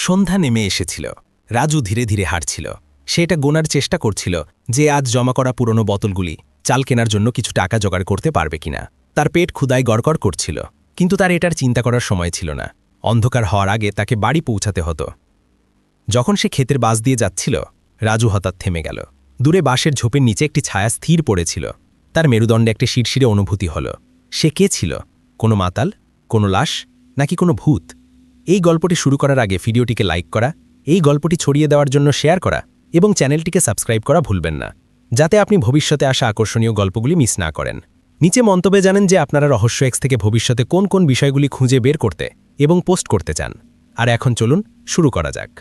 সন্ধ্যা নেমে এসেছিল। রাজু ধীরে ধীরে হাঁটছিল। সে এটা গোনার চেষ্টা করছিল যে আজ জমা করা পুরনো বোতলগুলি চাল কেনার জন্য কিছু টাকা জোগাড় করতে পারবে কিনা। তার পেট ক্ষুধায় গড়গড় করছিল, কিন্তু তার এটার চিন্তা করার সময় ছিল না। অন্ধকার হওয়ার আগে তাকে বাড়ি পৌঁছাতে হতো। যখন সে ক্ষেতের বাস দিয়ে যাচ্ছিল, রাজু হঠাৎ থেমে গেল। দূরে বাঁশের ঝোপের নিচে একটি ছায়া স্থির পড়েছিল। তার মেরুদণ্ডে একটি শিরশিরে অনুভূতি হল। সে কে ছিল? কোনো মাতাল, কোনো লাশ, নাকি কোনো ভূত? এই গল্পটি শুরু করার আগে ভিডিওটিকে লাইক করা, এই গল্পটি ছড়িয়ে দেওয়ার জন্য শেয়ার করা এবং চ্যানেলটিকে সাবস্ক্রাইব করা ভুলবেন না, যাতে আপনি ভবিষ্যতে আসা আকর্ষণীয় গল্পগুলি মিস না করেন। নিচে মন্তব্যে জানেন যে আপনারা রহস্য এক্স থেকে ভবিষ্যতে কোন কোন বিষয়গুলি খুঁজে বের করতে এবং পোস্ট করতে চান। আর এখন চলুন শুরু করা যাক।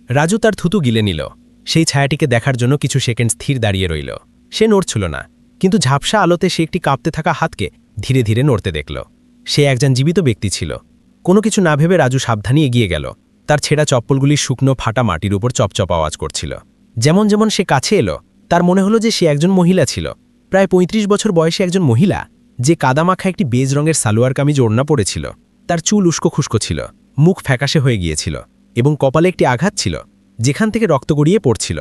রাজু তার থুতু গিলে নিল। সেই ছায়াটিকে দেখার জন্য কিছু সেকেন্ড স্থির দাঁড়িয়ে রইল। সে নড়ছিল না, কিন্তু ঝাপসা আলোতে সে একটি কাঁপতে থাকা হাতকে ধীরে ধীরে নড়তে দেখল। সে একজন জীবিত ব্যক্তি ছিল। কোনো কিছু না ভেবে রাজু সাবধানে এগিয়ে গেল। তার ছেঁড়া চপ্পলগুলি শুকনো ফাটা মাটির উপর চপচপ আওয়াজ করছিল। যেমন যেমন সে কাছে এলো, তার মনে হলো যে সে একজন মহিলা ছিল। প্রায় ৩৫ বছর বয়সী একজন মহিলা, যে কাদামাখা একটি বেজ রঙের সালোয়ার কামিজ ওড়না পড়েছিল। তার চুল উস্কো খুস্কো ছিল, মুখ ফ্যাকাশে হয়ে গিয়েছিল এবং কপালে একটি আঘাত ছিল যেখান থেকে রক্ত গড়িয়ে পড়ছিল।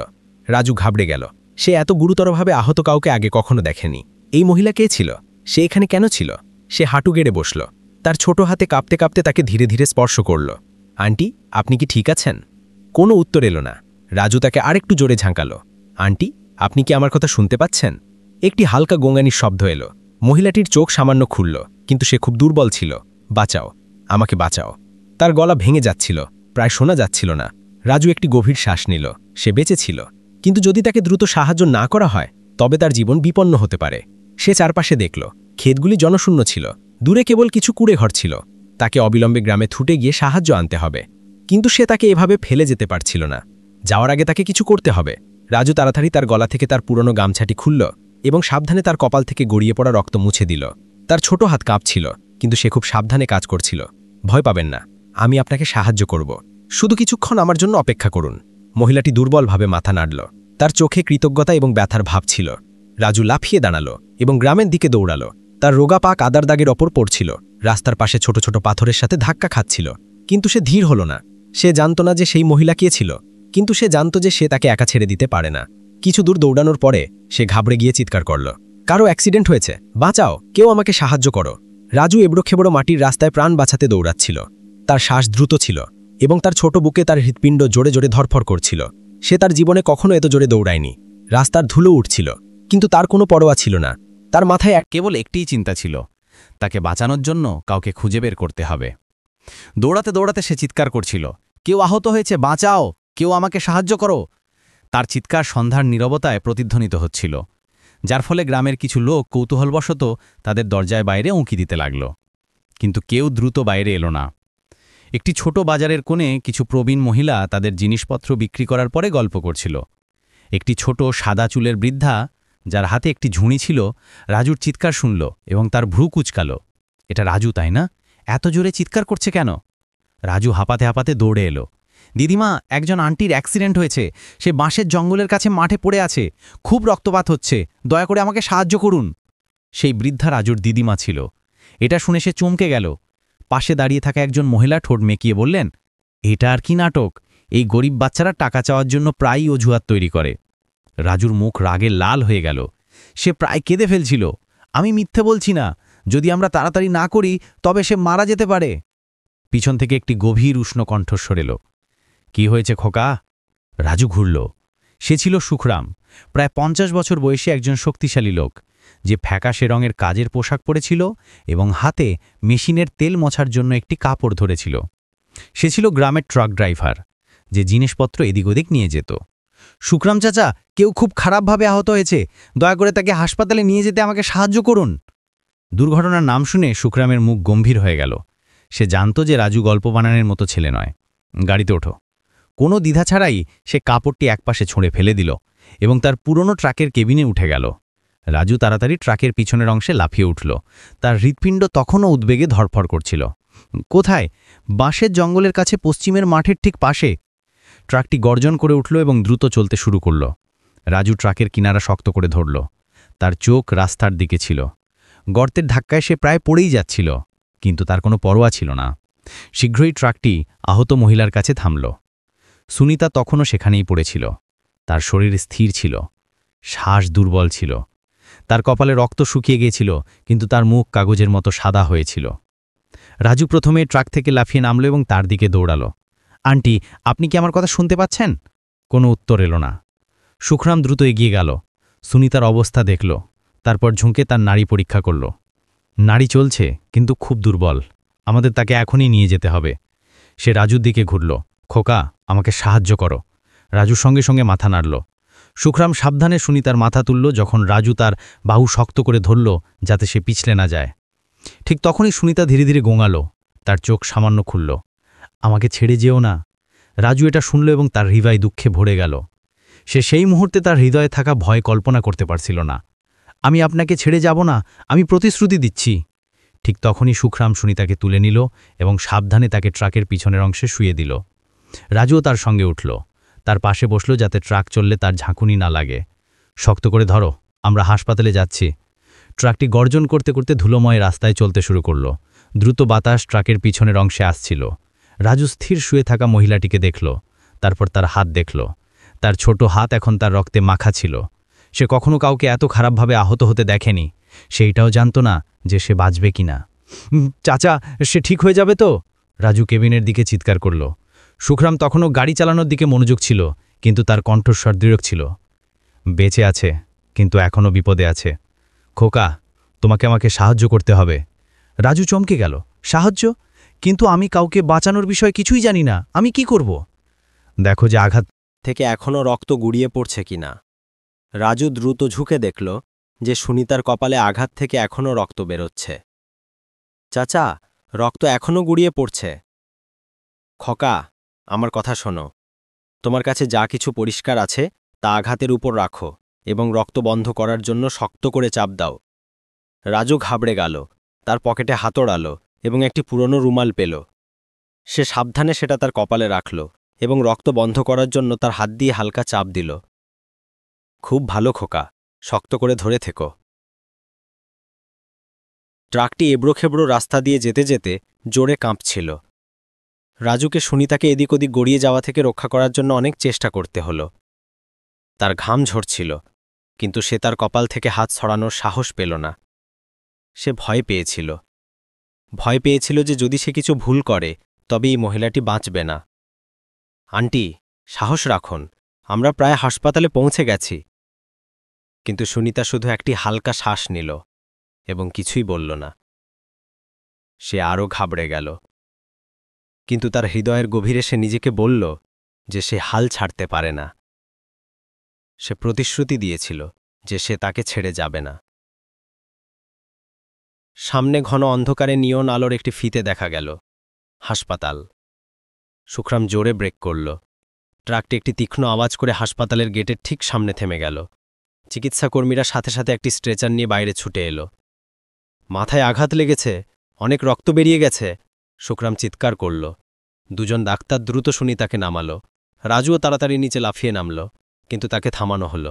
রাজু ঘাবড়ে গেল। সে এত গুরুতরভাবে আহত কাউকে আগে কখনো দেখেনি। এই মহিলা কে ছিল? সে এখানে কেন ছিল? সে হাঁটু গেড়ে বসল। তার ছোট হাতে কাঁপতে কাঁপতে তাকে ধীরে ধীরে স্পর্শ করল। আন্টি, আপনি কি ঠিক আছেন? কোনো উত্তর এলো না। রাজু তাকে আরেকটু জোরে ঝাঁকালো। আন্টি, আপনি কি আমার কথা শুনতে পাচ্ছেন? একটি হালকা গোঙানির শব্দ এলো। মহিলাটির চোখ সামান্য খুলল, কিন্তু সে খুব দুর্বল ছিল। বাঁচাও, আমাকে বাঁচাও। তার গলা ভেঙে যাচ্ছিল, প্রায় শোনা যাচ্ছিল না। রাজু একটি গভীর শ্বাস নিল। সে বেঁচে ছিল, কিন্তু যদি তাকে দ্রুত সাহায্য না করা হয় তবে তার জীবন বিপন্ন হতে পারে। সে চারপাশে দেখল। ক্ষেতগুলি জনশূন্য ছিল। দূরে কেবল কিছু কুড়ে ঘর ছিল। তাকে অবিলম্বে গ্রামে ছুটে গিয়ে সাহায্য আনতে হবে, কিন্তু সে তাকে এভাবে ফেলে যেতে পারছিল না। যাওয়ার আগে তাকে কিছু করতে হবে। রাজু তাড়াতাড়ি তার গলা থেকে তার পুরনো গামছাটি খুলল এবং সাবধানে তার কপাল থেকে গড়িয়ে পড়া রক্ত মুছে দিল। তার ছোট হাত কাঁপছিল, কিন্তু সে খুব সাবধানে কাজ করছিল। ভয় পাবেন না, আমি আপনাকে সাহায্য করব। শুধু কিছুক্ষণ আমার জন্য অপেক্ষা করুন। মহিলাটি দুর্বলভাবে মাথা নাড়ল। তার চোখে কৃতজ্ঞতা এবং ব্যথার ভাব ছিল। রাজু লাফিয়ে দাঁড়ালো এবং গ্রামের দিকে দৌড়ালো। তার রোগা পা কাদার দাগের ওপর পড়ছিল। রাস্তার পাশে ছোট ছোট পাথরের সাথে ধাক্কা খাচ্ছিল, কিন্তু সে ধীর হল না। সে জানত না যে সেই মহিলা কে ছিল, কিন্তু সে জানত যে সে তাকে একা ছেড়ে দিতে পারে না। কিছু দূর দৌড়ানোর পরে সে ঘাবড়ে গিয়ে চিৎকার করল, কারো অ্যাক্সিডেন্ট হয়েছে, বাঁচাও, কেউ আমাকে সাহায্য করো। রাজু এবড়ো খেবড়ো মাটির রাস্তায় প্রাণ বাঁচাতে দৌড়াচ্ছিল। তার শ্বাস দ্রুত ছিল এবং তার ছোট বুকে তার হৃৎপিণ্ড জোরে জোরে ধরফর করছিল। সে তার জীবনে কখনো এত জোরে দৌড়ায়নি। রাস্তার ধুলো উঠছিল, কিন্তু তার কোনো পরোয়া ছিল না। তার মাথায় কেবল একটিই চিন্তা ছিল, তাকে বাঁচানোর জন্য কাউকে খুঁজে বের করতে হবে। দৌড়াতে দৌড়াতে সে চিৎকার করছিল, কেউ আহত হয়েছে, বাঁচাও, কেউ আমাকে সাহায্য করো। তার চিৎকার সন্ধ্যার নীরবতায় প্রতিধ্বনিত হচ্ছিল, যার ফলে গ্রামের কিছু লোক কৌতূহলবশত তাদের দরজায় বাইরে উঁকি দিতে লাগল। কিন্তু কেউ দ্রুত বাইরে এলো না। একটি ছোট বাজারের কোণে কিছু প্রবীণ মহিলা তাদের জিনিসপত্র বিক্রি করার পরে গল্প করছিল। একটি ছোট সাদা চুলের বৃদ্ধা, যার হাতে একটি ঝুড়ি ছিল, রাজুর চিৎকার শুনল এবং তার ভ্রু কুঁচকাল। এটা রাজু, তাই না? এত জোরে চিৎকার করছে কেন? রাজু হাঁপাতে হাঁপাতে দৌড়ে এলো। দিদিমা, একজন আন্টির অ্যাক্সিডেন্ট হয়েছে। সে বাঁশের জঙ্গলের কাছে মাঠে পড়ে আছে। খুব রক্তপাত হচ্ছে, দয়া করে আমাকে সাহায্য করুন। সেই বৃদ্ধা রাজুর দিদিমা ছিল। এটা শুনে সে চমকে গেল। পাশে দাঁড়িয়ে থাকা একজন মহিলা ঠোঁট মেকিয়ে বললেন, এটা আর কি নাটক? এই গরিব বাচ্চারা টাকা চাওয়ার জন্য প্রায়ই অজুহাত তৈরি করে। রাজুর মুখ রাগে লাল হয়ে গেল। সে প্রায় কেঁদে ফেলছিল। আমি মিথ্যে বলছি না, যদি আমরা তাড়াতাড়ি না করি তবে সে মারা যেতে পারে। পিছন থেকে একটি গভীর উষ্ণ কণ্ঠস্বর এলো, কি হয়েছে খোকা? রাজু ঘুরল। সে ছিল সুখরাম, প্রায় ৫০ বছর বয়সী একজন শক্তিশালী লোক, যে ফ্যাকাশে রঙের কাজের পোশাক পরেছিল এবং হাতে মেশিনের তেল মোছার জন্য একটি কাপড় ধরেছিল। সে ছিল গ্রামের ট্রাক ড্রাইভার, যে জিনিসপত্র এদিক ওদিক নিয়ে যেত। সুখরাম চাচা, কেউ খুব খারাপভাবে আহত হয়েছে, দয়া করে তাকে হাসপাতালে নিয়ে যেতে আমাকে সাহায্য করুন। দুর্ঘটনার নাম শুনে সুখরামের মুখ গম্ভীর হয়ে গেল। সে জানত যে রাজু গল্প বানানোর মতো ছেলে নয়। গাড়িতে ওঠো। কোনো দ্বিধা ছাড়াই সে কাপড়টি একপাশে ছুঁড়ে ফেলে দিল এবং তার পুরনো ট্রাকের কেবিনে উঠে গেল। রাজু তাড়াতাড়ি ট্রাকের পিছনের অংশে লাফিয়ে উঠল। তার হৃৎপিণ্ড তখনও উদ্বেগে ধরফর করছিল। কোথায়? বাঁশের জঙ্গলের কাছে, পশ্চিমের মাঠের ঠিক পাশে। ট্রাকটি গর্জন করে উঠল এবং দ্রুত চলতে শুরু করল। রাজু ট্রাকের কিনারা শক্ত করে ধরল। তার চোখ রাস্তার দিকে ছিল। গর্তের ধাক্কায় সে প্রায় পড়েই যাচ্ছিল, কিন্তু তার কোনো পরোয়া ছিল না। শীঘ্রই ট্রাকটি আহত মহিলার কাছে থামল। সুনিতা তখনও সেখানেই পড়েছিল। তার শরীর স্থির ছিল, শ্বাস দুর্বল ছিল, তার কপালে রক্ত শুকিয়ে গিয়েছিল, কিন্তু তার মুখ কাগজের মতো সাদা হয়েছিল। রাজু প্রথমে ট্রাক থেকে লাফিয়ে নামল এবং তার দিকে দৌড়াল। আন্টি, আপনি কি আমার কথা শুনতে পাচ্ছেন? কোনো উত্তর এলো না। সুখরাম দ্রুত এগিয়ে গেল, সুনিতার অবস্থা দেখল, তারপর ঝুঁকে তার নাড়ি পরীক্ষা করল। নাড়ি চলছে, কিন্তু খুব দুর্বল। আমাদের তাকে এখনই নিয়ে যেতে হবে। সে রাজুর দিকে ঘুরল। খোকা, আমাকে সাহায্য করো। রাজুর সঙ্গে সঙ্গে মাথা নাড়ল। সুখরাম সাবধানে সুনিতার মাথা তুলল, যখন রাজু তার বাহু শক্ত করে ধরল যাতে সে পিছলে না যায়। ঠিক তখনই সুনিতা ধীরে ধীরে গোঙাল, তার চোখ সামান্য খুলল। আমাকে ছেড়ে যেও না। রাজু এটা শুনল এবং তার হৃদয় দুঃখে ভরে গেল। সে সেই মুহূর্তে তার হৃদয়ে থাকা ভয় কল্পনা করতে পারছিল না। আমি আপনাকে ছেড়ে যাব না, আমি প্রতিশ্রুতি দিচ্ছি। ঠিক তখনই সুখরাম সুনিতাকে তুলে নিল এবং সাবধানে তাকে ট্রাকের পিছনের অংশে শুয়ে দিল। রাজুও তার সঙ্গে উঠল, তার পাশে বসল যাতে ট্রাক চললে তার ঝাঁকুনি না লাগে। শক্ত করে ধরো, আমরা হাসপাতালে যাচ্ছি। ট্রাকটি গর্জন করতে করতে ধুলোময় রাস্তায় চলতে শুরু করল। দ্রুত বাতাস ট্রাকের পিছনের অংশে আসছিল। রাজু স্থির শুয়ে থাকা মহিলাটিকে দেখল, তারপর তার হাত দেখল। তার ছোট হাত এখন তার রক্তে মাখা ছিল। সে কখনো কাউকে এত খারাপভাবে আহত হতে দেখেনি। সেইটাও জানত না যে সে বাঁচবে কিনা। চাচা, সে ঠিক হয়ে যাবে তো? রাজু কেবিনের দিকে চিৎকার করল। সুখরাম তখনও গাড়ি চালানোর দিকে মনোযোগ ছিল, কিন্তু তার কণ্ঠস্বর দৃঢ় ছিল। বেঁচে আছে, কিন্তু এখনও বিপদে আছে। খোকা, তোমাকে আমাকে সাহায্য করতে হবে। রাজু চমকে গেল। সাহায্য? কিন্তু আমি কাউকে বাঁচানোর বিষয়ে কিছুই জানি না, আমি কি করব? দেখো যে আঘাত থেকে এখনও রক্ত গুড়িয়ে পড়ছে কিনা। রাজু দ্রুত ঝুঁকে দেখল যে সুনিতার কপালে আঘাত থেকে এখনও রক্ত বেরোচ্ছে। চাচা, রক্ত এখনও গুড়িয়ে পড়ছে। খোকা, আমার কথা শোনো। তোমার কাছে যা কিছু পরিষ্কার আছে তা আঘাতের উপর রাখো এবং রক্ত বন্ধ করার জন্য শক্ত করে চাপ দাও। রাজু ঘাবড়ে গেল, তার পকেটে হাতড়াল এবং একটি পুরনো রুমাল পেল। সে সাবধানে সেটা তার কপালে রাখল এবং রক্ত বন্ধ করার জন্য তার হাত দিয়ে হালকা চাপ দিল। খুব ভালো খোকা, শক্ত করে ধরে থেকো। ট্রাকটি এবড়োখেবড়ো রাস্তা দিয়ে যেতে যেতে জোরে কাঁপছিল। রাজুকে সুনিতাকে এদিক ওদিক গড়িয়ে যাওয়া থেকে রক্ষা করার জন্য অনেক চেষ্টা করতে হল। তার ঘাম ঝরছিল, কিন্তু সে তার কপাল থেকে হাত ছড়ানোর সাহস পেল না। সে ভয় পেয়েছিল যে যদি সে কিছু ভুল করে তবে এই মহিলাটি বাঁচবে না। আন্টি, সাহস রাখুন, আমরা প্রায় হাসপাতালে পৌঁছে গেছি। কিন্তু সুনিতা শুধু একটি হালকা শ্বাস নিল এবং কিছুই বলল না। সে আরও ঘাবড়ে গেল, কিন্তু তার হৃদয়ের গভীরে সে নিজেকে বলল যে সে হাল ছাড়তে পারে না। সে প্রতিশ্রুতি দিয়েছিল যে সে তাকে ছেড়ে যাবে না। সামনে ঘন অন্ধকারে নিয়ন আলোর একটি ফিতে দেখা গেল। হাসপাতাল। সুখরাম জোরে ব্রেক করল। ট্রাকটি একটি তীক্ষ্ণ আওয়াজ করে হাসপাতালের গেটের ঠিক সামনে থেমে গেল। চিকিৎসাকর্মীরা সাথে সাথে একটি স্ট্রেচার নিয়ে বাইরে ছুটে এলো। মাথায় আঘাত লেগেছে, অনেক রক্ত বেরিয়ে গেছে, সুখরাম চিৎকার করল। দুজন ডাক্তার দ্রুত সুনিতাকে নামাল। রাজুও তাড়াতাড়ি নিচে লাফিয়ে নামল, কিন্তু তাকে থামানো হল।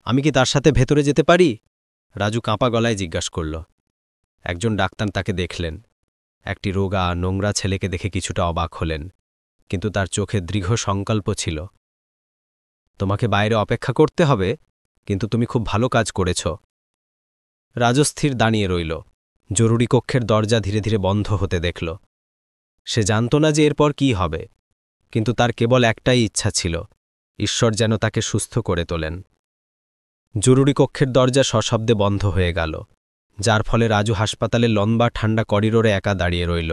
আমি কি তার সাথে ভেতরে যেতে পারি? রাজু কাঁপা গলায় জিজ্ঞাসা করল। একজন ডাক্তার তাকে দেখলেন। একটি রোগা নোংরা ছেলেকে দেখে কিছুটা অবাক হলেন, কিন্তু তার চোখে দৃঢ় সংকল্প ছিল। তোমাকে বাইরে অপেক্ষা করতে হবে, কিন্তু তুমি খুব ভালো কাজ করেছ। রাজু স্থির দাঁড়িয়ে রইল। জরুরি কক্ষের দরজা ধীরে ধীরে বন্ধ হতে দেখল। সে জানত না যে এরপর কী হবে, কিন্তু তার কেবল একটাই ইচ্ছা ছিল, ঈশ্বর যেন তাকে সুস্থ করে তোলেন। জরুরি কক্ষের দরজা সশব্দে বন্ধ হয়ে গেল, যার ফলে রাজু হাসপাতালের লম্বা ঠান্ডা করিডোরে একা দাঁড়িয়ে রইল।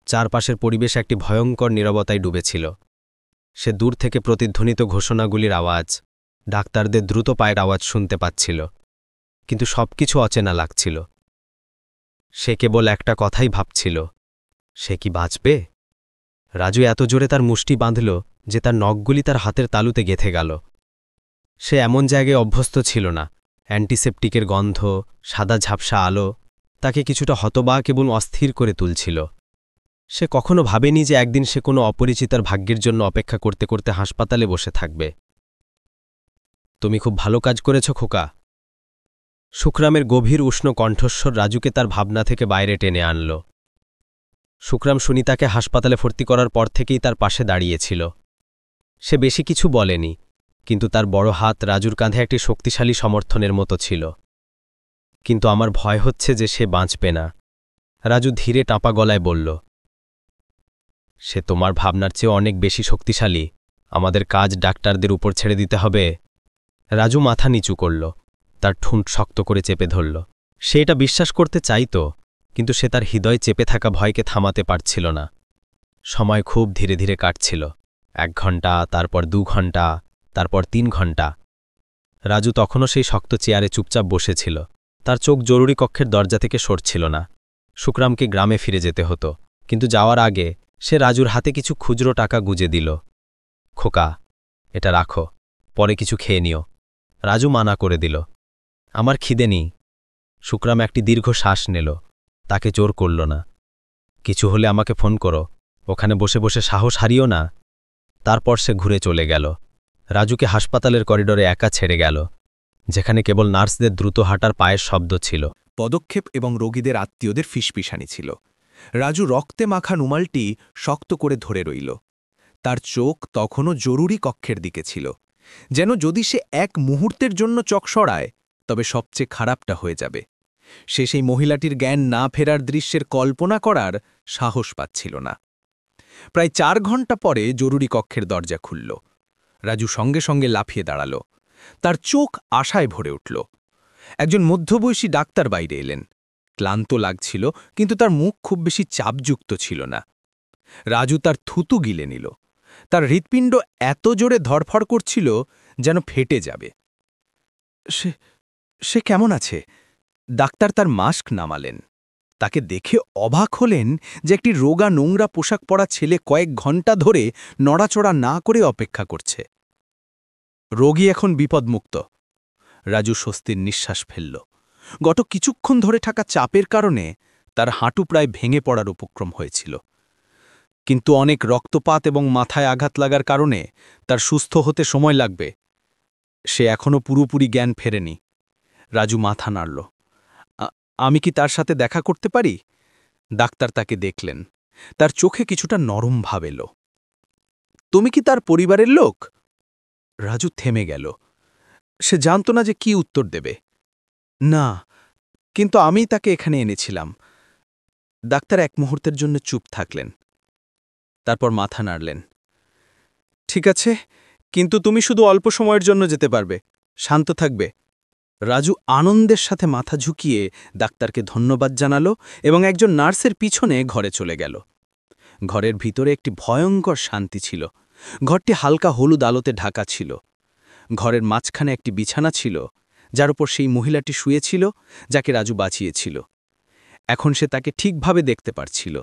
চারপাশের পরিবেশ একটি ভয়ঙ্কর নীরবতায় ডুবেছিল। সে দূর থেকে প্রতিধ্বনিত ঘোষণাগুলির আওয়াজ, ডাক্তারদের দ্রুত পায়ের আওয়াজ শুনতে পাচ্ছিল, কিন্তু সবকিছু অচেনা লাগছিল। সে কেবল একটা কথাই ভাবছিল, সে কি বাঁচবে? রাজু এত জোরে তার মুষ্টি বাঁধল যে তার নখগুলি তার হাতের তালুতে গেঁথে গেল। সে এমন জায়গায় অভ্যস্ত ছিল না। অ্যান্টিসেপটিকের গন্ধ, সাদা ঝাপসা আলো তাকে কিছুটা হতবাক এবং অস্থির করে তুলছিল। সে কখনো ভাবেনি যে একদিন সে কোনো অপরিচিতার ভাগ্যের জন্য অপেক্ষা করতে করতে হাসপাতালে বসে থাকবে। তুমি খুব ভালো কাজ করেছ খোকা। সুখরামের গভীর উষ্ণ কণ্ঠস্বর রাজুকে তার ভাবনা থেকে বাইরে টেনে আনল। শুক্রাম সুনিতাকে হাসপাতালে ভর্তি করার পর থেকেই তার পাশে দাঁড়িয়েছিল। সে বেশি কিছু বলেনি, কিন্তু তার বড় হাত রাজুর কাঁধে একটি শক্তিশালী সমর্থনের মতো ছিল। কিন্তু আমার ভয় হচ্ছে যে সে বাঁচবে না। রাজু ধীরে টাঁপা গলায় বলল, সে তোমার ভাবনার চেয়ে অনেক বেশি শক্তিশালী। আমাদের কাজ ডাক্তারদের উপর ছেড়ে দিতে হবে। রাজু মাথা নিচু করল, তার ঠুঁট শক্ত করে চেপে ধরল। সে এটা বিশ্বাস করতে চাইত, কিন্তু সে তার হৃদয় চেপে থাকা ভয়কে থামাতে পারছিল না। সময় খুব ধীরে ধীরে কাটছিল। 1 ঘণ্টা, তারপর 2 ঘণ্টা, তারপর 3 ঘণ্টা। রাজু তখনও সেই শক্ত চেয়ারে চুপচাপ বসেছিল। তার চোখ জরুরি কক্ষের দরজা থেকে সরছিল না। শুক্রামকে গ্রামে ফিরে যেতে হতো, কিন্তু যাওয়ার আগে সে রাজুর হাতে কিছু খুচরো টাকা গুজে দিল। খোকা, এটা রাখো, পরে কিছু খেয়ে নিও। রাজু মানা করে দিল, আমার খিদে নেই। শুক্রাম একটি দীর্ঘ শ্বাস নিল, তাকে জোর করল না। কিছু হলে আমাকে ফোন করো, ওখানে বসে বসে সাহস হারিও না। তারপর সে ঘুরে চলে গেল। রাজুকে হাসপাতালের করিডোরে একা ছেড়ে গেল, যেখানে কেবল নার্সদের দ্রুত হাঁটার পায়ের শব্দ ছিল। পদক্ষেপ এবং রোগীদের আত্মীয়দের ফিসফিসানি ছিল। রাজু রক্তে মাখা রুমালটি শক্ত করে ধরে রইল। তার চোখ তখনও জরুরি কক্ষের দিকে ছিল, যেন যদি সে এক মুহূর্তের জন্য চোখ সরায় তবে সবচেয়ে খারাপটা হয়ে যাবে। সে সেই মহিলাটির জ্ঞান না ফেরার দৃশ্যের কল্পনা করার সাহস পাচ্ছিল না। প্রায় 4 ঘণ্টা পরে জরুরি কক্ষের দরজা খুলল। রাজু সঙ্গে সঙ্গে লাফিয়ে দাঁড়াল। তার চোখ আশায় ভরে উঠল। একজন মধ্যবয়সী ডাক্তার বাইরে এলেন। ক্লান্ত লাগছিল, কিন্তু তার মুখ খুব বেশি চাপযুক্ত ছিল না। রাজু তার থুতু গিলে নিল। তার হৃৎপিণ্ড এত জোরে ধড়ফড় করছিল যেন ফেটে যাবে। সে কেমন আছে? ডাক্তার তার মাস্ক নামালেন। তাকে দেখে অবাক হলেন যে একটি রোগা নোংরা পোশাক পরা ছেলে কয়েক ঘণ্টা ধরে নড়াচড়া না করে অপেক্ষা করছে। রোগী এখন বিপদমুক্ত। রাজু স্বস্তির নিঃশ্বাস ফেলল। গত কিছুক্ষণ ধরে থাকা চাপের কারণে তার হাঁটু প্রায় ভেঙে পড়ার উপক্রম হয়েছিল, কিন্তু অনেক রক্তপাত এবং মাথায় আঘাত লাগার কারণে তার সুস্থ হতে সময় লাগবে। সে এখনও পুরোপুরি জ্ঞান ফেরেনি। রাজু মাথা নাড়ল। আমি কি তার সাথে দেখা করতে পারি? ডাক্তার তাকে দেখলেন। তার চোখে কিছুটা নরম ভাব এলো। তুমি কি তার পরিবারের লোক? রাজু থেমে গেল। সে জানত না যে কি উত্তর দেবে। না, কিন্তু আমি তাকে এখানে এনেছিলাম। ডাক্তার এক মুহূর্তের জন্য চুপ থাকলেন, তারপর মাথা নাড়লেন। ঠিক আছে, কিন্তু তুমি শুধু অল্প সময়ের জন্য যেতে পারবে। শান্ত থাকবে। রাজু আনন্দের সাথে মাথা ঝুঁকিয়ে ডাক্তারকে ধন্যবাদ জানালো এবং একজন নার্সের পিছনে ঘরে চলে গেল। ঘরের ভিতরে একটি ভয়ঙ্কর শান্তি ছিল। ঘরটি হালকা হলুদ আলোতে ঢাকা ছিল। ঘরের মাঝখানে একটি বিছানা ছিল, যার উপর সেই মহিলাটি শুয়েছিল যাকে রাজু বাঁচিয়েছিল। এখন সে তাকে ঠিকভাবে দেখতে পারছিল।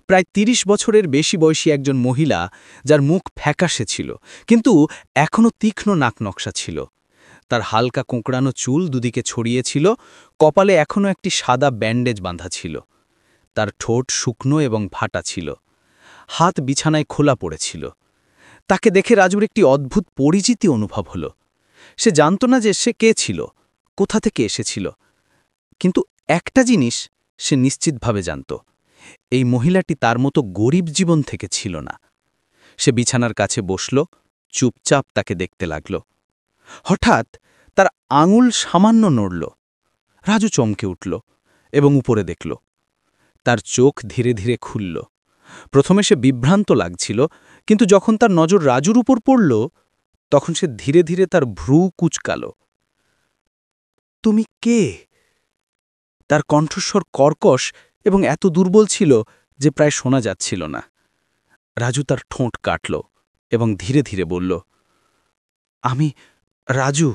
প্রায় ৩০ বছরের বেশি বয়সী একজন মহিলা, যার মুখ ফ্যাকাশে ছিল, কিন্তু এখনও তীক্ষ্ণ নাকনকশা ছিল। তার হালকা কোঁকড়ানো চুল দুদিকে ছড়িয়েছিল, কপালে এখনও একটি সাদা ব্যান্ডেজ বাঁধা ছিল। তার ঠোঁট শুকনো এবং ফাটা ছিল। হাত বিছানায় খোলা পড়েছিল। তাকে দেখে রাজুর একটি অদ্ভুত পরিচিতি অনুভব হল। সে জানত না যে সে কে ছিল, কোথা থেকে এসেছিল, কিন্তু একটা জিনিস সে নিশ্চিতভাবে জানত, এই মহিলাটি তার মতো গরিব জীবন থেকে ছিল না। সে বিছানার কাছে বসল, চুপচাপ তাকে দেখতে লাগল। হঠাৎ তার আঙুল সামান্য নড়ল। রাজু চমকে উঠল এবং উপরে দেখল। তার চোখ ধীরে ধীরে খুলল। প্রথমে সে বিভ্রান্ত লাগছিল, কিন্তু যখন তার নজর রাজুর উপর পড়ল, তখন সে ধীরে ধীরে তার ভ্রু কুঁচকাল। তুমি কে? তার কণ্ঠস্বর কর্কশ এবং এত দুর্বল ছিল যে প্রায় শোনা যাচ্ছিল না। রাজু তার ঠোঁট কাটল এবং ধীরে ধীরে বলল, আমি রাজু,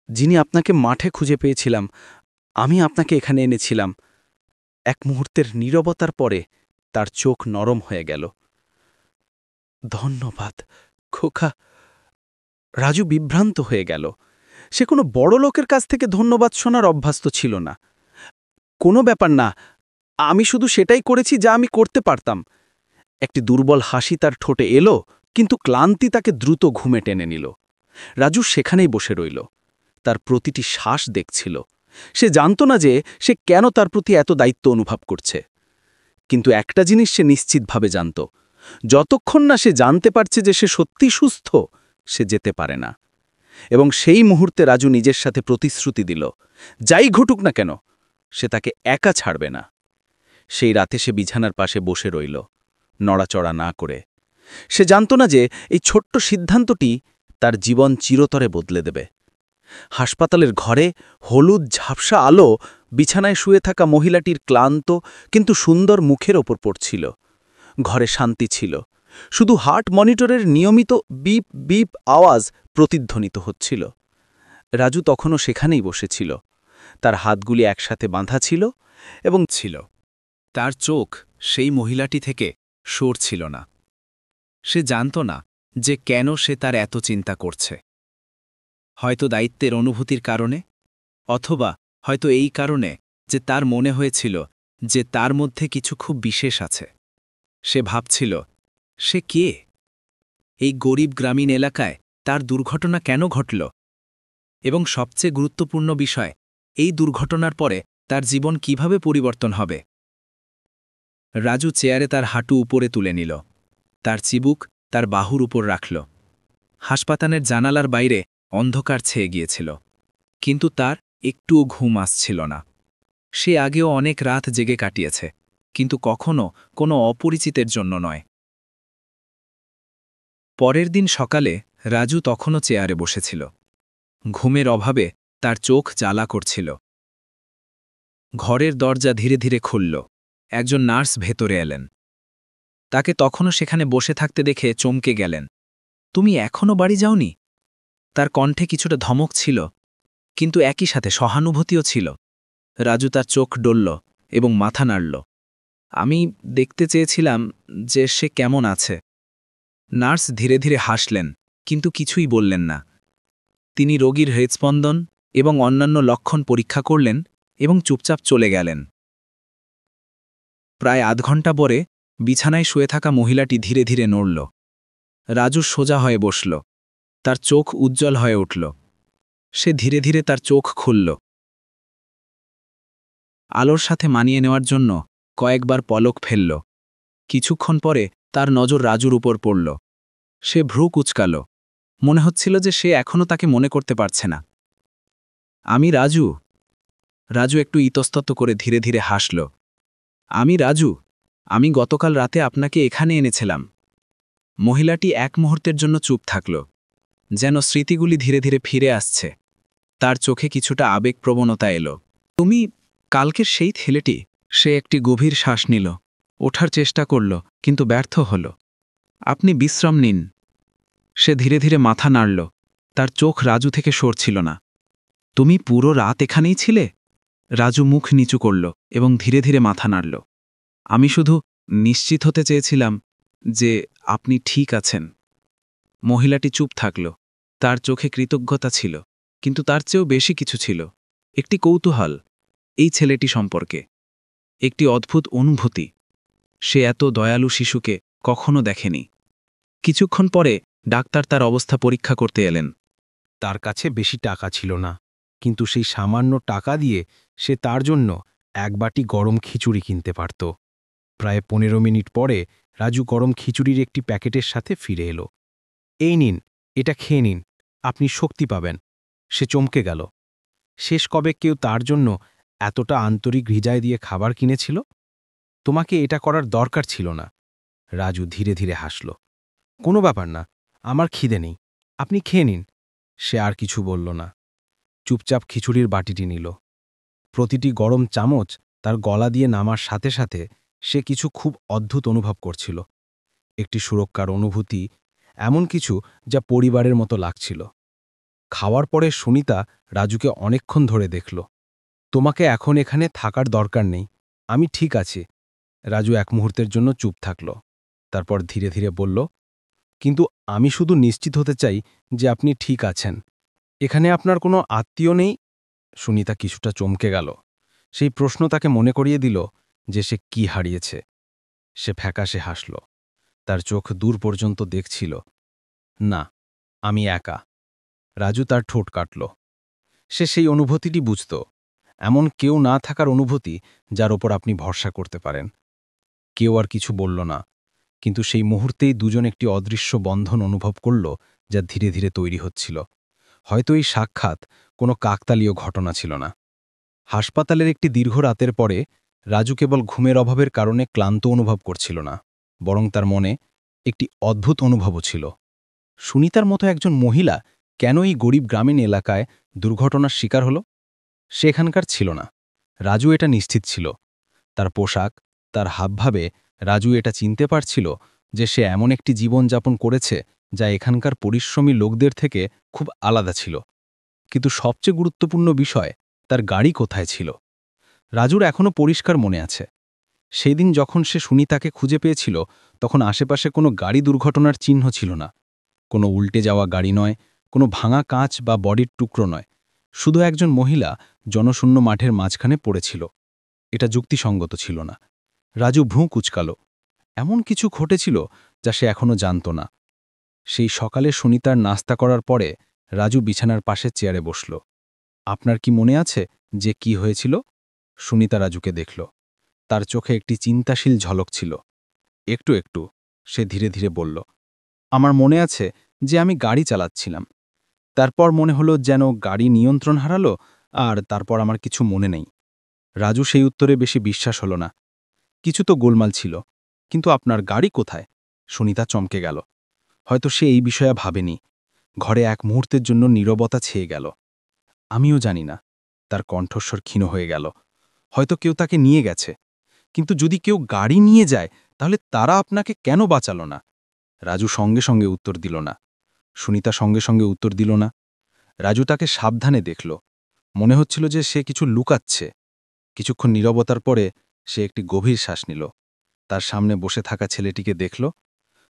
যিনি আপনাকে মাঠে খুঁজে পেয়েছিলাম। আমি আপনাকে এখানে এনেছিলাম। এক মুহূর্তের নীরবতার পরে তার চোখ নরম হয়ে গেল। ধন্যবাদ, খোকা। রাজু বিভ্রান্ত হয়ে গেল। সে কোনো বড় লোকের কাছ থেকে ধন্যবাদ শোনার অভ্যস্ত ছিল না। কোনো ব্যাপার না, আমি শুধু সেটাই করেছি যা আমি করতে পারতাম। একটি দুর্বল হাসি তার ঠোঁটে এলো, কিন্তু ক্লান্তি তাকে দ্রুত ঘুমে টেনে নিল। রাজু সেখানেই বসে রইল। তার প্রতিটি শ্বাস দেখছিল। সে জানত না যে সে কেন তার প্রতি এত দায়িত্ব অনুভব করছে, কিন্তু একটা জিনিস সে নিশ্চিতভাবে জানত, যতক্ষণ না সে জানতে পারছে যে সে সত্যি সুস্থ, সে যেতে পারে না। এবং সেই মুহূর্তে রাজু নিজের সাথে প্রতিশ্রুতি দিল, যাই ঘটুক না কেন সে তাকে একা ছাড়বে না। সেই রাতে সে বিছানার পাশে বসে রইল, নড়াচড়া না করে। সে জানত না যে এই ছোট্ট সিদ্ধান্তটি তার জীবন চিরতরে বদলে দেবে। হাসপাতালের ঘরে হলুদ ঝাপসা আলো বিছানায় শুয়ে থাকা মহিলাটির ক্লান্ত কিন্তু সুন্দর মুখের ওপর পড়ছিল। ঘরে শান্তি ছিল, শুধু হার্ট মনিটরের নিয়মিত বিপ বিপ আওয়াজ প্রতিধ্বনিত হচ্ছিল। রাজু তখনও সেখানেই বসেছিল, তার হাতগুলি একসাথে বাঁধা ছিল এবং তার চোখ সেই মহিলাটি থেকে সরছিল না। সে জানত না যে কেন সে তার এত চিন্তা করছে। হয়তো দায়িত্বের অনুভূতির কারণে, অথবা হয়তো এই কারণে যে তার মনে হয়েছিল যে তার মধ্যে কিছু খুব বিশেষ আছে। সে ভাবছিল, সে কে? এই গরিব গ্রামীণ এলাকায় তার দুর্ঘটনা কেন ঘটল? এবং সবচেয়ে গুরুত্বপূর্ণ বিষয়, এই দুর্ঘটনার পরে তার জীবন কিভাবে পরিবর্তন হবে? রাজু চেয়ারে তার হাঁটু উপরে তুলে নিল, তার চিবুক তার বাহুর উপর রাখল। হাসপাতালের জানালার বাইরে অন্ধকার ছেয়ে গিয়েছিল, কিন্তু তার একটুও ঘুম আসছিল না। সে আগেও অনেক রাত জেগে কাটিয়েছে, কিন্তু কখনো কোনো অপরিচিতের জন্য নয়। পরের দিন সকালে রাজু তখনও চেয়ারে বসেছিল। ঘুমের অভাবে তার চোখ জ্বালা করছিল। ঘরের দরজা ধীরে ধীরে খুলল। একজন নার্স ভেতরে এলেন। তাকে তখনও সেখানে বসে থাকতে দেখে চমকে গেলেন। তুমি এখনও বাড়ি যাওনি? তার কণ্ঠে কিছুটা ধমক ছিল, কিন্তু একই সাথে সহানুভূতিও ছিল। রাজু তার চোখ ডলল এবং মাথা নাড়ল। আমি দেখতে চেয়েছিলাম যে সে কেমন আছে। নার্স ধীরে ধীরে হাসলেন, কিন্তু কিছুই বললেন না। তিনি রোগীর হৃদস্পন্দন এবং অন্যান্য লক্ষণ পরীক্ষা করলেন এবং চুপচাপ চলে গেলেন। প্রায় আধ ঘণ্টা পরে বিছানায় শুয়ে থাকা মহিলাটি ধীরে ধীরে নড়ল। রাজু সোজা হয়ে বসল, তার চোখ উজ্জ্বল হয়ে উঠল। সে ধীরে ধীরে তার চোখ খুলল। আলোর সাথে মানিয়ে নেওয়ার জন্য কয়েকবার পলক ফেলল। কিছুক্ষণ পরে তার নজর রাজুর উপর পড়ল। সে ভ্রু কুঁচকাল, মনে হচ্ছিল যে সে এখনও তাকে মনে করতে পারছে না। আমি রাজু। রাজু একটু ইতস্তত করে ধীরে ধীরে হাসল। আমি রাজু, আমি গতকাল রাতে আপনাকে এখানে এনেছিলাম। মহিলাটি এক মুহূর্তের জন্য চুপ থাকল, যেন স্মৃতিগুলি ধীরে ধীরে ফিরে আসছে। তার চোখে কিছুটা আবেগপ্রবণতা এলো। তুমি কালকের সেই ছেলেটি? সে একটি গভীর শ্বাস নিল, ওঠার চেষ্টা করল, কিন্তু ব্যর্থ হল। আপনি বিশ্রাম নিন। সে ধীরে ধীরে মাথা নাড়ল, তার চোখ রাজু থেকে সরছিল না। তুমি পুরো রাত এখানেই ছিলে? রাজু মুখ নিচু করল এবং ধীরে ধীরে মাথা নাড়ল। আমি শুধু নিশ্চিত হতে চেয়েছিলাম যে আপনি ঠিক আছেন। মহিলাটি চুপ থাকল, তার চোখে কৃতজ্ঞতা ছিল, কিন্তু তার চেয়েও বেশি কিছু ছিল, একটি কৌতূহল এই ছেলেটি সম্পর্কে, একটি অদ্ভুত অনুভূতি। সে এত দয়ালু শিশুকে কখনো দেখেনি। কিছুক্ষণ পরে ডাক্তার তার অবস্থা পরীক্ষা করতে এলেন। তার কাছে বেশি টাকা ছিল না, কিন্তু সেই সামান্য টাকা দিয়ে সে তার জন্য এক বাটি গরম খিচুড়ি কিনতে পারত। প্রায় 15 মিনিট পরে রাজু গরম খিচুড়ির একটি প্যাকেটের সাথে ফিরে এলো। এই নিন, এটা খেয়ে নিন, আপনি শক্তি পাবেন। সে চমকে গেল। শেষ কবে কেউ তার জন্য এতটা আন্তরিক হৃদয় দিয়ে খাবার কিনেছিল? তোমাকে এটা করার দরকার ছিল না। রাজু ধীরে ধীরে হাসল। কোনো ব্যাপার না, আমার খিদে নেই, আপনি খেয়ে নিন। সে আর কিছু বলল না, চুপচাপ খিচুড়ির বাটিটি নিল। প্রতিটি গরম চামচ তার গলা দিয়ে নামার সাথে সাথে সে কিছু খুব অদ্ভুত অনুভব করছিল, একটি সুরক্ষার অনুভূতি, এমন কিছু যা পরিবারের মতো লাগছিল। খাওয়ার পরে সুনিতা রাজুকে অনেকক্ষণ ধরে দেখল। তোমাকে এখন এখানে থাকার দরকার নেই, আমি ঠিক আছি। রাজু এক মুহূর্তের জন্য চুপ থাকল, তারপর ধীরে ধীরে বলল, কিন্তু আমি শুধু নিশ্চিত হতে চাই যে আপনি ঠিক আছেন। এখানে আপনার কোনো আত্মীয় নেই? সুনিতা কিছুটা চমকে গেল। সেই প্রশ্ন তাকে মনে করিয়ে দিল যে সে কি হারিয়েছে। সে ফ্যাকাশে হাসল, তার চোখ দূর পর্যন্ত দেখছিল। না, আমি একা। রাজু তার ঠোঁট কাটল। সে সেই অনুভূতিটি বুঝত, এমন কেউ না থাকার অনুভূতি যার ওপর আপনি ভরসা করতে পারেন। কেউ আর কিছু বলল না, কিন্তু সেই মুহূর্তেই দুজন একটি অদৃশ্য বন্ধন অনুভব করল, যা ধীরে ধীরে তৈরি হচ্ছিল। হয়তো এই সাক্ষাৎ কোনো কাকতালীয় ঘটনা ছিল না। হাসপাতালের একটি দীর্ঘ রাতের পরে রাজু কেবল ঘুমের অভাবের কারণে ক্লান্ত অনুভব করছিল না, বরং তার মনে একটি অদ্ভুত অনুভবও ছিল। সুনিতার মতো একজন মহিলা কেন এই গরিব গ্রামীণ এলাকায় দুর্ঘটনার শিকার হল? সে এখানকার ছিল না। রাজু এটা নিশ্চিত ছিল। তার পোশাক, তার হাবভাবে রাজু এটা চিনতে পারছিল যে সে এমন একটি জীবন যাপন করেছে যা এখানকার পরিশ্রমী লোকদের থেকে খুব আলাদা ছিল। কিন্তু সবচেয়ে গুরুত্বপূর্ণ বিষয়, তার গাড়ি কোথায় ছিল। রাজুর এখনও পরিষ্কার মনে আছে, সেই দিন যখন সে সুনিতাকে খুঁজে পেয়েছিল তখন আশেপাশে কোনো গাড়ি দুর্ঘটনার চিহ্ন ছিল না। কোনো উল্টে যাওয়া গাড়ি নয়, কোনো ভাঙা কাঁচ বা বডির টুকরো নয়, শুধু একজন মহিলা জনশূন্য মাঠের মাঝখানে পড়েছিল। এটা যুক্তিসঙ্গত ছিল না। রাজু ভ্রু কুঁচকাল। এমন কিছু ঘটেছিল যা সে এখনও জানত না। সেই সকালে সুনিতার নাস্তা করার পরে রাজু বিছানার পাশে চেয়ারে বসল। আপনার কি মনে আছে যে কি হয়েছিল? সুনিতা রাজুকে দেখল। তার চোখে একটি চিন্তাশীল ঝলক ছিল। একটু একটু, সে ধীরে ধীরে বলল। আমার মনে আছে যে আমি গাড়ি চালাচ্ছিলাম। তারপর মনে হলো যেন গাড়ি নিয়ন্ত্রণ হারালো, আর তারপর আমার কিছু মনে নেই। রাজু সেই উত্তরে বেশি বিশ্বাস হল না। কিছু তো গোলমাল ছিল, কিন্তু আপনার গাড়ি কোথায়? সুনিতা চমকে গেল। হয়তো সে এই বিষয়ে ভাবেনি। ঘরে এক মুহূর্তের জন্য নীরবতা ছেয়ে গেল। আমিও জানি না। তার কণ্ঠস্বর ক্ষীণ হয়ে গেল। হয়তো কেউ তাকে নিয়ে গেছে। কিন্তু যদি কেউ গাড়ি নিয়ে যায়, তাহলে তারা আপনাকে কেন বাঁচালো না? রাজু সঙ্গে সঙ্গে উত্তর দিল না। সুনিতা সঙ্গে সঙ্গে উত্তর দিল না। রাজু তাকে সাবধানে দেখল। মনে হচ্ছিল যে সে কিছু লুকাচ্ছে। কিছুক্ষণ নীরবতার পরে সে একটি গভীর শ্বাস নিল। তার সামনে বসে থাকা ছেলেটিকে দেখল।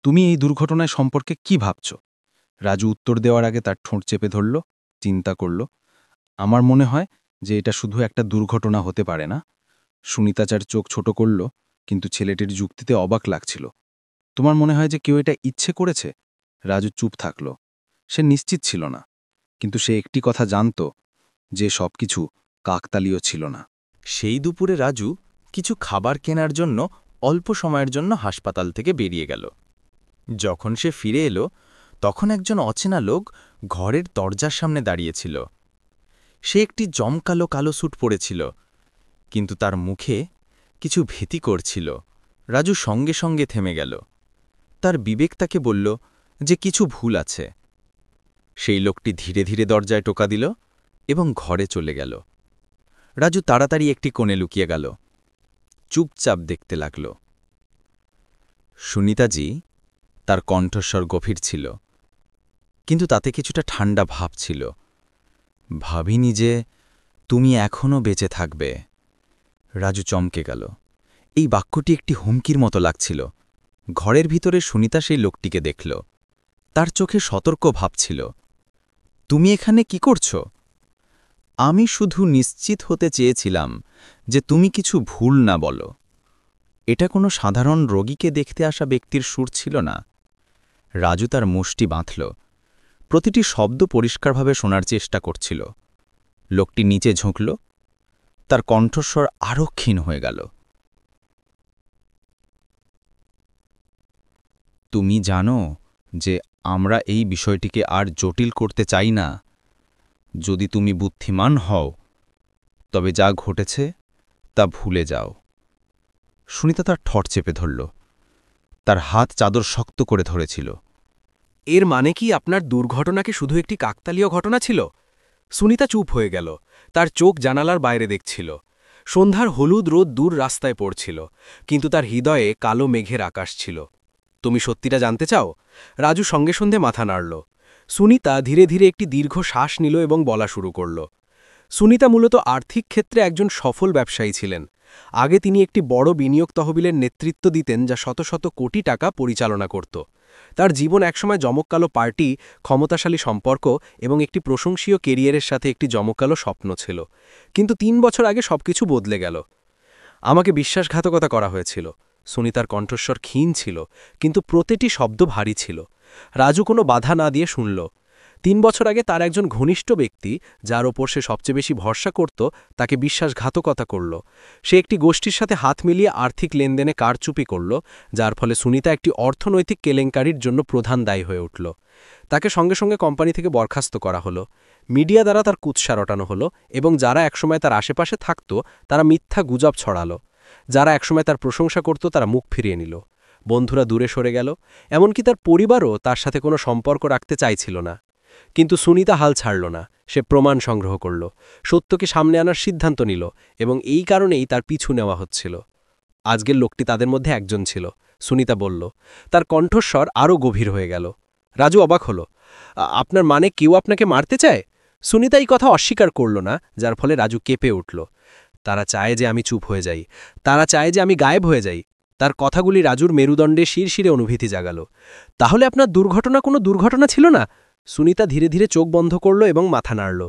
তুমি এই দুর্ঘটনায় সম্পর্কে কি ভাবছ? রাজু উত্তর দেওয়ার আগে তার ঠোঁট চেপে ধরল, চিন্তা করল। আমার মনে হয় যে এটা শুধু একটা দুর্ঘটনা হতে পারে না। সুনিতা তার চোখ ছোট করল, কিন্তু ছেলেটির যুক্তিতে অবাক লাগছিল। তোমার মনে হয় যে কেউ এটা ইচ্ছে করেছে? রাজু চুপ থাকল। সে নিশ্চিত ছিল না, কিন্তু সে একটি কথা জানত, যে সবকিছু কাকতালীয় ছিল না। সেই দুপুরে রাজু কিছু খাবার কেনার জন্য অল্প সময়ের জন্য হাসপাতাল থেকে বেরিয়ে গেল। যখন সে ফিরে এলো, তখন একজন অচেনা লোক ঘরের দরজার সামনে দাঁড়িয়েছিল। সে একটি জমকালো কালো স্যুট পরেছিল, কিন্তু তার মুখে কিছু ভীতি করছিল। রাজু সঙ্গে সঙ্গে থেমে গেল। তার বিবেক তাকে বলল যে কিছু ভুল আছে। সেই লোকটি ধীরে ধীরে দরজায় টোকা দিল এবং ঘরে চলে গেল। রাজু তাড়াতাড়ি একটি কোণে লুকিয়ে গেল, চুপচাপ দেখতে লাগল। সুনিতাজি, তার কণ্ঠস্বর গভীর ছিল, কিন্তু তাতে কিছুটা ঠান্ডা ভাব ছিল। ভাবিনি যে তুমি এখনও বেঁচে থাকবে। রাজু চমকে গেল। এই বাক্যটি একটি হুমকির মতো লাগছিল। ঘরের ভিতরে সুনিতা সেই লোকটিকে দেখল। তার চোখে সতর্ক ভাব ছিল। তুমি এখানে কি করছ? আমি শুধু নিশ্চিত হতে চেয়েছিলাম যে তুমি কিছু ভুল না বলো। এটা কোনো সাধারণ রোগীকে দেখতে আসা ব্যক্তির সুর ছিল না। রাজু তার মুষ্টি বাঁধল। প্রতিটি শব্দ পরিষ্কারভাবে শোনার চেষ্টা করছিল। লোকটি নিচে ঝুঁকল। তার কণ্ঠস্বর আরও ক্ষীণ হয়ে গেল। তুমি জানো যে আমরা এই বিষয়টিকে আর জটিল করতে চাই না। যদি তুমি বুদ্ধিমান হও, তবে যা ঘটেছে তা ভুলে যাও। সুনিতা তার ঠট চেপে ধরল। তার হাত চাদর শক্ত করে ধরেছিল। এর মানে কি আপনার দুর্ঘটনাকে শুধু একটি কাকতালীয় ঘটনা ছিল? সুনিতা চুপ হয়ে গেল। তার চোখ জানালার বাইরে দেখছিল। সন্ধ্যার হলুদ রোদ দূর রাস্তায় পড়ছিল, কিন্তু তার হৃদয়ে কালো মেঘের আকাশ ছিল। তুমি সত্যিটা জানতে চাও? রাজু সঙ্গে সঙ্গে মাথা নাড়ল। সুনিতা ধীরে ধীরে একটি দীর্ঘ শ্বাস নিল এবং বলা শুরু করল। সুনিতা মূলত আর্থিক ক্ষেত্রে একজন সফল ব্যবসায়ী ছিলেন। আগে তিনি একটি বড় বিনিয়োগ তহবিলের নেতৃত্ব দিতেন, যা শত শত কোটি টাকা পরিচালনা করত। তার জীবন একসময় জমকালো পার্টি, ক্ষমতাশালী সম্পর্ক এবং একটি প্রশংসীয় কেরিয়ারের সাথে একটি জমকালো স্বপ্ন ছিল। কিন্তু ৩ বছর আগে সবকিছু বদলে গেল। আমাকে বিশ্বাসঘাতকতা করা হয়েছিল। সুনিতার কণ্ঠস্বর ক্ষীণ ছিল, কিন্তু প্রতিটি শব্দ ভারী ছিল। রাজু কোনো বাধা না দিয়ে শুনল। 3 বছর আগে তার একজন ঘনিষ্ঠ ব্যক্তি, যার ওপর সে সবচেয়ে বেশি ভরসা করত, তাকে বিশ্বাসঘাতকতা করল। সে একটি গোষ্ঠীর সাথে হাত মিলিয়ে আর্থিক লেনদেনে কারচুপি করল, যার ফলে সুনিতা একটি অর্থনৈতিক কেলেঙ্কারির জন্য প্রধান দায়ী হয়ে উঠল। তাকে সঙ্গে সঙ্গে কোম্পানি থেকে বরখাস্ত করা হলো। মিডিয়া দ্বারা তার কুৎসা রটানো হলো এবং যারা একসময় তার আশেপাশে থাকত তারা মিথ্যা গুজব ছড়ালো। যারা একসময় তার প্রশংসা করত তারা মুখ ফিরিয়ে নিল। বন্ধুরা দূরে সরে গেল, এমনকি তার পরিবারও তার সাথে কোনো সম্পর্ক রাখতে চাইছিল না। কিন্তু সুনিতা হাল ছাড়ল না। সে প্রমাণ সংগ্রহ করল, সত্যকে সামনে আনার সিদ্ধান্ত নিল, এবং এই কারণেই তার পিছু নেওয়া হচ্ছিল। আজকের লোকটি তাদের মধ্যে একজন ছিল, সুনিতা বলল। তার কণ্ঠস্বর আরও গভীর হয়ে গেল। রাজু অবাক হল। আপনার মানে কেউ আপনাকে মারতে চায়? সুনিতা এই কথা অস্বীকার করল না, যার ফলে রাজু কেঁপে উঠল। তারা চায় যে আমি চুপ হয়ে যাই, তারা চায় যে আমি গায়েব হয়ে যাই। তার কথাগুলি রাজুর মেরুদণ্ডে শিরশিরে অনুভূতি জাগাল। তাহলে আপনার দুর্ঘটনা কোনো দুর্ঘটনা ছিল না? সুনিতা ধীরে ধীরে চোখ বন্ধ করল এবং মাথা নাড়ল।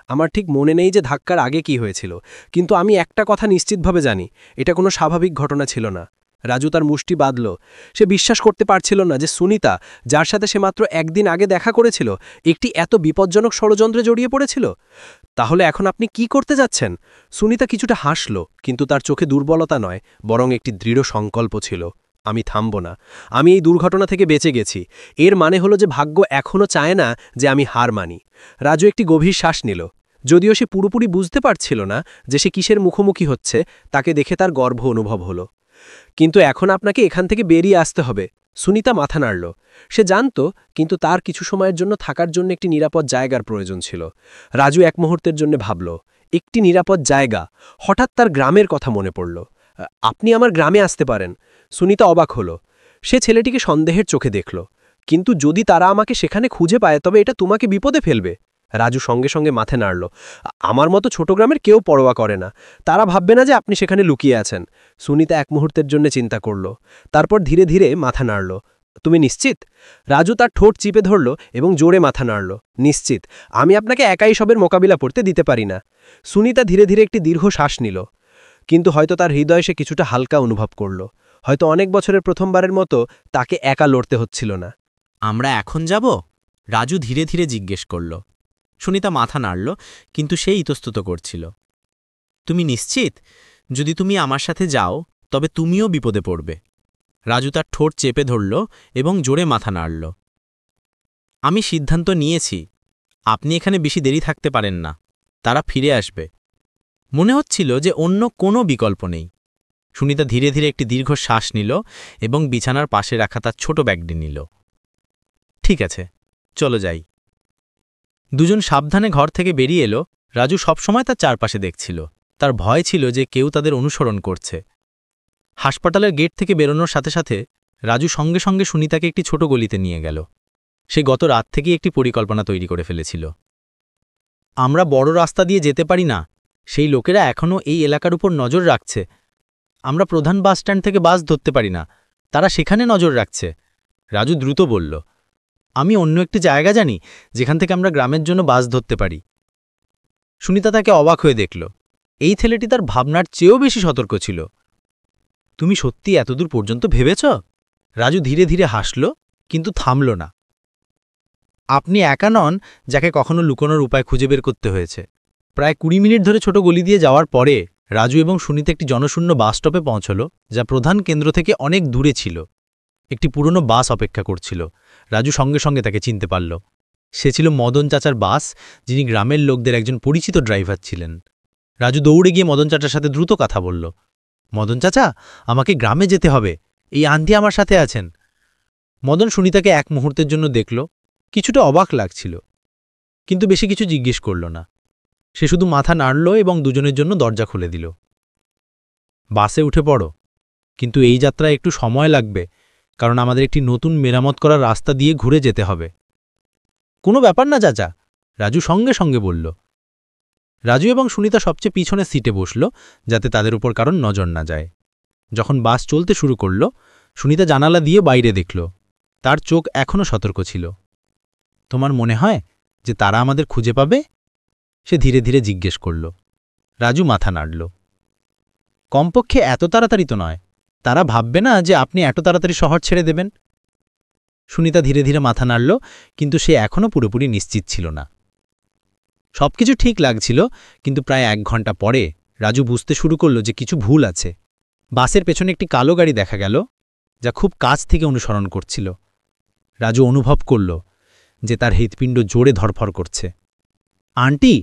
আমার ঠিক মনে নেই যে ধাক্কার আগে কি হয়েছিল, কিন্তু আমি একটা কথা নিশ্চিতভাবে জানি, এটা কোনো স্বাভাবিক ঘটনা ছিল না। রাজু তার মুষ্টি বাঁধল। সে বিশ্বাস করতে পারছিল না যে সুনিতা, যার সাথে সে মাত্র একদিন আগে দেখা করেছিল, একটি এত বিপজ্জনক ষড়যন্ত্রে জড়িয়ে পড়েছিল। তাহলে এখন আপনি কি করতে যাচ্ছেন? সুনিতা কিছুটা হাসল, কিন্তু তার চোখে দুর্বলতা নয়, বরং একটি দৃঢ় সংকল্প ছিল। আমি থামব না। আমি এই দুর্ঘটনা থেকে বেঁচে গেছি। এর মানে হলো যে ভাগ্য এখনও চায় না যে আমি হার মানি। রাজু একটি গভীর শ্বাস নিল। যদিও সে পুরোপুরি বুঝতে পারছিল না যে সে কিসের মুখোমুখি হচ্ছে, তাকে দেখে তার গর্ব অনুভব হলো। কিন্তু এখন আপনাকে এখান থেকে বেরিয়ে আসতে হবে। সুনিতা মাথা নাড়ল। সে জানত, কিন্তু তার কিছু সময়ের জন্য থাকার জন্য একটি নিরাপদ জায়গার প্রয়োজন ছিল। রাজু এক মুহূর্তের জন্য ভাবল, একটি নিরাপদ জায়গা। হঠাৎ তার গ্রামের কথা মনে পড়ল। আপনি আমার গ্রামে আসতে পারেন। সুনিতা অবাক হল। সে ছেলেটিকে সন্দেহের চোখে দেখল। কিন্তু যদি তারা আমাকে সেখানে খুঁজে পায়, তবে এটা তোমাকে বিপদে ফেলবে। রাজু সঙ্গে সঙ্গে মাথে নাড়ল। আমার মতো ছোট গ্রামের কেউ পরোয়া করে না। তারা ভাববে না যে আপনি সেখানে লুকিয়ে আছেন। সুনিতা এক মুহূর্তের জন্য চিন্তা করল, তারপর ধীরে ধীরে মাথা নাড়ল। তুমি নিশ্চিত? রাজু তার ঠোঁট চিপে ধরল এবং জোরে মাথা নাড়ল। নিশ্চিত। আমি আপনাকে একাই সবের মোকাবিলা করতে দিতে পারি না। সুনিতা ধীরে ধীরে একটি দীর্ঘ শ্বাস নিল। কিন্তু হয়তো তার হৃদয়ে সে কিছুটা হালকা অনুভব করল। হয়তো অনেক বছরের প্রথমবারের মতো তাকে একা লড়তে হচ্ছিল না। আমরা এখন যাব? রাজু ধীরে ধীরে জিজ্ঞেস করল। সুনিতা মাথা নাড়ল, কিন্তু সে ইতস্তত করছিল। তুমি নিশ্চিত? যদি তুমি আমার সাথে যাও, তবে তুমিও বিপদে পড়বে। রাজু তার ঠোঁট চেপে ধরল এবং জোরে মাথা নাড়ল। আমি সিদ্ধান্ত নিয়েছি, আপনি এখানে বেশি দেরি থাকতে পারেন না। তারা ফিরে আসবে। মনে হচ্ছিল যে অন্য কোনো বিকল্প নেই। সুনিতা ধীরে ধীরে একটি দীর্ঘ শ্বাস নিল এবং বিছানার পাশে রাখা তার ছোট ব্যাগটি নিল। ঠিক আছে, চলো যাই। দুজন সাবধানে ঘর থেকে বেরিয়ে এলো। রাজু সবসময় তার চারপাশে দেখছিল। তার ভয় ছিল যে কেউ তাদের অনুসরণ করছে। হাসপাতালের গেট থেকে বেরোনোর সাথে সাথে রাজু সঙ্গে সঙ্গে সুনিতাকে একটি ছোট গলিতে নিয়ে গেল। সে গত রাত থেকেই একটি পরিকল্পনা তৈরি করে ফেলেছিল। আমরা বড় রাস্তা দিয়ে যেতে পারি না। সেই লোকেরা এখনও এই এলাকার উপর নজর রাখছে। আমরা প্রধান বাসস্ট্যান্ড থেকে বাস ধরতে পারি না, তারা সেখানে নজর রাখছে। রাজু দ্রুত বলল, আমি অন্য একটি জায়গা জানি যেখান থেকে আমরা গ্রামের জন্য বাস ধরতে পারি। সুনিতা তাকে অবাক হয়ে দেখল। এই ছেলেটি তার ভাবনার চেয়েও বেশি সতর্ক ছিল। তুমি সত্যি এতদূর পর্যন্ত ভেবেছ? রাজু ধীরে ধীরে হাসল, কিন্তু থামল না। আপনি একা নন যাকে কখনো লুকোনোর উপায় খুঁজে বের করতে হয়েছে। প্রায় 20 মিনিট ধরে ছোট গলি দিয়ে যাওয়ার পরে রাজু এবং সুনিতা একটি জনশূন্য বাস স্টপে পৌঁছল, যা প্রধান কেন্দ্র থেকে অনেক দূরে ছিল। একটি পুরনো বাস অপেক্ষা করছিল। রাজু সঙ্গে সঙ্গে তাকে চিনতে পারল। সে ছিল মদন চাচার বাস, যিনি গ্রামের লোকদের একজন পরিচিত ড্রাইভার ছিলেন। রাজু দৌড়ে গিয়ে মদন চাচার সাথে দ্রুত কথা বলল। মদন চাচা, আমাকে গ্রামে যেতে হবে। এই আন্টি আমার সাথে আছেন। মদন সুনিতাকে এক মুহূর্তের জন্য দেখল। কিছুটা অবাক লাগছিল, কিন্তু বেশি কিছু জিজ্ঞেস করল না। সে শুধু মাথা নাড়ল এবং দুজনের জন্য দরজা খুলে দিল। বাসে উঠে পড়ো, কিন্তু এই যাত্রায় একটু সময় লাগবে, কারণ আমাদের একটি নতুন মেরামত করা রাস্তা দিয়ে ঘুরে যেতে হবে। কোনো ব্যাপার না চাচা, রাজু সঙ্গে সঙ্গে বলল। রাজু এবং সুনিতা সবচেয়ে পিছনের সিটে বসল, যাতে তাদের উপর কারণ নজর না যায়। যখন বাস চলতে শুরু করল, সুনিতা জানালা দিয়ে বাইরে দেখল। তার চোখ এখনও সতর্ক ছিল। তোমার মনে হয় যে তারা আমাদের খুঁজে পাবে? সে ধীরে ধীরে জিজ্ঞেস করল। রাজু মাথা নাড়ল। কমপক্ষে এত তাড়াতাড়ি তো নয়। তারা ভাববে না যে আপনি এত তাড়াতাড়ি শহর ছেড়ে দেবেন। সুনিতা ধীরে ধীরে মাথা নাড়ল, কিন্তু সে এখনও পুরোপুরি নিশ্চিত ছিল না। সবকিছু ঠিক লাগছিল, কিন্তু প্রায় 1 ঘন্টা পরে রাজু বুঝতে শুরু করল যে কিছু ভুল আছে। বাসের পেছনে একটি কালো গাড়ি দেখা গেল, যা খুব কাছ থেকে অনুসরণ করছিল। রাজু অনুভব করল যে তার হৃৎপিণ্ড জোরে ধরফর করছে। আন্টি,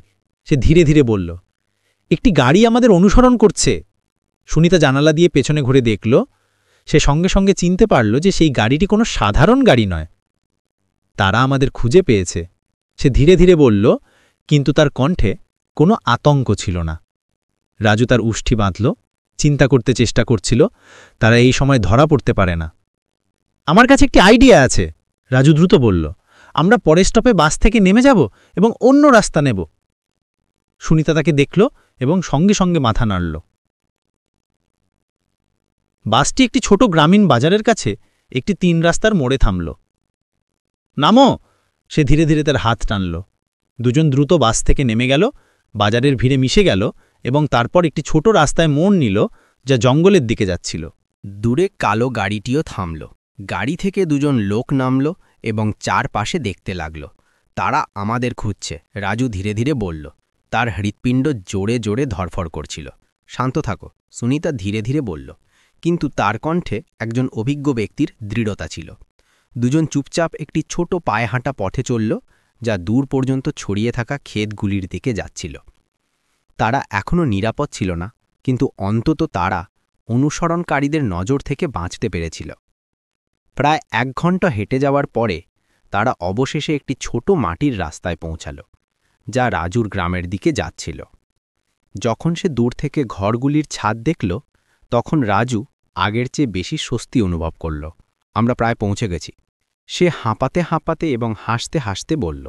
সে ধীরে ধীরে বলল, একটি গাড়ি আমাদের অনুসরণ করছে। সুনিতা জানালা দিয়ে পেছনে ঘুরে দেখল। সে সঙ্গে সঙ্গে চিনতে পারল যে সেই গাড়িটি কোনো সাধারণ গাড়ি নয়। তারা আমাদের খুঁজে পেয়েছে, সে ধীরে ধীরে বলল, কিন্তু তার কণ্ঠে কোনো আতঙ্ক ছিল না। রাজু তার উষ্ঠি বাঁধল, চিন্তা করতে চেষ্টা করছিল তারা এই সময় ধরা পড়তে পারে না। আমার কাছে একটি আইডিয়া আছে, রাজু দ্রুত বলল। আমরা পরের স্টপে বাস থেকে নেমে যাব এবং অন্য রাস্তা নেব। সুনিতা তাকে দেখল এবং সঙ্গে সঙ্গে মাথা নাড়ল। বাসটি একটি ছোট গ্রামীণ বাজারের কাছে একটি 3 রাস্তার মোড়ে থামল। নামো, সে ধীরে ধীরে তার হাত টানল। দুজন দ্রুত বাস থেকে নেমে গেল, বাজারের ভিড়ে মিশে গেল এবং তারপর একটি ছোট রাস্তায় মোড় নিল, যা জঙ্গলের দিকে যাচ্ছিল। দূরে কালো গাড়িটিও থামল। গাড়ি থেকে দুজন লোক নামল এবং চারপাশে দেখতে লাগল। তারা আমাদের খুঁজছে, রাজু ধীরে ধীরে বলল। তার হৃৎপিণ্ড জোরে জোরে ধরফর করছিল। শান্ত থাকো, সুনিতা ধীরে ধীরে বলল, কিন্তু তার কণ্ঠে একজন অভিজ্ঞ ব্যক্তির দৃঢ়তা ছিল। দুজন চুপচাপ একটি ছোট পায়ে হাঁটা পথে চলল, যা দূর পর্যন্ত ছড়িয়ে থাকা ক্ষেতগুলির দিকে যাচ্ছিল। তারা এখনও নিরাপদ ছিল না, কিন্তু অন্তত তারা অনুসরণকারীদের নজর থেকে বাঁচতে পেরেছিল। প্রায় 1 ঘন্টা হেঁটে যাওয়ার পরে তারা অবশেষে একটি ছোট মাটির রাস্তায় পৌঁছাল, যা রাজুর গ্রামের দিকে যাচ্ছিল। যখন সে দূর থেকে ঘরগুলির ছাদ দেখল, তখন রাজু আগের চেয়ে বেশি স্বস্তি অনুভব করল। আমরা প্রায় পৌঁছে গেছি, সে হাঁপাতে হাঁপাতে এবং হাসতে হাসতে বলল।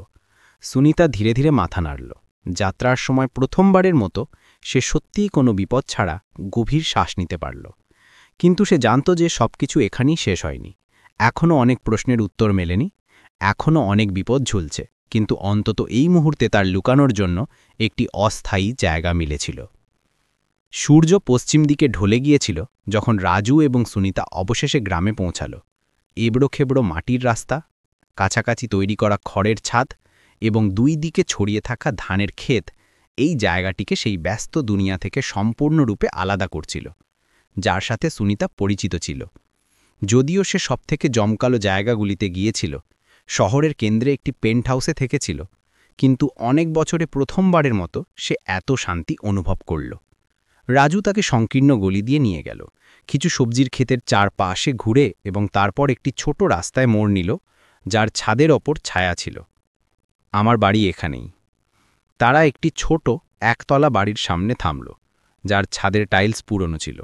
সুনিতা ধীরে ধীরে মাথা নাড়ল। যাত্রার সময় প্রথমবারের মতো সে সত্যিই কোনো বিপদ ছাড়া গভীর শ্বাস নিতে পারল। কিন্তু সে জানত যে সবকিছু এখানেই শেষ হয়নি। এখনও অনেক প্রশ্নের উত্তর মেলেনি, এখনও অনেক বিপদ ঝুলছে, কিন্তু অন্তত এই মুহূর্তে তার লুকানোর জন্য একটি অস্থায়ী জায়গা মিলেছিল। সূর্য পশ্চিম দিকে ঢলে গিয়েছিল যখন রাজু এবং সুনিতা অবশেষে গ্রামে পৌঁছাল। এবড়োখেবড়ো মাটির রাস্তা, কাছাকাছি তৈরি করা খড়ের ছাদ এবং 2 দিকে ছড়িয়ে থাকা ধানের ক্ষেত এই জায়গাটিকে সেই ব্যস্ত দুনিয়া থেকে সম্পূর্ণরূপে আলাদা করছিল, যার সাথে সুনিতা পরিচিত ছিল। যদিও সে সবথেকে জমকালো জায়গাগুলিতে গিয়েছিল, শহরের কেন্দ্রে একটি পেন্ট হাউসে থেকেছিল, কিন্তু অনেক বছরে প্রথমবারের মতো সে এত শান্তি অনুভব করল। রাজু তাকে সংকীর্ণ গলি দিয়ে নিয়ে গেল, কিছু সবজির ক্ষেতের চারপাশে ঘুরে এবং তারপর একটি ছোট রাস্তায় মোড় নিল, যার ছাদের ওপর ছায়া ছিল। আমার বাড়ি এখানেই। তারা একটি ছোট একতলা বাড়ির সামনে থামল, যার ছাদের টাইলস পুরনো ছিল।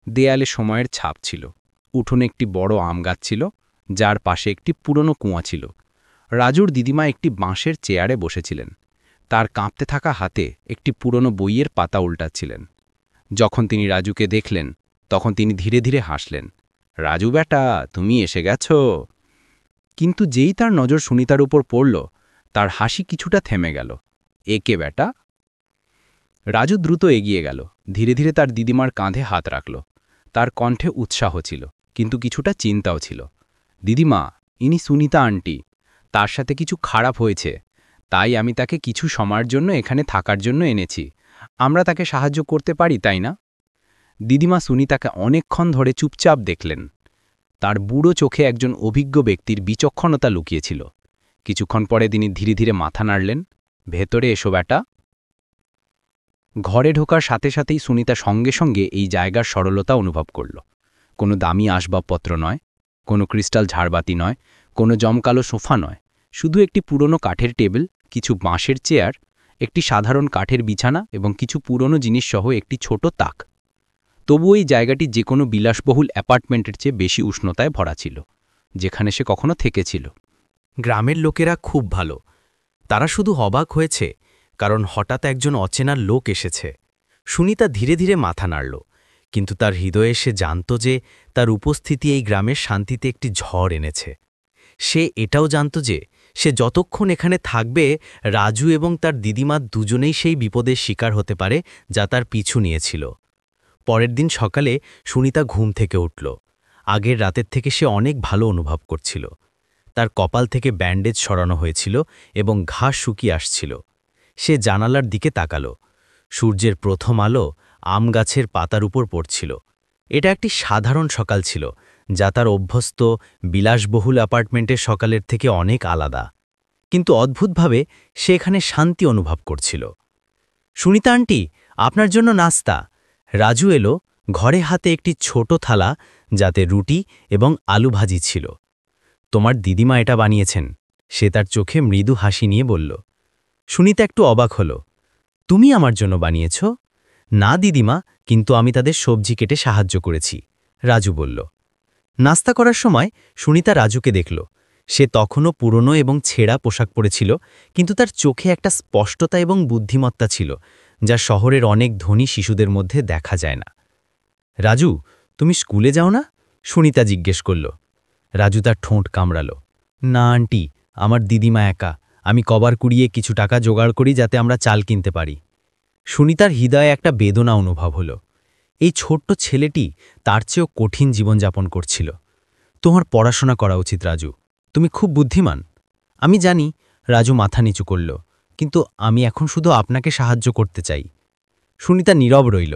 দেয়ালে সময়ের ছাপ ছিল। উঠোনে একটি বড় আম গাছ ছিল, যার পাশে একটি পুরনো কুয়া ছিল। রাজুর দিদিমা একটি বাঁশের চেয়ারে বসেছিলেন, তার কাঁপতে থাকা হাতে একটি পুরনো বইয়ের পাতা উল্টাচ্ছিলেন। যখন তিনি রাজুকে দেখলেন, তখন তিনি ধীরে ধীরে হাসলেন। রাজু বেটা, তুমি এসে গেছ। কিন্তু যেই তার নজর সুনিতার উপর পড়ল, তার হাসি কিছুটা থেমে গেল। একে বেটা? রাজু দ্রুত এগিয়ে গেল, ধীরে ধীরে তার দিদিমার কাঁধে হাত রাখল। তার কণ্ঠে উৎসাহ ছিল, কিন্তু কিছুটা চিন্তাও ছিল। দিদিমা, ইনি সুনিতা আন্টি। তার সাথে কিছু খারাপ হয়েছে, তাই আমি তাকে কিছু সময়ের জন্য এখানে থাকার জন্য এনেছি। আমরা তাকে সাহায্য করতে পারি, তাই না? দিদিমা সুনিতাকে অনেকক্ষণ ধরে চুপচাপ দেখলেন। তার বুড়ো চোখে একজন অভিজ্ঞ ব্যক্তির বিচক্ষণতা লুকিয়েছিল। কিছুক্ষণ পরে তিনি ধীরে ধীরে মাথা নাড়লেন। ভেতরে এসো বেটা। ঘরে ঢোকার সাথে সাথেই সুনিতা সঙ্গে সঙ্গে এই জায়গার সরলতা অনুভব করল। কোনো দামি আসবাবপত্র নয়, কোনো ক্রিস্টাল ঝাড়বাতি নয়, কোনো জমকালো সোফা নয়, শুধু একটি পুরনো কাঠের টেবিল, কিছু বাঁশের চেয়ার, একটি সাধারণ কাঠের বিছানা এবং কিছু পুরনো জিনিস সহ একটি ছোট তাক। তবু এই জায়গাটি যে কোনো বিলাসবহুল অ্যাপার্টমেন্টের চেয়ে বেশি উষ্ণতায় ভরা ছিল, যেখানে সে কখনো থেকেছিল। গ্রামের লোকেরা খুব ভালো। তারা শুধু অবাক হয়েছে কারণ হঠাৎ একজন অচেনা লোক এসেছে। সুনিতা ধীরে ধীরে মাথা নাড়ল, কিন্তু তার হৃদয়ে সে জানত যে তার উপস্থিতি এই গ্রামের শান্তিতে একটি ঝড় এনেছে। সে এটাও জানত যে সে যতক্ষণ এখানে থাকবে, রাজু এবং তার দিদিমা দুজনেই সেই বিপদের শিকার হতে পারে যা তার পিছু নিয়েছিল। পরের দিন সকালে সুনিতা ঘুম থেকে উঠল। আগের রাতের থেকে সে অনেক ভালো অনুভব করছিল। তার কপাল থেকে ব্যান্ডেজ সরানো হয়েছিল এবং ঘাস শুকিয়ে আসছিল। সে জানালার দিকে তাকাল। সূর্যের প্রথম আলো আম গাছের পাতার উপর পড়ছিল। এটা একটি সাধারণ সকাল ছিল, যা তার অভ্যস্ত বিলাসবহুল অ্যাপার্টমেন্টের সকালের থেকে অনেক আলাদা। কিন্তু অদ্ভুতভাবে সে এখানে শান্তি অনুভব করছিল। সুনিতা আন্টি, আপনার জন্য নাস্তা। রাজু এলো, ঘরে হাতে একটি ছোট থালা যাতে রুটি এবং আলু ভাজি ছিল। তোমার দিদিমা এটা বানিয়েছেন, সে তার চোখে মৃদু হাসি নিয়ে বলল। সুনিতা একটু অবাক হল। তুমি আমার জন্য বানিয়েছ? না দিদিমা, কিন্তু আমি তাদের সবজি কেটে সাহায্য করেছি, রাজু বলল। নাস্তা করার সময় সুনিতা রাজুকে দেখল। সে তখনও পুরনো এবং ছেঁড়া পোশাক পরেছিল, কিন্তু তার চোখে একটা স্পষ্টতা এবং বুদ্ধিমত্তা ছিল যা শহরের অনেক ধনী শিশুদের মধ্যে দেখা যায় না। রাজু, তুমি স্কুলে যাও না? সুনিতা জিজ্ঞেস করল। রাজু তার ঠোঁট কামড়াল। না আন্টি, আমার দিদিমা একা, আমি কবার কুড়িয়ে কিছু টাকা জোগাড় করি যাতে আমরা চাল কিনতে পারি। সুনিতার হৃদয়ে একটা বেদনা অনুভব হল। এই ছোট্ট ছেলেটি তার চেয়েও কঠিন জীবনযাপন করছিল। তোমার পড়াশোনা করা উচিত রাজু, তুমি খুব বুদ্ধিমান। আমি জানি, রাজু মাথা নিচু করল, কিন্তু আমি এখন শুধু আপনাকে সাহায্য করতে চাই। সুনিতা নীরব রইল।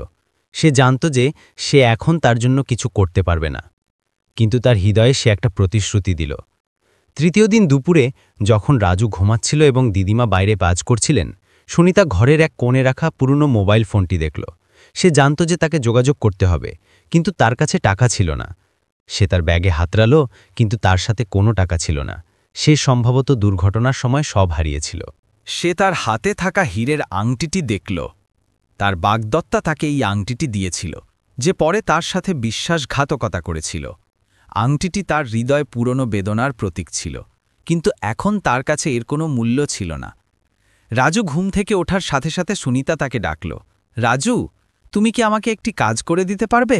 সে জানত যে সে এখন তার জন্য কিছু করতে পারবে না, কিন্তু তার হৃদয়ে সে একটা প্রতিশ্রুতি দিল। তৃতীয় দিন দুপুরে যখন রাজু ঘুমাচ্ছিল এবং দিদিমা বাইরে কাজ করছিলেন, সুনিতা ঘরের এক কোণে রাখা পুরনো মোবাইল ফোনটি দেখল। সে জানত যে তাকে যোগাযোগ করতে হবে, কিন্তু তার কাছে টাকা ছিল না। সে তার ব্যাগে হাতড়াল, কিন্তু তার সাথে কোনো টাকা ছিল না। সে সম্ভবত দুর্ঘটনার সময় সব হারিয়েছিল। সে তার হাতে থাকা হীরের আংটিটি দেখল। তার বাগদত্তা তাকে এই আংটিটি দিয়েছিল, যে পরে তার সাথে বিশ্বাসঘাতকতা করেছিল। আংটিটি তার হৃদয় পুরনো বেদনার প্রতীক ছিল, কিন্তু এখন তার কাছে এর কোনো মূল্য ছিল না। রাজু ঘুম থেকে ওঠার সাথে সাথে সুনিতা তাকে ডাকল। রাজু, তুমি কি আমাকে একটি কাজ করে দিতে পারবে?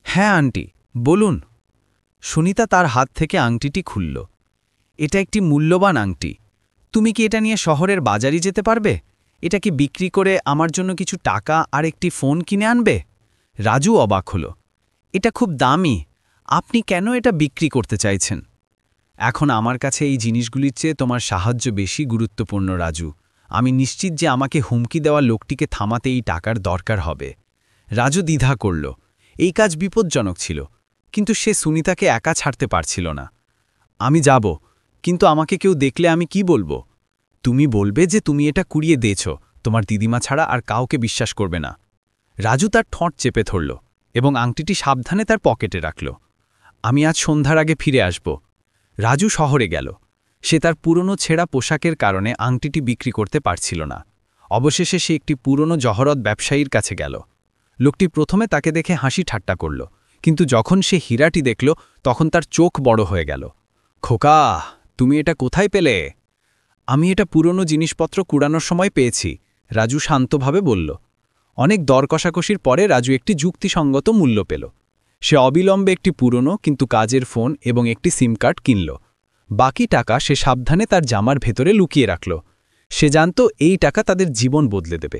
হ্যাঁ আন্টি, বলুন। সুনিতা তার হাত থেকে আংটিটি খুলল। এটা একটি মূল্যবান আংটি। তুমি কি এটা নিয়ে শহরের বাজারে যেতে পারবে? এটা কি বিক্রি করে আমার জন্য কিছু টাকা আর একটি ফোন কিনে আনবে? রাজু অবাক হল। এটা খুব দামি, আপনি কেন এটা বিক্রি করতে চাইছেন? এখন আমার কাছে এই জিনিসগুলির চেয়ে তোমার সাহায্য বেশি গুরুত্বপূর্ণ রাজু। আমি নিশ্চিত যে আমাকে হুমকি দেওয়া লোকটিকে থামাতে এই টাকার দরকার হবে। রাজু দ্বিধা করল। এই কাজ বিপজ্জনক ছিল, কিন্তু সে সুনিতাকে একা ছাড়তে পারছিল না। আমি যাব, কিন্তু আমাকে কেউ দেখলে আমি কি বলবো? তুমি বলবে যে তুমি এটা কুড়িয়ে দিয়েছ, তোমার দিদিমা ছাড়া আর কাউকে বিশ্বাস করবে না। রাজু তার ঠোঁট চেপে ধরল এবং আংটিটি সাবধানে তার পকেটে রাখল। আমি আজ সন্ধ্যার আগে ফিরে আসব। রাজু শহরে গেল। সে তার পুরনো ছেঁড়া পোশাকের কারণে আংটিটি বিক্রি করতে পারছিল না। অবশেষে সে একটি পুরনো জহরত ব্যবসায়ীর কাছে গেল। লোকটি প্রথমে তাকে দেখে হাসি ঠাট্টা করল, কিন্তু যখন সে হীরাটি দেখল তখন তার চোখ বড় হয়ে গেল। খোকা, তুমি এটা কোথায় পেলে? আমি এটা পুরনো জিনিসপত্র কুড়ানোর সময় পেয়েছি, রাজু শান্তভাবে বলল। অনেক দর কষাকষির পরে রাজু একটি যুক্তিসঙ্গত মূল্য পেল। সে অবিলম্বে একটি পুরনো কিন্তু কাজের ফোন এবং একটি সিম কার্ড কিনল। বাকি টাকা সে সাবধানে তার জামার ভেতরে লুকিয়ে রাখল। সে জানত এই টাকা তাদের জীবন বদলে দেবে।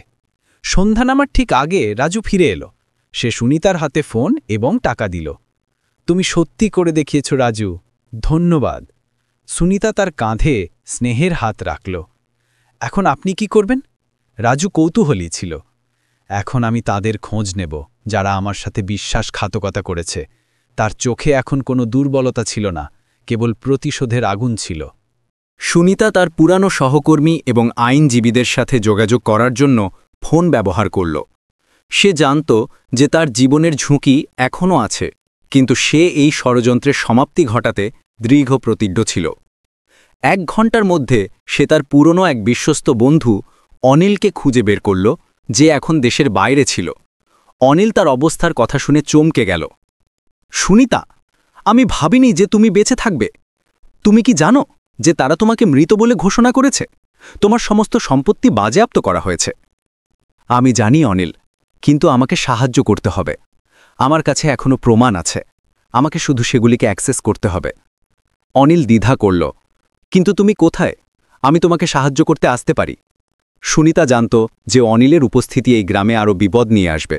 সন্ধ্যা নামার ঠিক আগে রাজু ফিরে এলো। সে সুনিতার হাতে ফোন এবং টাকা দিল। তুমি সত্যি করে দেখিয়েছ রাজু, ধন্যবাদ। সুনিতা তার কাঁধে স্নেহের হাত রাখল। এখন আপনি কি করবেন? রাজু কৌতূহলী ছিল। এখন আমি তাদের খোঁজ নেব যারা আমার সাথে বিশ্বাসঘাতকতা করেছে। তার চোখে এখন কোনো দুর্বলতা ছিল না, কেবল প্রতিশোধের আগুন ছিল। সুনিতা তার পুরানো সহকর্মী এবং আইনজীবীদের সাথে যোগাযোগ করার জন্য ফোন ব্যবহার করল। সে জানত যে তার জীবনের ঝুঁকি এখনও আছে, কিন্তু সে এই ষড়যন্ত্রের সমাপ্তি ঘটাতে দৃঢ় প্রতিজ্ঞ ছিল। 1 ঘণ্টার মধ্যে সে তার পুরনো এক বিশ্বস্ত বন্ধু অনিলকে খুঁজে বের করল, যে এখন দেশের বাইরে ছিল। অনিল তার অবস্থার কথা শুনে চমকে গেল। সুনিতা, আমি ভাবিনি যে তুমি বেঁচে থাকবে। তুমি কি জানো যে তারা তোমাকে মৃত বলে ঘোষণা করেছে? তোমার সমস্ত সম্পত্তি বাজেয়াপ্ত করা হয়েছে। আমি জানি অনিল, কিন্তু আমাকে সাহায্য করতে হবে। আমার কাছে এখনো প্রমাণ আছে, আমাকে শুধু সেগুলিকে অ্যাক্সেস করতে হবে। অনিল দ্বিধা করল। কিন্তু তুমি কোথায়? আমি তোমাকে সাহায্য করতে আসতে পারি। সুনিতা জানত যে অনিলের উপস্থিতি এই গ্রামে আরও বিপদ নিয়ে আসবে।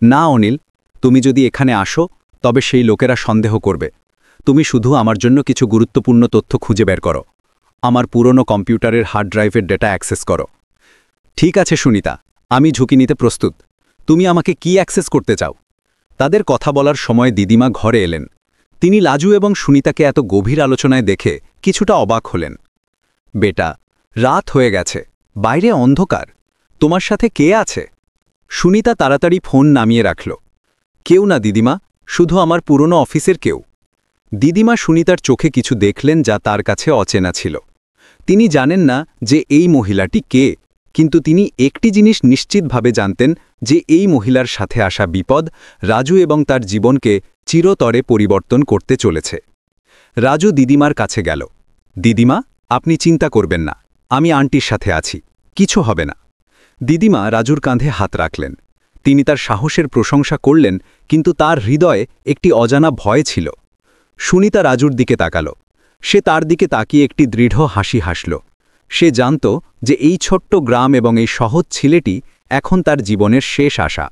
না অনিল, তুমি যদি এখানে আসো তবে সেই লোকেরা সন্দেহ করবে। তুমি শুধু আমার জন্য কিছু গুরুত্বপূর্ণ তথ্য খুঁজে বের করো। আমার পুরনো কম্পিউটারের হার্ড ড্রাইভের ডেটা অ্যাক্সেস করো। ঠিক আছে সুনিতা, আমি ঝুঁকি নিতে প্রস্তুত। তুমি আমাকে কি অ্যাক্সেস করতে চাও? তাদের কথা বলার সময় দিদিমা ঘরে এলেন। তিনি লাজু এবং সুনিতাকে এত গভীর আলোচনায় দেখে কিছুটা অবাক হলেন। বেটা, রাত হয়ে গেছে, বাইরে অন্ধকার, তোমার সাথে কে আছে? সুনিতা তাড়াতাড়ি ফোন নামিয়ে রাখল। কেউ না দিদিমা, শুধু আমার পুরনো অফিসের কেউ। দিদিমা সুনিতার চোখে কিছু দেখলেন যা তার কাছে অচেনা ছিল। তিনি জানেন না যে এই মহিলাটি কে, কিন্তু তিনি একটি জিনিস নিশ্চিতভাবে জানতেন যে এই মহিলার সাথে আসা বিপদ রাজু এবং তার জীবনকে চিরতরে পরিবর্তন করতে চলেছে। রাজু দিদিমার কাছে গেল। দিদিমা, আপনি চিন্তা করবেন না, আমি আন্টির সাথে আছি, কিছু হবে না। দিদিমা রাজুর কাঁধে হাত রাখলেন। তিনি তার সাহসের প্রশংসা করলেন, কিন্তু তার হৃদয়ে একটি অজানা ভয় ছিল। সুনিতা রাজুর দিকে তাকাল। সে তার দিকে তাকিয়ে একটি দৃঢ় হাসি হাসল। সে জানত যে এই ছোট্ট গ্রাম এবং এই সহজ ছেলেটি এখন তার জীবনের শেষ আশা।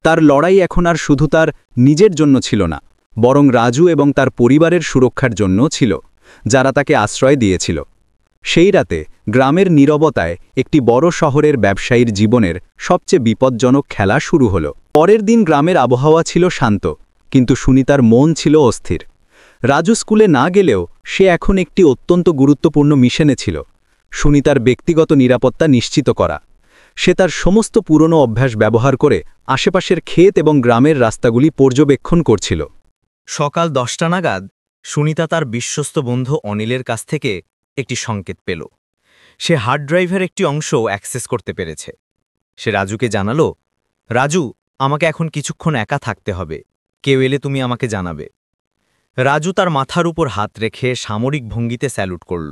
তার লড়াই এখন আর শুধু তার নিজের জন্য ছিল না, বরং রাজু এবং তার পরিবারের সুরক্ষার জন্যও ছিল, যারা তাকে আশ্রয় দিয়েছিল। সেই রাতে গ্রামের নীরবতায় একটি বড় শহরের ব্যবসায়ীর জীবনের সবচেয়ে বিপজ্জনক খেলা শুরু হল। পরের দিন গ্রামের আবহাওয়া ছিল শান্ত, কিন্তু সুনিতার মন ছিল অস্থির। রাজু স্কুলে না গেলেও সে এখন একটি অত্যন্ত গুরুত্বপূর্ণ মিশনে ছিল, সুনিতার ব্যক্তিগত নিরাপত্তা নিশ্চিত করা। সে তার সমস্ত পুরনো অভ্যাস ব্যবহার করে আশেপাশের ক্ষেত এবং গ্রামের রাস্তাগুলি পর্যবেক্ষণ করছিল। সকাল 10টা নাগাদ সুনিতা তার বিশ্বস্ত বন্ধু অনিলের কাছ থেকে একটি সংকেত পেল। সে হার্ড ড্রাইভের একটি অংশ অ্যাক্সেস করতে পেরেছে। সে রাজুকে জানালো, রাজু, আমাকে এখন কিছুক্ষণ একা থাকতে হবে, কেউ এলে তুমি আমাকে জানাবে। রাজু তার মাথার উপর হাত রেখে সামরিক ভঙ্গিতে স্যালুট করল।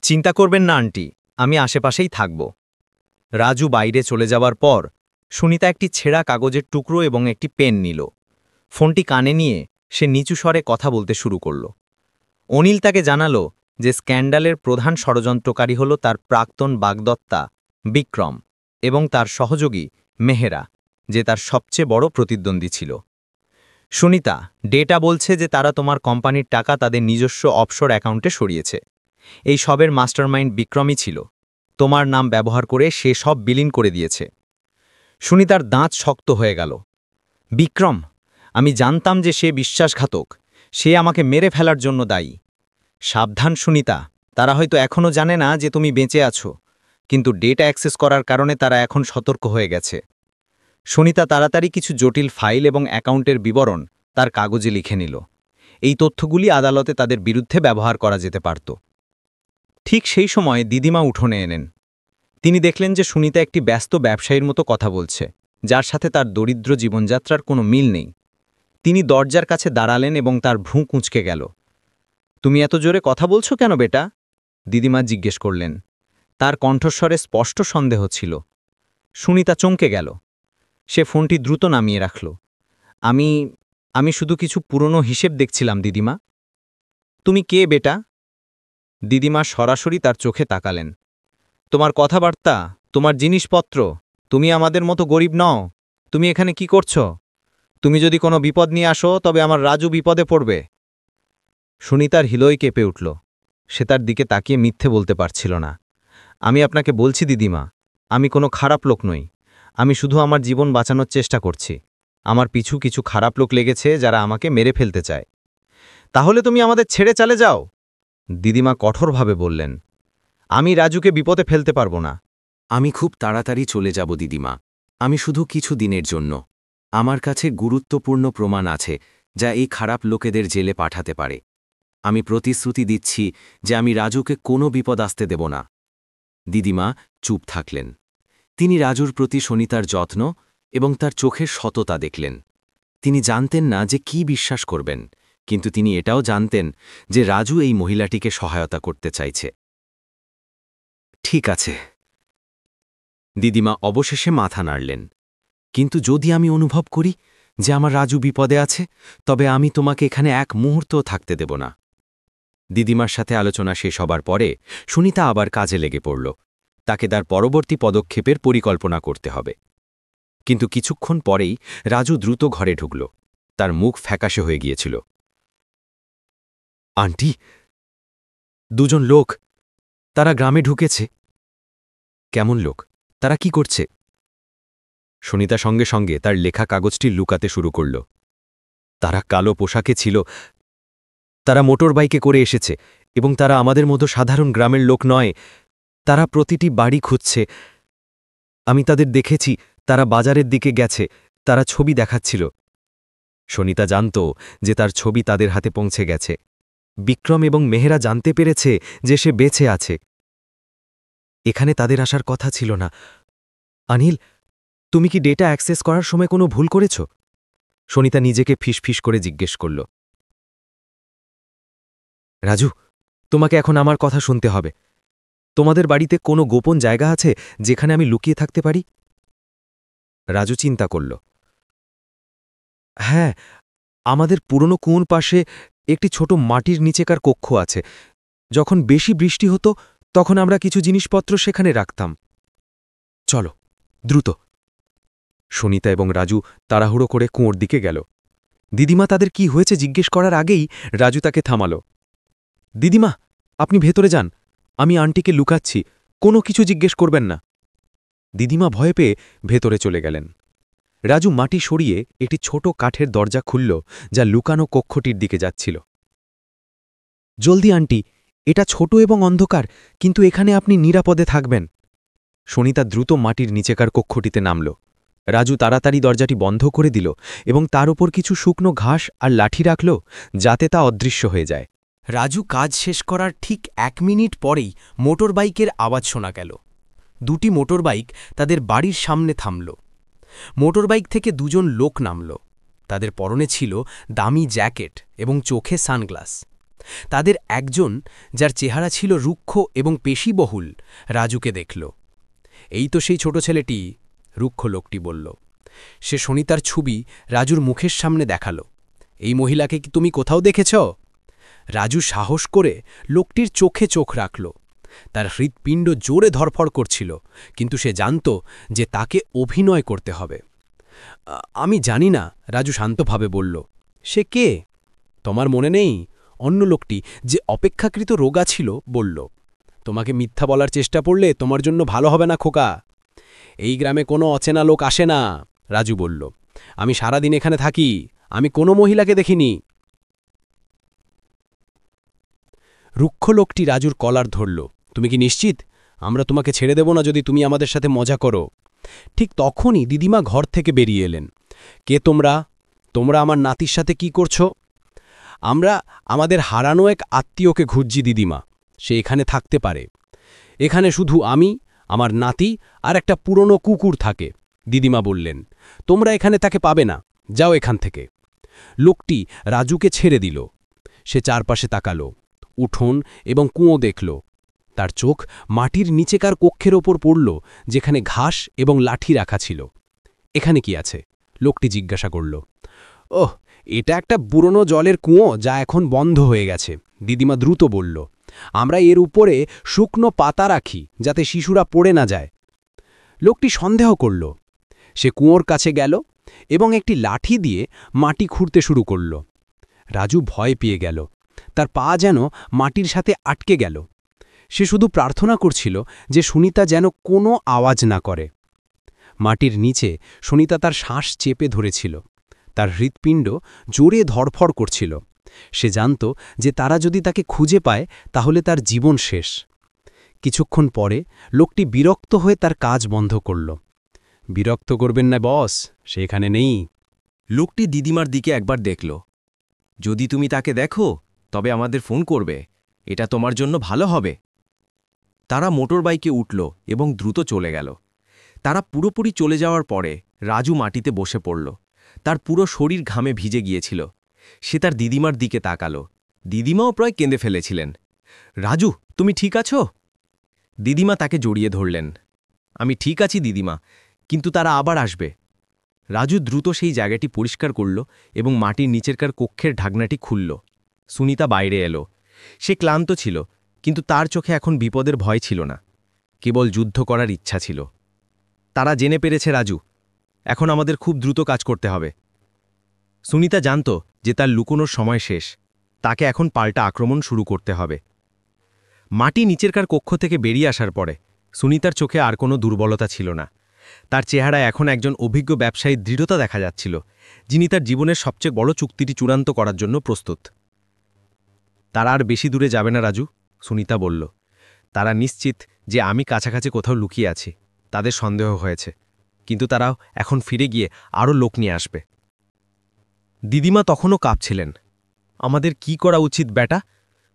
চিন্তা করবেন না আন্টি, আমি আশেপাশেই থাকব। রাজু বাইরে চলে যাওয়ার পর সুনিতা একটি ছেঁড়া কাগজের টুকরো এবং একটি পেন নিল। ফোনটি কানে নিয়ে সে নিচু স্বরে কথা বলতে শুরু করল। অনিল তাকে জানালো যে স্ক্যান্ডালের প্রধান ষড়যন্ত্রকারী হল তার প্রাক্তন বাগদত্তা বিক্রম এবং তার সহযোগী মেহেরা, যে তার সবচেয়ে বড় প্রতিদ্বন্দ্বী ছিল। সুনিতা, ডেটা বলছে যে তারা তোমার কোম্পানির টাকা তাদের নিজস্ব অফশোর অ্যাকাউন্টে সরিয়েছে। এই সবের মাস্টারমাইন্ড বিক্রমই ছিল। তোমার নাম ব্যবহার করে সে সব বিলীন করে দিয়েছে। সুনিতার দাঁত শক্ত হয়ে গেল। বিক্রম, আমি জানতাম যে সে বিশ্বাসঘাতক, সে আমাকে মেরে ফেলার জন্য দায়ী। সাবধান সুনিতা, তারা হয়তো এখনও জানে না যে তুমি বেঁচে আছো, কিন্তু ডেটা অ্যাক্সেস করার কারণে তারা এখন সতর্ক হয়ে গেছে। সুনিতা তাড়াতাড়ি কিছু জটিল ফাইল এবং অ্যাকাউন্টের বিবরণ তার কাগজে লিখে নিল। এই তথ্যগুলি আদালতে তাদের বিরুদ্ধে ব্যবহার করা যেতে পারত। ঠিক সেই সময় দিদিমা উঠোনে এলেন। তিনি দেখলেন যে সুনিতা একটি ব্যস্ত ব্যবসায়ীর মতো কথা বলছে, যার সাথে তার দরিদ্র জীবনযাত্রার কোনো মিল নেই। তিনি দরজার কাছে দাঁড়ালেন এবং তার ভ্রু কুঁচকে গেল। তুমি এত জোরে কথা বলছো কেন বেটা? দিদিমা জিজ্ঞেস করলেন। তার কণ্ঠস্বরে স্পষ্ট সন্দেহ ছিল। সুনিতা চমকে গেল। সে ফোনটি দ্রুত নামিয়ে রাখল। আমি শুধু কিছু পুরনো হিসেব দেখছিলাম দিদিমা। তুমি কে বেটা? দিদিমা সরাসরি তার চোখে তাকালেন। তোমার কথাবার্তা, তোমার জিনিসপত্র, তুমি আমাদের মতো গরিব নও। তুমি এখানে কি করছো? তুমি যদি কোনো বিপদ নিয়ে আসো তবে আমার রাজু বিপদে পড়বে। সুনিতার হৃদয় কেঁপে উঠল। সে তার দিকে তাকিয়ে মিথ্যে বলতে পারছিল না। আমি আপনাকে বলছি দিদিমা, আমি কোনো খারাপ লোক নই। আমি শুধু আমার জীবন বাঁচানোর চেষ্টা করছি। আমার পিছু কিছু খারাপ লোক লেগেছে যারা আমাকে মেরে ফেলতে চায়। তাহলে তুমি আমাদের ছেড়ে চলে যাও, দিদিমা কঠোরভাবে বললেন। আমি রাজুকে বিপদে ফেলতে পারবো না। আমি খুব তাড়াতাড়ি চলে যাব দিদিমা, আমি শুধু কিছু দিনের জন্য। আমার কাছে গুরুত্বপূর্ণ প্রমাণ আছে যা এই খারাপ লোকেদের জেলে পাঠাতে পারে। আমি প্রতিশ্রুতি দিচ্ছি যে আমি রাজুকে কোনো বিপদ আসতে দেব না। দিদিমা চুপ থাকলেন। তিনি রাজুর প্রতি সুনিতার যত্ন এবং তার চোখের সততা দেখলেন। তিনি জানতেন না যে কি বিশ্বাস করবেন, কিন্তু তিনি এটাও জানতেন যে রাজু এই মহিলাটিকে সহায়তা করতে চাইছে। ঠিক আছে, দিদিমা অবশেষে মাথা নাড়লেন। কিন্তু যদি আমি অনুভব করি যে আমার রাজু বিপদে আছে, তবে আমি তোমাকে এখানে এক মুহূর্তও থাকতে দেব না। দিদিমার সাথে আলোচনা শেষ হবার পরে সুনিতা আবার কাজে লেগে পড়ল। তাকে তার পরবর্তী পদক্ষেপের পরিকল্পনা করতে হবে। কিন্তু কিছুক্ষণ পরেই রাজু দ্রুত ঘরে ঢুকল। তার মুখ ফ্যাকাশে হয়ে গিয়েছিল। আন্টি, দুজন লোক, তারা গ্রামে ঢুকেছে। কেমন লোক? তারা কি করছে? সুনিতা সঙ্গে সঙ্গে তার লেখা কাগজটি লুকাতে শুরু করল। তারা কালো পোশাকে ছিল, তারা মোটর বাইকে করে এসেছে, এবং তারা আমাদের মতো সাধারণ গ্রামের লোক নয়। তারা প্রতিটি বাড়ি খুঁজছে। আমি তাদের দেখেছি, তারা বাজারের দিকে গেছে, তারা ছবি দেখাচ্ছিল। সুনিতা জানত যে তার ছবি তাদের হাতে পৌঁছে গেছে। বিক্রম এবং মেহেরা জানতে পেরেছে যে সে বেঁচে আছে। এখানে তাদের আসার কথা ছিল না। অনিল, তুমি কি ডেটা অ্যাক্সেস করার সময় কোনো ভুল করেছ? সুনিতা নিজেকে ফিসফিস করে জিজ্ঞেস করল। রাজু, তোমাকে এখন আমার কথা শুনতে হবে। তোমাদের বাড়িতে কোনো গোপন জায়গা আছে যেখানে আমি লুকিয়ে থাকতে পারি? রাজু চিন্তা করল। হ্যাঁ, আমাদের পুরনো কুয়োর পাশে একটি ছোট মাটির নিচেকার কক্ষ আছে। যখন বেশি বৃষ্টি হতো তখন আমরা কিছু জিনিসপত্র সেখানে রাখতাম। চলো, দ্রুত। সুনিতা এবং রাজু তাড়াহুড়ো করে কুয়োর দিকে গেল। দিদিমা তাদের কি হয়েছে জিজ্ঞেস করার আগেই রাজু তাকে থামাল। দিদিমা, আপনি ভেতরে যান, আমি আন্টিকে লুকাচ্ছি, কোনো কিছু জিজ্ঞেস করবেন না। দিদিমা ভয় পেয়ে ভেতরে চলে গেলেন। রাজু মাটি সরিয়ে একটি ছোট কাঠের দরজা খুলল, যা লুকানো কক্ষটির দিকে যাচ্ছিল। জলদি আন্টি, এটা ছোট এবং অন্ধকার, কিন্তু এখানে আপনি নিরাপদে থাকবেন। সুনিতা দ্রুত মাটির নিচেকার কক্ষটিতে নামল। রাজু তাড়াতাড়ি দরজাটি বন্ধ করে দিল এবং তার ওপর কিছু শুকনো ঘাস আর লাঠি রাখল, যাতে তা অদৃশ্য হয়ে যায়। রাজু কাজ শেষ করার ঠিক 1 মিনিট পরেই মোটর বাইকের আওয়াজ শোনা গেল। দুটি মোটর বাইক তাদের বাড়ির সামনে থামল। মোটর বাইক থেকে দুজন লোক নামল। তাদের পরনে ছিল দামি জ্যাকেট এবং চোখে সানগ্লাস। তাদের একজন, যার চেহারা ছিল রুক্ষ এবং পেশিবহুল, রাজুকে দেখল। এই তো সেই ছোট ছেলেটি, রুক্ষ লোকটি বলল। সে সুনিতার ছবি রাজুর মুখের সামনে দেখাল। এই মহিলাকে কি তুমি কোথাও দেখেছ? রাজু সাহস করে লোকটির চোখে চোখ রাখল। তার হৃৎপিণ্ড জোরে ধরফড় করছিল, কিন্তু সে জানত যে তাকে অভিনয় করতে হবে। আমি জানি না, রাজু শান্তভাবে বলল। সে কে? তোমার মনে নেই? অন্য লোকটি, যে অপেক্ষাকৃত রোগা ছিল, বলল। তোমাকে মিথ্যা বলার চেষ্টা করলে তোমার জন্য ভালো হবে না, খোকা। এই গ্রামে কোনো অচেনা লোক আসে না, রাজু বলল। আমি সারাদিন এখানে থাকি, আমি কোনো মহিলাকে দেখিনি। রুক্ষ লোকটি রাজুর কলার ধরল। তুমি কি নিশ্চিত? আমরা তোমাকে ছেড়ে দেব না যদি তুমি আমাদের সাথে মজা করো। ঠিক তখনই দিদিমা ঘর থেকে বেরিয়ে এলেন। কে তোমরা? তোমরা আমার নাতির সাথে কি করছো? আমরা আমাদের হারানো এক আত্মীয়কে খুঁজছি দিদিমা। সে এখানে থাকতে পারে। এখানে শুধু আমি, আমার নাতি আর একটা পুরনো কুকুর থাকে, দিদিমা বললেন। তোমরা এখানে তাকে পাবে না, যাও এখান থেকে। লোকটি রাজুকে ছেড়ে দিল। সে চারপাশে তাকালো, উঠোন এবং কুঁয়ো দেখল। তার চোখ মাটির নিচেকার কক্ষের ওপর পড়ল, যেখানে ঘাস এবং লাঠি রাখা ছিল। এখানে কি আছে? লোকটি জিজ্ঞাসা করল। ওহ, এটা একটা পুরনো জলের কুঁয়ো যা এখন বন্ধ হয়ে গেছে, দিদিমা দ্রুত বলল। আমরা এর উপরে শুকনো পাতা রাখি যাতে শিশুরা পড়ে না যায়। লোকটি সন্দেহ করল। সে কুঁয়োর কাছে গেল এবং একটি লাঠি দিয়ে মাটি খুঁড়তে শুরু করল। রাজু ভয় পেয়ে গেল। তার পা যেন মাটির সাথে আটকে গেল। সে শুধু প্রার্থনা করছিল যে সুনিতা যেন কোনো আওয়াজ না করে। মাটির নিচে সুনিতা তার শ্বাস চেপে ধরেছিল। তার হৃৎপিণ্ড জোরে ধড়ফড় করছিল। সে জানত যে তারা যদি তাকে খুঁজে পায় তাহলে তার জীবন শেষ। কিছুক্ষণ পরে লোকটি বিরক্ত হয়ে তার কাজ বন্ধ করল। বিরক্ত করবেন না বস, সে এখানে নেই। লোকটি দিদিমার দিকে একবার দেখল। যদি তুমি তাকে দেখো তবে আমাদের ফোন করবে, এটা তোমার জন্য ভালো হবে। তারা মোটর বাইকে উঠল এবং দ্রুত চলে গেল। তারা পুরোপুরি চলে যাওয়ার পরে রাজু মাটিতে বসে পড়ল। তার পুরো শরীর ঘামে ভিজে গিয়েছিল। সে তার দিদিমার দিকে তাকাল। দিদিমাও প্রায় কেঁদে ফেলেছিলেন। রাজু, তুমি ঠিক আছো? দিদিমা তাকে জড়িয়ে ধরলেন। আমি ঠিক আছি দিদিমা, কিন্তু তারা আবার আসবে। রাজু দ্রুত সেই জায়গাটি পরিষ্কার করল এবং মাটির নিচেরকার কক্ষের ঢাকনাটি খুলল। সুনিতা বাইরে এলো। সে ক্লান্ত ছিল, কিন্তু তার চোখে এখন বিপদের ভয় ছিল না, কেবল যুদ্ধ করার ইচ্ছা ছিল। তারা জেনে পেরেছে রাজু, এখন আমাদের খুব দ্রুত কাজ করতে হবে। সুনিতা জানত যে তার লুকোনোর সময় শেষ। তাকে এখন পাল্টা আক্রমণ শুরু করতে হবে। মাটি নিচেরকার কক্ষ থেকে বেরিয়ে আসার পরে সুনিতার চোখে আর কোনো দুর্বলতা ছিল না। তার চেহারায় এখন একজন অভিজ্ঞ ব্যবসায়ীর দৃঢ়তা দেখা যাচ্ছিল, যিনি তার জীবনের সবচেয়ে বড় চুক্তিটি চূড়ান্ত করার জন্য প্রস্তুত। তারা আর বেশি দূরে যাবে না রাজু, সুনিতা বলল। তারা নিশ্চিত যে আমি কাছাকাছি কোথাও লুকিয়ে আছি। তাদের সন্দেহ হয়েছে, কিন্তু তারাও এখন ফিরে গিয়ে আরও লোক নিয়ে আসবে। দিদিমা তখনও কাঁপছিলেন। আমাদের কি করা উচিত বেটা?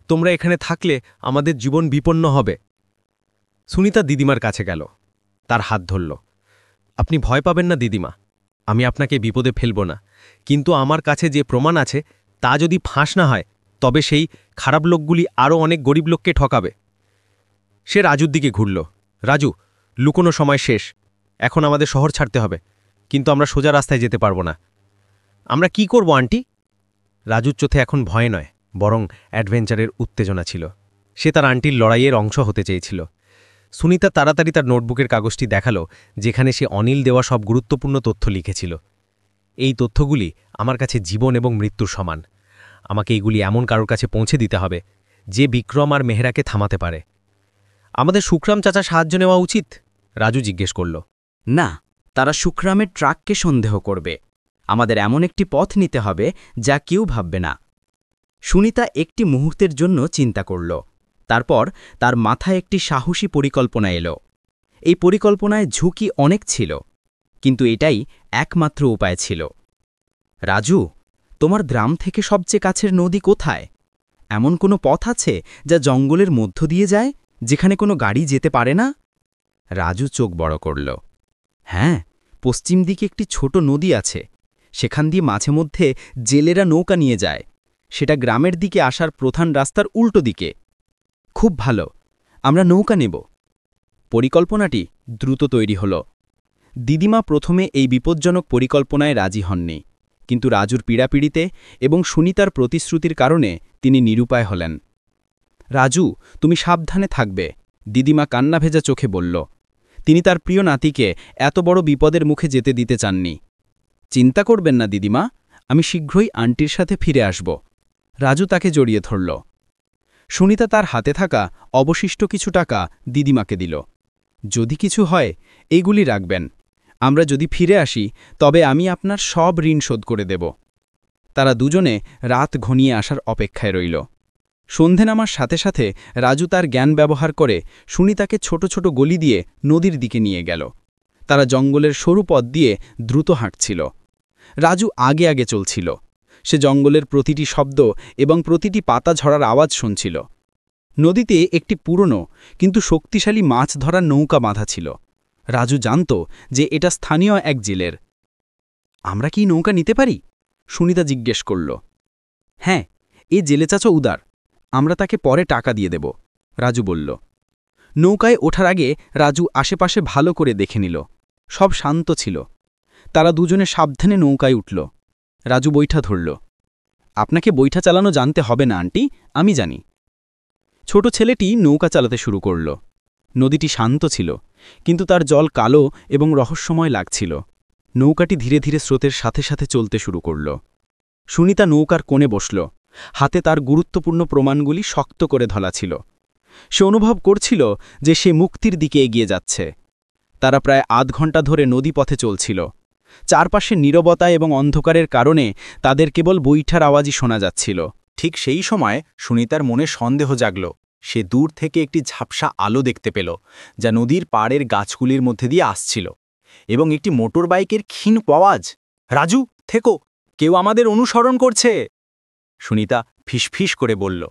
তোমরা এখানে থাকলে আমাদের জীবন বিপন্ন হবে। সুনিতা দিদিমার কাছে গেল, তার হাত ধরল। আপনি ভয় পাবেন না দিদিমা, আমি আপনাকে বিপদে ফেলব না, কিন্তু আমার কাছে যে প্রমাণ আছে তা যদি ফাঁস না হয় তবে সেই খারাপ লোকগুলি আরও অনেক গরিব লোককে ঠকাবে। সে রাজুর দিকে ঘুরল। রাজু, লুকোনো সময় শেষ, এখন আমাদের শহর ছাড়তে হবে, কিন্তু আমরা সোজা রাস্তায় যেতে পারবো না। আমরা কি করব আন্টি? রাজুর চোখে এখন ভয় নয়, বরং অ্যাডভেঞ্চারের উত্তেজনা ছিল। সে তার আন্টির লড়াইয়ের অংশ হতে চেয়েছিল। সুনিতা তাড়াতাড়ি তার নোটবুকের কাগজটি দেখালো, যেখানে সে অনিল দেওয়া সব গুরুত্বপূর্ণ তথ্য লিখেছিল। এই তথ্যগুলি আমার কাছে জীবন এবং মৃত্যুর সমান। আমাকে এইগুলি এমন কারোর কাছে পৌঁছে দিতে হবে যে বিক্রম আর মেহরাকে থামাতে পারে। আমাদের সুখরাম চাচা সাহায্য নেওয়া উচিত? রাজু জিজ্ঞেস করল। না, তারা সুখরামের ট্রাককে সন্দেহ করবে। আমাদের এমন একটি পথ নিতে হবে যা কেউ ভাববে না। সুনিতা একটি মুহূর্তের জন্য চিন্তা করল। তারপর তার মাথায় একটি সাহসী পরিকল্পনা এলো। এই পরিকল্পনায় ঝুঁকি অনেক ছিল, কিন্তু এটাই একমাত্র উপায় ছিল। রাজু, তোমার গ্রাম থেকে সবচেয়ে কাছের নদী কোথায়? এমন কোনো পথ আছে যা জঙ্গলের মধ্য দিয়ে যায়, যেখানে কোনো গাড়ি যেতে পারে না? রাজু চোখ বড় করল। হ্যাঁ, পশ্চিম দিকে একটি ছোট নদী আছে। সেখান দিয়ে মাঝে মধ্যে জেলেরা নৌকা নিয়ে যায়। সেটা গ্রামের দিকে আসার প্রধান রাস্তার উল্টো দিকে। খুব ভালো, আমরা নৌকা নেব। পরিকল্পনাটি দ্রুত তৈরি হল। দিদিমা প্রথমে এই বিপজ্জনক পরিকল্পনায় রাজি হননি, কিন্তু রাজুর পীড়াপিড়িতে এবং সুনিতার প্রতিশ্রুতির কারণে তিনি নিরুপায় হলেন। রাজু, তুমি সাবধানে থাকবে, দিদিমা কান্না ভেজা চোখে বলল। তিনি তার প্রিয় নাতিকে এত বড় বিপদের মুখে যেতে দিতে চাননি। চিন্তা করবেন না দিদিমা, আমি শীঘ্রই আন্টির সাথে ফিরে আসব। রাজু তাকে জড়িয়ে ধরল। সুনিতা তার হাতে থাকা অবশিষ্ট কিছু টাকা দিদিমাকে দিল। যদি কিছু হয় এইগুলি রাখবেন। আমরা যদি ফিরে আসি তবে আমি আপনার সব ঋণ শোধ করে দেব। তারা দুজনে রাত ঘনিয়ে আসার অপেক্ষায় রইল। সন্ধে নামার সাথে সাথে রাজু তার জ্ঞান ব্যবহার করে সুনিতাকে ছোট ছোট গলি দিয়ে নদীর দিকে নিয়ে গেল। তারা জঙ্গলের সরু পথ দিয়ে দ্রুত হাঁটছিল। রাজু আগে আগে চলছিল। সে জঙ্গলের প্রতিটি শব্দ এবং প্রতিটি পাতা ঝরার আওয়াজ শুনছিল। নদীতে একটি পুরনো কিন্তু শক্তিশালী মাছ ধরার নৌকা বাঁধা ছিল। রাজু জানত যে এটা স্থানীয় এক জেলের। আমরা কি নৌকা নিতে পারি? সুনিতা জিজ্ঞেস করল। হ্যাঁ, এ জেলে চাচা উদার, আমরা তাকে পরে টাকা দিয়ে দেব, রাজু বলল। নৌকায় ওঠার আগে রাজু আশেপাশে ভালো করে দেখে নিল। সব শান্ত ছিল। তারা দুজনে সাবধানে নৌকায় উঠল। রাজু বৈঠা ধরল। আপনাকে বৈঠা চালানো জানতে হবে না আন্টি, আমি জানি। ছোট ছেলেটি নৌকা চালাতে শুরু করল। নদীটি শান্ত ছিল, কিন্তু তার জল কালো এবং রহস্যময় লাগছিল। নৌকাটি ধীরে ধীরে স্রোতের সাথে সাথে চলতে শুরু করল। সুনিতা নৌকার কোণে বসল। হাতে তার গুরুত্বপূর্ণ প্রমাণগুলি শক্ত করে ধরা ছিল। সে অনুভব করছিল যে সে মুক্তির দিকে এগিয়ে যাচ্ছে। তারা প্রায় আধ ঘণ্টা ধরে নদীপথে চলছিল। চারপাশে নীরবতা এবং অন্ধকারের কারণে তাদের কেবল বৈঠার আওয়াজই শোনা যাচ্ছিল। ঠিক সেই সময় সুনিতার মনে সন্দেহ জাগল। সে দূর থেকে একটি ঝাপসা আলো দেখতে পেল, যা নদীর পাড়ের গাছগুলির মধ্যে দিয়ে আসছিল, এবং একটি মোটর বাইকের ক্ষীণ আওয়াজ। রাজু, থেকো, কেউ আমাদের অনুসরণ করছে, সুনিতা ফিসফিস করে বলল।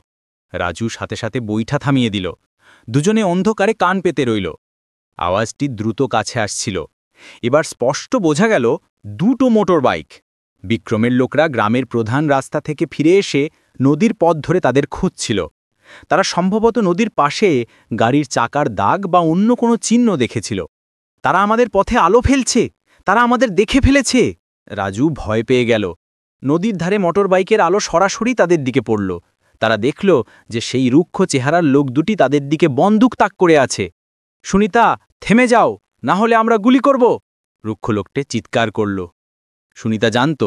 রাজু সাথে সাথে বৈঠা থামিয়ে দিল। দুজনে অন্ধকারে কান পেতে রইল। আওয়াজটি দ্রুত কাছে আসছিল। এবার স্পষ্ট বোঝা গেল দুটো মোটর বাইক। বিক্রমের লোকরা গ্রামের প্রধান রাস্তা থেকে ফিরে এসে নদীর পথ ধরে তাদের খুঁজছিল। তারা সম্ভবত নদীর পাশে গাড়ির চাকার দাগ বা অন্য কোনো চিহ্ন দেখেছিল। তারা আমাদের পথে আলো ফেলছে, তারা আমাদের দেখে ফেলেছে। রাজু ভয় পেয়ে গেল। নদীর ধারে মোটর বাইকের আলো সরাসরি তাদের দিকে পড়ল। তারা দেখল যে সেই রুক্ষ চেহারার লোক দুটি তাদের দিকে বন্দুক তাক করে আছে। সুনিতা, থেমে যাও, না হলে আমরা গুলি করব, রুক্ষ লোকটে চিৎকার করল। সুনিতা জানত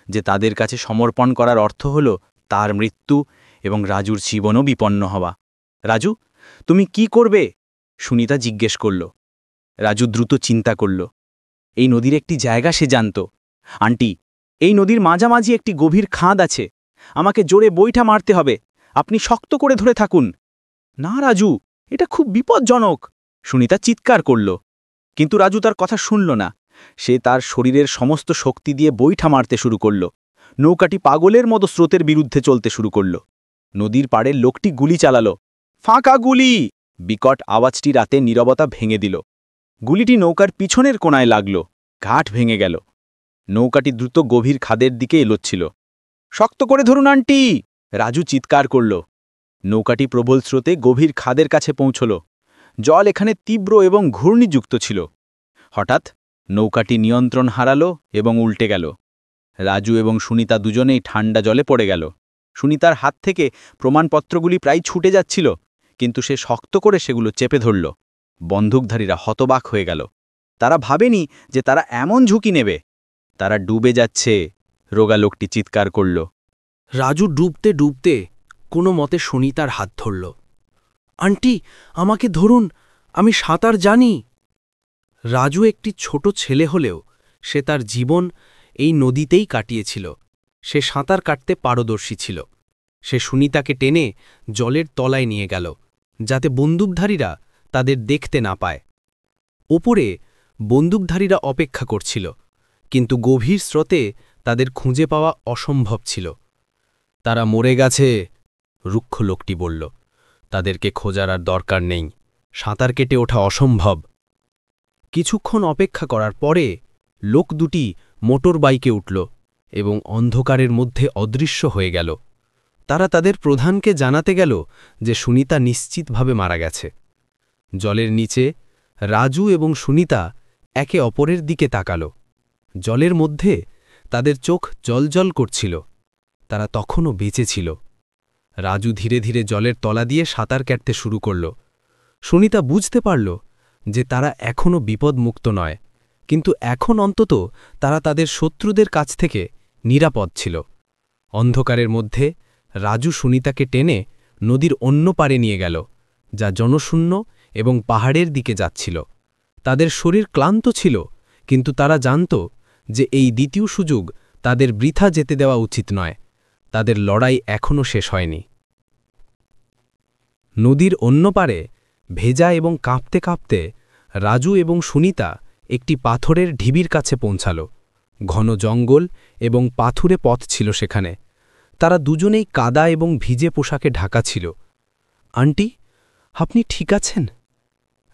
যে তাদের কাছে সমর্পণ করার অর্থ হল তার মৃত্যু এবং রাজুর জীবনও বিপন্ন হওয়া। রাজু, তুমি কি করবে? সুনিতা জিজ্ঞেস করল। রাজু দ্রুত চিন্তা করল। এই নদীর একটি জায়গা সে জানত। আন্টি, এই নদীর মাঝামাঝি একটি গভীর খাদ আছে। আমাকে জোরে বৈঠা মারতে হবে। আপনি শক্ত করে ধরে থাকুন। না রাজু, এটা খুব বিপজ্জনক, সুনিতা চিৎকার করল। কিন্তু রাজু তার কথা শুনল না। সে তার শরীরের সমস্ত শক্তি দিয়ে বৈঠা মারতে শুরু করল। নৌকাটি পাগলের মতো স্রোতের বিরুদ্ধে চলতে শুরু করল। নদীর পাড়ের লোকটি গুলি চালাল। ফাঁকা গুলি! বিকট আওয়াজটি রাতে নীরবতা ভেঙে দিল। গুলিটি নৌকার পিছনের কোণায় লাগল। ঘাট ভেঙে গেল। নৌকাটি দ্রুত গভীর খাদের দিকে এলোচ্ছিল। শক্ত করে ধরুন আন্টি! রাজু চিৎকার করল। নৌকাটি প্রবল স্রোতে গভীর খাদের কাছে পৌঁছল। জল এখানে তীব্র এবং ঘূর্ণিযুক্ত ছিল। হঠাৎ নৌকাটি নিয়ন্ত্রণ হারালো এবং উল্টে গেল। রাজু এবং সুনিতা দুজনেই ঠান্ডা জলে পড়ে গেল। সুনিতার হাত থেকে প্রমাণপত্রগুলি প্রায় ছুটে যাচ্ছিল, কিন্তু সে শক্ত করে সেগুলো চেপে ধরল। বন্দুকধারীরা হতবাক হয়ে গেল। তারা ভাবেনি যে তারা এমন ঝুঁকি নেবে। তারা ডুবে যাচ্ছে, রোগা লোকটি চিৎকার করল। রাজু ডুবতে ডুবতে কোনো মতে সুনিতার হাত ধরল। আন্টি, আমাকে ধরুন, আমি সাঁতার জানি। রাজু একটি ছোট ছেলে হলেও সে তার জীবন এই নদীতেই কাটিয়েছিল। সে সাঁতার কাটতে পারদর্শী ছিল। সে সুনিতাকে টেনে জলের তলায় নিয়ে গেল, যাতে বন্দুকধারীরা তাদের দেখতে না পায়। ওপরে বন্দুকধারীরা অপেক্ষা করছিল, কিন্তু গভীর স্রোতে তাদের খুঁজে পাওয়া অসম্ভব ছিল। তারা মরে গেছে, রুক্ষ লোকটি বলল। তাদেরকে খোঁজার আর দরকার নেই। সাঁতার কেটে ওঠা অসম্ভব। কিছুক্ষণ অপেক্ষা করার পরে লোক দুটি মোটর বাইকে উঠল এবং অন্ধকারের মধ্যে অদৃশ্য হয়ে গেল। তারা তাদের প্রধানকে জানাতে গেল যে সুনিতা নিশ্চিতভাবে মারা গেছে। জলের নিচে রাজু এবং সুনিতা একে অপরের দিকে তাকাল। জলের মধ্যে তাদের চোখ জলজল করছিল। তারা তখনও বেঁচে ছিল। রাজু ধীরে ধীরে জলের তলা দিয়ে সাঁতার কাটতে শুরু করল। সুনিতা বুঝতে পারল যে তারা এখনও বিপদমুক্ত নয়, কিন্তু এখন অন্তত তারা তাদের শত্রুদের কাছ থেকে নিরাপদ ছিল। অন্ধকারের মধ্যে রাজু সুনিতাকে টেনে নদীর অন্য পারে নিয়ে গেল, যা জনশূন্য এবং পাহাড়ের দিকে যাচ্ছিল। তাদের শরীর ক্লান্ত ছিল, কিন্তু তারা জানত যে এই দ্বিতীয় সুযোগ তাদের বৃথা যেতে দেওয়া উচিত নয়। তাদের লড়াই এখনও শেষ হয়নি। নদীর অন্য পারে ভেজা এবং কাঁপতে কাঁপতে রাজু এবং সুনিতা একটি পাথরের ঢিবির কাছে পৌঁছাল। ঘন জঙ্গল এবং পাথুরে পথ ছিল সেখানে। তারা দুজনেই কাদা এবং ভিজে পোশাকে ঢাকা ছিল। আন্টি, আপনি ঠিক আছেন?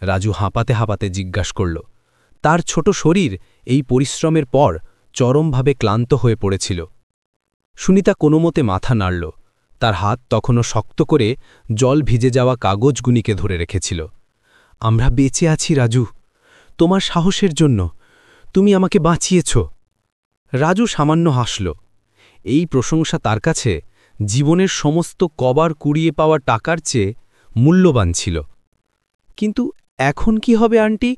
রাজু হাঁপাতে হাঁপাতে জিজ্ঞাসা করল। তার ছোট শরীর এই পরিশ্রমের পর চরমভাবে ক্লান্ত হয়ে পড়েছিল। সুনিতা কোনোমতে মাথা নাড়ল। তার হাত তখনও শক্ত করে জল ভিজে যাওয়া কাগজগুনিকে ধরে রেখেছিল। আমরা বেঁচে আছি রাজু, তোমার সাহসের জন্য। তুমি আমাকে বাঁচিয়েছ। রাজু সামান্য হাসল। এই প্রশংসা তার কাছে জীবনের সমস্ত কবার কুড়িয়ে পাওয়া টাকার চেয়ে মূল্যবান ছিল। কিন্তু এখন কি হবে আন্টি?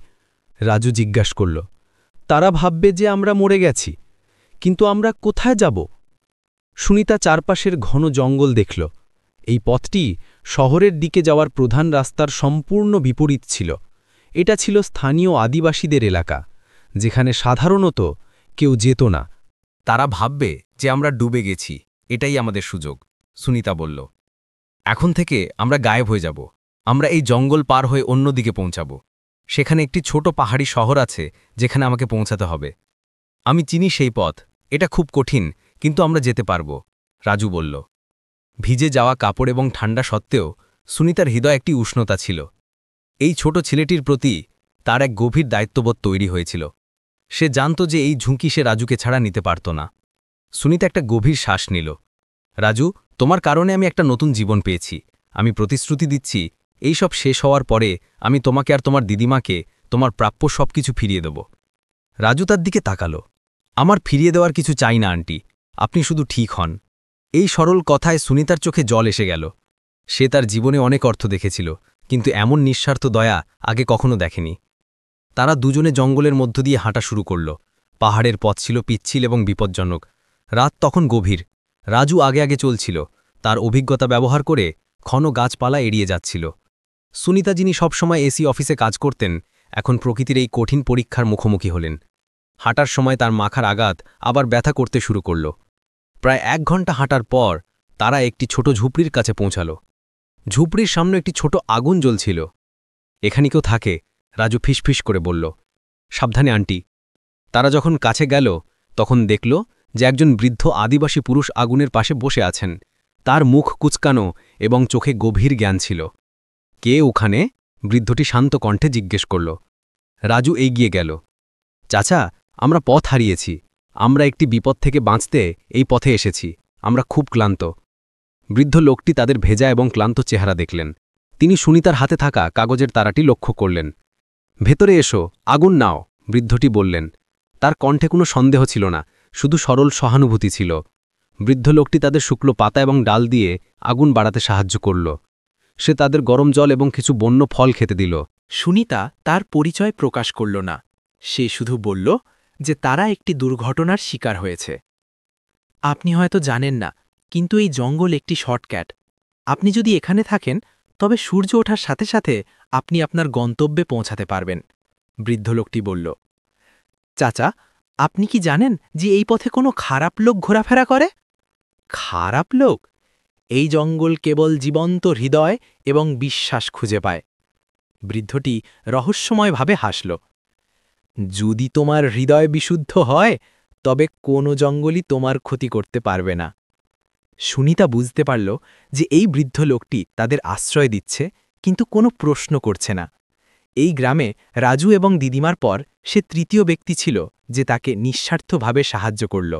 রাজু জিজ্ঞাসা করল। তারা ভাববে যে আমরা মরে গেছি, কিন্তু আমরা কোথায় যাব? সুনিতা চারপাশের ঘন জঙ্গল দেখল। এই পথটি শহরের দিকে যাওয়ার প্রধান রাস্তার সম্পূর্ণ বিপরীত ছিল। এটা ছিল স্থানীয় আদিবাসীদের এলাকা, যেখানে সাধারণত কেউ যেত না। তারা ভাববে যে আমরা ডুবে গেছি, এটাই আমাদের সুযোগ, সুনিতা বলল। এখন থেকে আমরা গায়েব হয়ে যাব। আমরা এই জঙ্গল পার হয়ে অন্যদিকে পৌঁছাব। সেখানে একটি ছোট পাহাড়ি শহর আছে যেখানে আমাকে পৌঁছাতে হবে। আমি চিনি সেই পথ। এটা খুব কঠিন, কিন্তু আমরা যেতে পারব, রাজু বলল। ভিজে যাওয়া কাপড় এবং ঠান্ডা সত্ত্বেও সুনিতার হৃদয় একটি উষ্ণতা ছিল। এই ছোট ছেলেটির প্রতি তার এক গভীর দায়িত্ববোধ তৈরি হয়েছিল। সে জানত যে এই ঝুঁকি সে রাজুকে ছাড়া নিতে পারত না। সুনিতা একটা গভীর শ্বাস নিল। রাজু, তোমার কারণে আমি একটা নতুন জীবন পেয়েছি। আমি প্রতিশ্রুতি দিচ্ছি, এই সব শেষ হওয়ার পরে আমি তোমাকে আর তোমার দিদিমাকে তোমার প্রাপ্য সবকিছু ফিরিয়ে দেব। রাজু তার দিকে তাকালো। আমার ফিরিয়ে দেওয়ার কিছু চাই না আন্টি, আপনি শুধু ঠিক হন। এই সরল কথায় সুনিতার চোখে জল এসে গেল। সে তার জীবনে অনেক অর্থ দেখেছিল, কিন্তু এমন নিঃস্বার্থ দয়া আগে কখনো দেখেনি। তারা দুজনে জঙ্গলের মধ্য দিয়ে হাঁটা শুরু করল। পাহাড়ের পথ ছিল পিচ্ছিল এবং বিপজ্জনক। রাত তখন গভীর। রাজু আগে আগে চলছিল, তার অভিজ্ঞতা ব্যবহার করে ঘন গাছপালা এড়িয়ে যাচ্ছিল। সুনিতা, যিনি সবসময় এসি অফিসে কাজ করতেন, এখন প্রকৃতির এই কঠিন পরীক্ষার মুখোমুখি হলেন। হাঁটার সময় তার মাথার আঘাত আবার ব্যথা করতে শুরু করল। প্রায় 1 ঘন্টা হাঁটার পর তারা একটি ছোট ঝুপড়ির কাছে পৌঁছাল। ঝুপড়ির সামনে একটি ছোট আগুন জ্বলছিল। এখানে কেউ থাকে? রাজু ফিসফিস করে বলল। সাবধানে আন্টি। তারা যখন কাছে গেল তখন দেখল যে একজন বৃদ্ধ আদিবাসী পুরুষ আগুনের পাশে বসে আছেন। তার মুখ কুচকানো এবং চোখে গভীর জ্ঞান ছিল। কে ওখানে? বৃদ্ধটি শান্ত কণ্ঠে জিজ্ঞেস করল। রাজু এগিয়ে গেল। চাচা, আমরা পথ হারিয়েছি। আমরা একটি বিপদ থেকে বাঁচতে এই পথে এসেছি। আমরা খুব ক্লান্ত। বৃদ্ধ লোকটি তাদের ভেজা এবং ক্লান্ত চেহারা দেখলেন। তিনি সুনিতার হাতে থাকা কাগজের তারাটি লক্ষ্য করলেন। ভেতরে এসো, আগুন নাও, বৃদ্ধটি বললেন। তার কণ্ঠে কোনো সন্দেহ ছিল না, শুধু সরল সহানুভূতি ছিল। বৃদ্ধ লোকটি তাদের শুকনো পাতা এবং ডাল দিয়ে আগুন বাড়াতে সাহায্য করল। সে তাদের গরম জল এবং কিছু বন্য ফল খেতে দিল। সুনিতা তার পরিচয় প্রকাশ করল না। সে শুধু বলল যে তারা একটি দুর্ঘটনার শিকার হয়েছে। আপনি হয়তো জানেন না, কিন্তু এই জঙ্গল একটি শর্টকাট। আপনি যদি এখানে থাকেন তবে সূর্য ওঠার সাথে সাথে আপনি আপনার গন্তব্যে পৌঁছাতে পারবেন, বৃদ্ধ লোকটি বলল। চাচা, আপনি কি জানেন যে এই পথে কোনো খারাপ লোক ঘোরাফেরা করে? খারাপ লোক? এই জঙ্গল কেবল জীবন্ত হৃদয় এবং বিশ্বাস খুঁজে পায়। বৃদ্ধটি রহস্যময়ভাবে হাসল। যদি তোমার হৃদয় বিশুদ্ধ হয় তবে কোনো জঙ্গলই তোমার ক্ষতি করতে পারবে না। সুনিতা বুঝতে পারল যে এই বৃদ্ধ লোকটি তাদের আশ্রয় দিচ্ছে, কিন্তু কোনো প্রশ্ন করছে না। এই গ্রামে রাজু এবং দিদিমার পর সে তৃতীয় ব্যক্তি ছিল যে তাকে নিঃস্বার্থভাবে সাহায্য করল।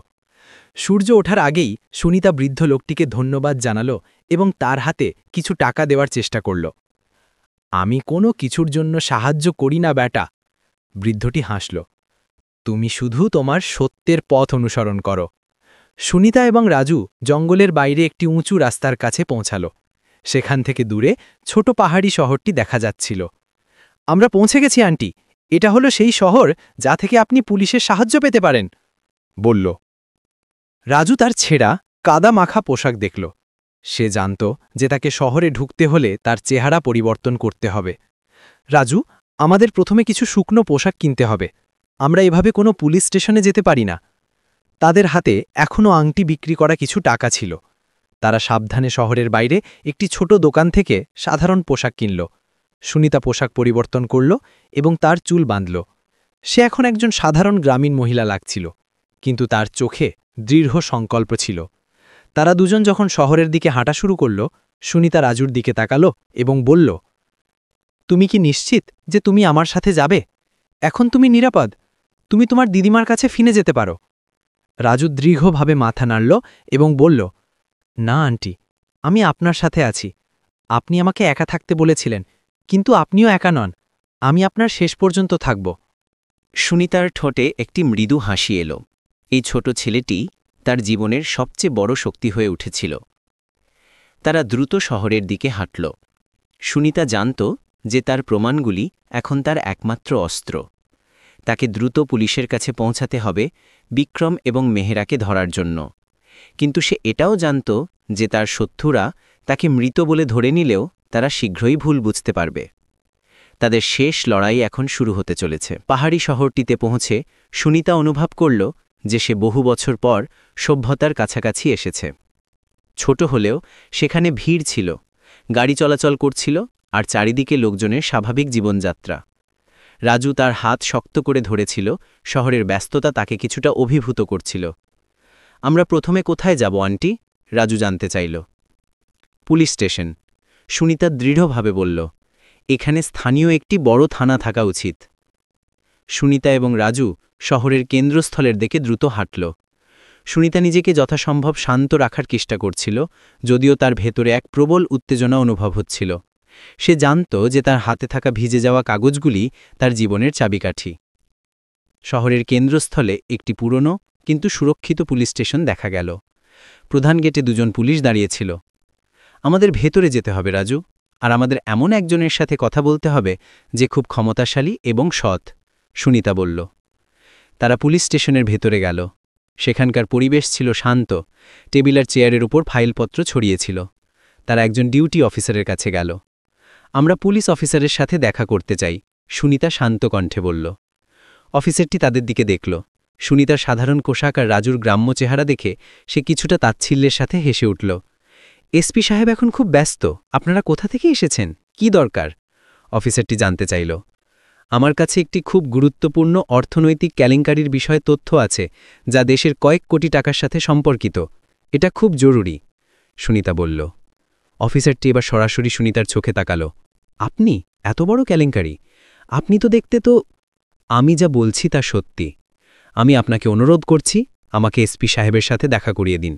সূর্য ওঠার আগেই সুনিতা বৃদ্ধ লোকটিকে ধন্যবাদ জানাল এবং তার হাতে কিছু টাকা দেওয়ার চেষ্টা করল। আমি কোনো কিছুর জন্য সাহায্য করি না ব্যাটা, বৃদ্ধটি হাসল। তুমি শুধু তোমার সত্যের পথ অনুসরণ করো। সুনিতা এবং রাজু জঙ্গলের বাইরে একটি উঁচু রাস্তার কাছে পৌঁছাল। সেখান থেকে দূরে ছোট পাহাড়ি শহরটি দেখা যাচ্ছিল। আমরা পৌঁছে গেছি আন্টি, এটা হলো সেই শহর যা থেকে আপনি পুলিশের সাহায্য পেতে পারেন, বলল। রাজু তার ছেঁড়া কাদা মাখা পোশাক দেখল। সে জানত যে তাকে শহরে ঢুকতে হলে তার চেহারা পরিবর্তন করতে হবে। রাজু, আমাদের প্রথমে কিছু শুকনো পোশাক কিনতে হবে। আমরা এভাবে কোনো পুলিশ স্টেশনে যেতে পারি না। তাদের হাতে এখনও আংটি বিক্রি করা কিছু টাকা ছিল। তারা সাবধানে শহরের বাইরে একটি ছোট দোকান থেকে সাধারণ পোশাক কিনল। সুনিতা পোশাক পরিবর্তন করল এবং তার চুল বাঁধল। সে এখন একজন সাধারণ গ্রামীণ মহিলা লাগছিল, কিন্তু তার চোখে দৃঢ় সংকল্প ছিল। তারা দুজন যখন শহরের দিকে হাঁটা শুরু করল, সুনিতা রাজুর দিকে তাকালো এবং বলল, তুমি কি নিশ্চিত যে তুমি আমার সাথে যাবে? এখন তুমি নিরাপদ। তুমি তোমার দিদিমার কাছে ফিরে যেতে পারো। রাজু দৃঢ়ভাবে মাথা নাড়ল এবং বলল, না আন্টি, আমি আপনার সাথে আছি। আপনি আমাকে একা থাকতে বলেছিলেন, কিন্তু আপনিও একা নন। আমি আপনার শেষ পর্যন্ত থাকব। সুনিতার ঠোঁটে একটি মৃদু হাসি এলো। এই ছোট ছেলেটি তার জীবনের সবচেয়ে বড় শক্তি হয়ে উঠেছিল। তারা দ্রুত শহরের দিকে হাঁটল। সুনিতা জানত যে তার প্রমাণগুলি এখন তার একমাত্র অস্ত্র। তাকে দ্রুত পুলিশের কাছে পৌঁছাতে হবে বিক্রম এবং মেহেরাকে ধরার জন্য। কিন্তু সে এটাও জানত যে তার শত্রুরা তাকে মৃত বলে ধরে নিলেও তারা শীঘ্রই ভুল বুঝতে পারবে। তাদের শেষ লড়াই এখন শুরু হতে চলেছে। পাহাড়ি শহরটিতে পৌঁছে সুনিতা অনুভব করল যে সে বহু বছর পর সভ্যতার কাছাকাছি এসেছে। ছোট হলেও সেখানে ভিড় ছিল, গাড়ি চলাচল করছিল, আর চারিদিকে লোকজনের স্বাভাবিক জীবনযাত্রা। রাজু তার হাত শক্ত করে ধরেছিল। শহরের ব্যস্ততা তাকে কিছুটা অভিভূত করছিল। আমরা প্রথমে কোথায় যাব আন্টি? রাজু জানতে চাইল। পুলিশ স্টেশন, সুনিতা দৃঢ়ভাবে বলল। এখানে স্থানীয় একটি বড় থানা থাকা উচিত। সুনিতা এবং রাজু শহরের কেন্দ্রস্থলের দিকে দ্রুত হাঁটল। সুনিতা নিজেকে যথাসম্ভব শান্ত রাখার চেষ্টা করছিল, যদিও তার ভেতরে এক প্রবল উত্তেজনা অনুভব হচ্ছিল। সে জানত যে তার হাতে থাকা ভিজে যাওয়া কাগজগুলি তার জীবনের চাবিকাঠি। শহরের কেন্দ্রস্থলে একটি পুরনো কিন্তু সুরক্ষিত পুলিশ স্টেশন দেখা গেল। প্রধান গেটে দুজন পুলিশ দাঁড়িয়েছিল। আমাদের ভেতরে যেতে হবে রাজু, আর আমাদের এমন একজনের সাথে কথা বলতে হবে যে খুব ক্ষমতাশালী এবং সৎ, সুনিতা বলল। তারা পুলিশ স্টেশনের ভেতরে গেল। সেখানকার পরিবেশ ছিল শান্ত, টেবিল আর চেয়ারের উপর ফাইলপত্র ছড়িয়েছিল। তারা একজন ডিউটি অফিসারের কাছে গেল। আমরা পুলিশ অফিসারের সাথে দেখা করতে চাই, সুনিতা শান্ত কণ্ঠে বলল। অফিসারটি তাদের দিকে দেখল। সুনিতার সাধারণ পোশাক আর রাজুর গ্রাম্য চেহারা দেখে সে কিছুটা তাচ্ছিল্যের সাথে হেসে উঠল। এসপি সাহেব এখন খুব ব্যস্ত, আপনারা কোথা থেকে এসেছেন, কি দরকার? অফিসারটি জানতে চাইল। আমার কাছে একটি খুব গুরুত্বপূর্ণ অর্থনৈতিক কেলেঙ্কারির বিষয়ে তথ্য আছে, যা দেশের কয়েক কোটি টাকার সাথে সম্পর্কিত। এটা খুব জরুরি, সুনিতা বলল। অফিসারটি এবার সরাসরি সুনিতার চোখে তাকাল। আপনি এত বড় কেলেঙ্কারি? আপনি তো দেখতে তো... আমি যা বলছি তা সত্যি। আমি আপনাকে অনুরোধ করছি, আমাকে এসপি সাহেবের সাথে দেখা করিয়ে দিন।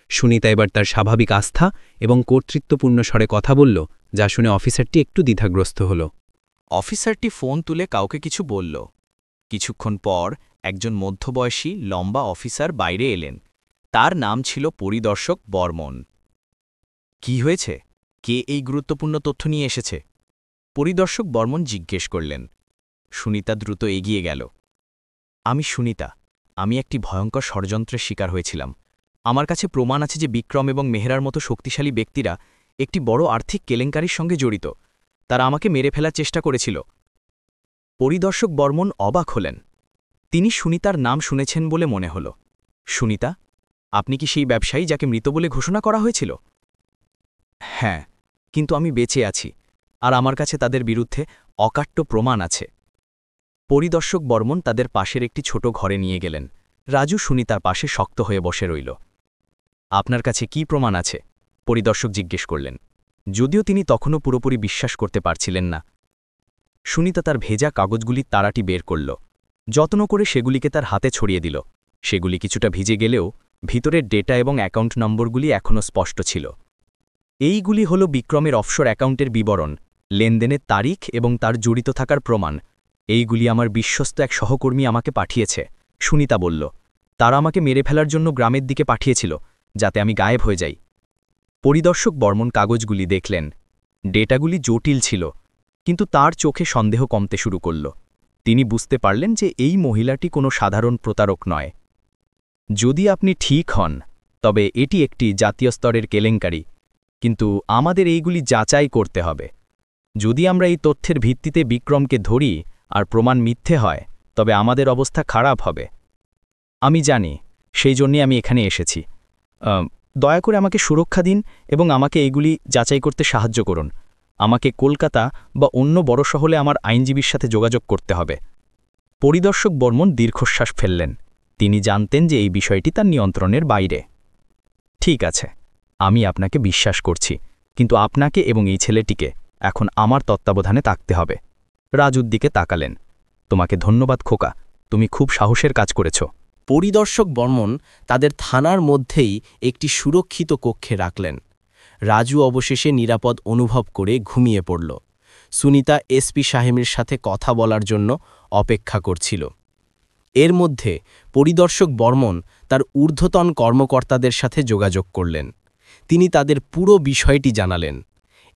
সুনিতা এবার তার স্বাভাবিক আস্থা এবং কর্তৃত্বপূর্ণ স্বরে কথা বলল, যা শুনে অফিসারটি একটু দ্বিধাগ্রস্ত হল। অফিসারটি ফোন তুলে কাউকে কিছু বলল। কিছুক্ষণ পর একজন মধ্যবয়সী লম্বা অফিসার বাইরে এলেন। তার নাম ছিল পরিদর্শক বর্মন। কি হয়েছে? কে এই গুরুত্বপূর্ণ তথ্য নিয়ে এসেছে? পরিদর্শক বর্মন জিজ্ঞেস করলেন। সুনিতা দ্রুত এগিয়ে গেল। আমি সুনিতা। আমি একটি ভয়ঙ্কর ষড়যন্ত্রের শিকার হয়েছিলাম। আমার কাছে প্রমাণ আছে যে বিক্রম এবং মেহরার মতো শক্তিশালী ব্যক্তিরা একটি বড় আর্থিক কেলেঙ্কারির সঙ্গে জড়িত। তারা আমাকে মেরে ফেলার চেষ্টা করেছিল। পরিদর্শক বর্মন অবাক হলেন। তিনি সুনিতার নাম শুনেছেন বলে মনে হল। সুনিতা, আপনি কি সেই ব্যবসায়ী যাকে মৃত বলে ঘোষণা করা হয়েছিল? হ্যাঁ, কিন্তু আমি বেঁচে আছি, আর আমার কাছে তাদের বিরুদ্ধে অকাট্য প্রমাণ আছে। পরিদর্শক বর্মন তাদের পাশের একটি ছোট ঘরে নিয়ে গেলেন। রাজু সুনিতার পাশে শক্ত হয়ে বসে রইল। আপনার কাছে কি প্রমাণ আছে? পরিদর্শক জিজ্ঞেস করলেন, যদিও তিনি তখনও পুরোপুরি বিশ্বাস করতে পারছিলেন না। সুনিতা তার ভেজা কাগজগুলি তাড়াটি বের করল। যত্ন করে সেগুলিকে তার হাতে ছড়িয়ে দিল। সেগুলি কিছুটা ভিজে গেলেও ভিতরের ডেটা এবং অ্যাকাউন্ট নম্বরগুলি এখনও স্পষ্ট ছিল। এইগুলি হল বিক্রমের অফশোর অ্যাকাউন্টের বিবরণ, লেনদেনের তারিখ এবং তার জড়িত থাকার প্রমাণ। এইগুলি আমার বিশ্বস্ত এক সহকর্মী আমাকে পাঠিয়েছে, সুনিতা বলল। তারা আমাকে মেরে ফেলার জন্য গ্রামের দিকে পাঠিয়েছিল, যাতে আমি গায়েব হয়ে যাই। পরিদর্শক বর্মন কাগজগুলি দেখলেন। ডেটাগুলি জটিল ছিল, কিন্তু তার চোখে সন্দেহ কমতে শুরু করল। তিনি বুঝতে পারলেন যে এই মহিলাটি কোনো সাধারণ প্রতারক নয়। যদি আপনি ঠিক হন, তবে এটি একটি জাতীয় স্তরের কেলেঙ্কারি, কিন্তু আমাদের এইগুলি যাচাই করতে হবে। যদি আমরা এই তথ্যের ভিত্তিতে বিক্রমকে ধরি আর প্রমাণ মিথ্যে হয়, তবে আমাদের অবস্থা খারাপ হবে। আমি জানি, সেই জন্যই আমি এখানে এসেছি। দয়া করে আমাকে সুরক্ষা দিন এবং আমাকে এইগুলি যাচাই করতে সাহায্য করুন। আমাকে কলকাতা বা অন্য বড় শহরে আমার আইনজীবীর সাথে যোগাযোগ করতে হবে। পরিদর্শক বর্মন দীর্ঘশ্বাস ফেললেন। তিনি জানতেন যে এই বিষয়টি তার নিয়ন্ত্রণের বাইরে। ঠিক আছে, আমি আপনাকে বিশ্বাস করছি, কিন্তু আপনাকে এবং এই ছেলেটিকে এখন আমার তত্ত্বাবধানে থাকতে হবে। রাজুর দিকে তাকালেন। তোমাকে ধন্যবাদ খোকা, তুমি খুব সাহসের কাজ করেছ। পরিদর্শক বর্মন তাদের থানার মধ্যেই একটি সুরক্ষিত কক্ষে রাখলেন। রাজু অবশেষে নিরাপদ অনুভব করে ঘুমিয়ে পড়ল। সুনিতা এসপি সাহেবের সাথে কথা বলার জন্য অপেক্ষা করছিল। এর মধ্যে পরিদর্শক বর্মন তার ঊর্ধ্বতন কর্মকর্তাদের সাথে যোগাযোগ করলেন। তিনি তাদের পুরো বিষয়টি জানালেন।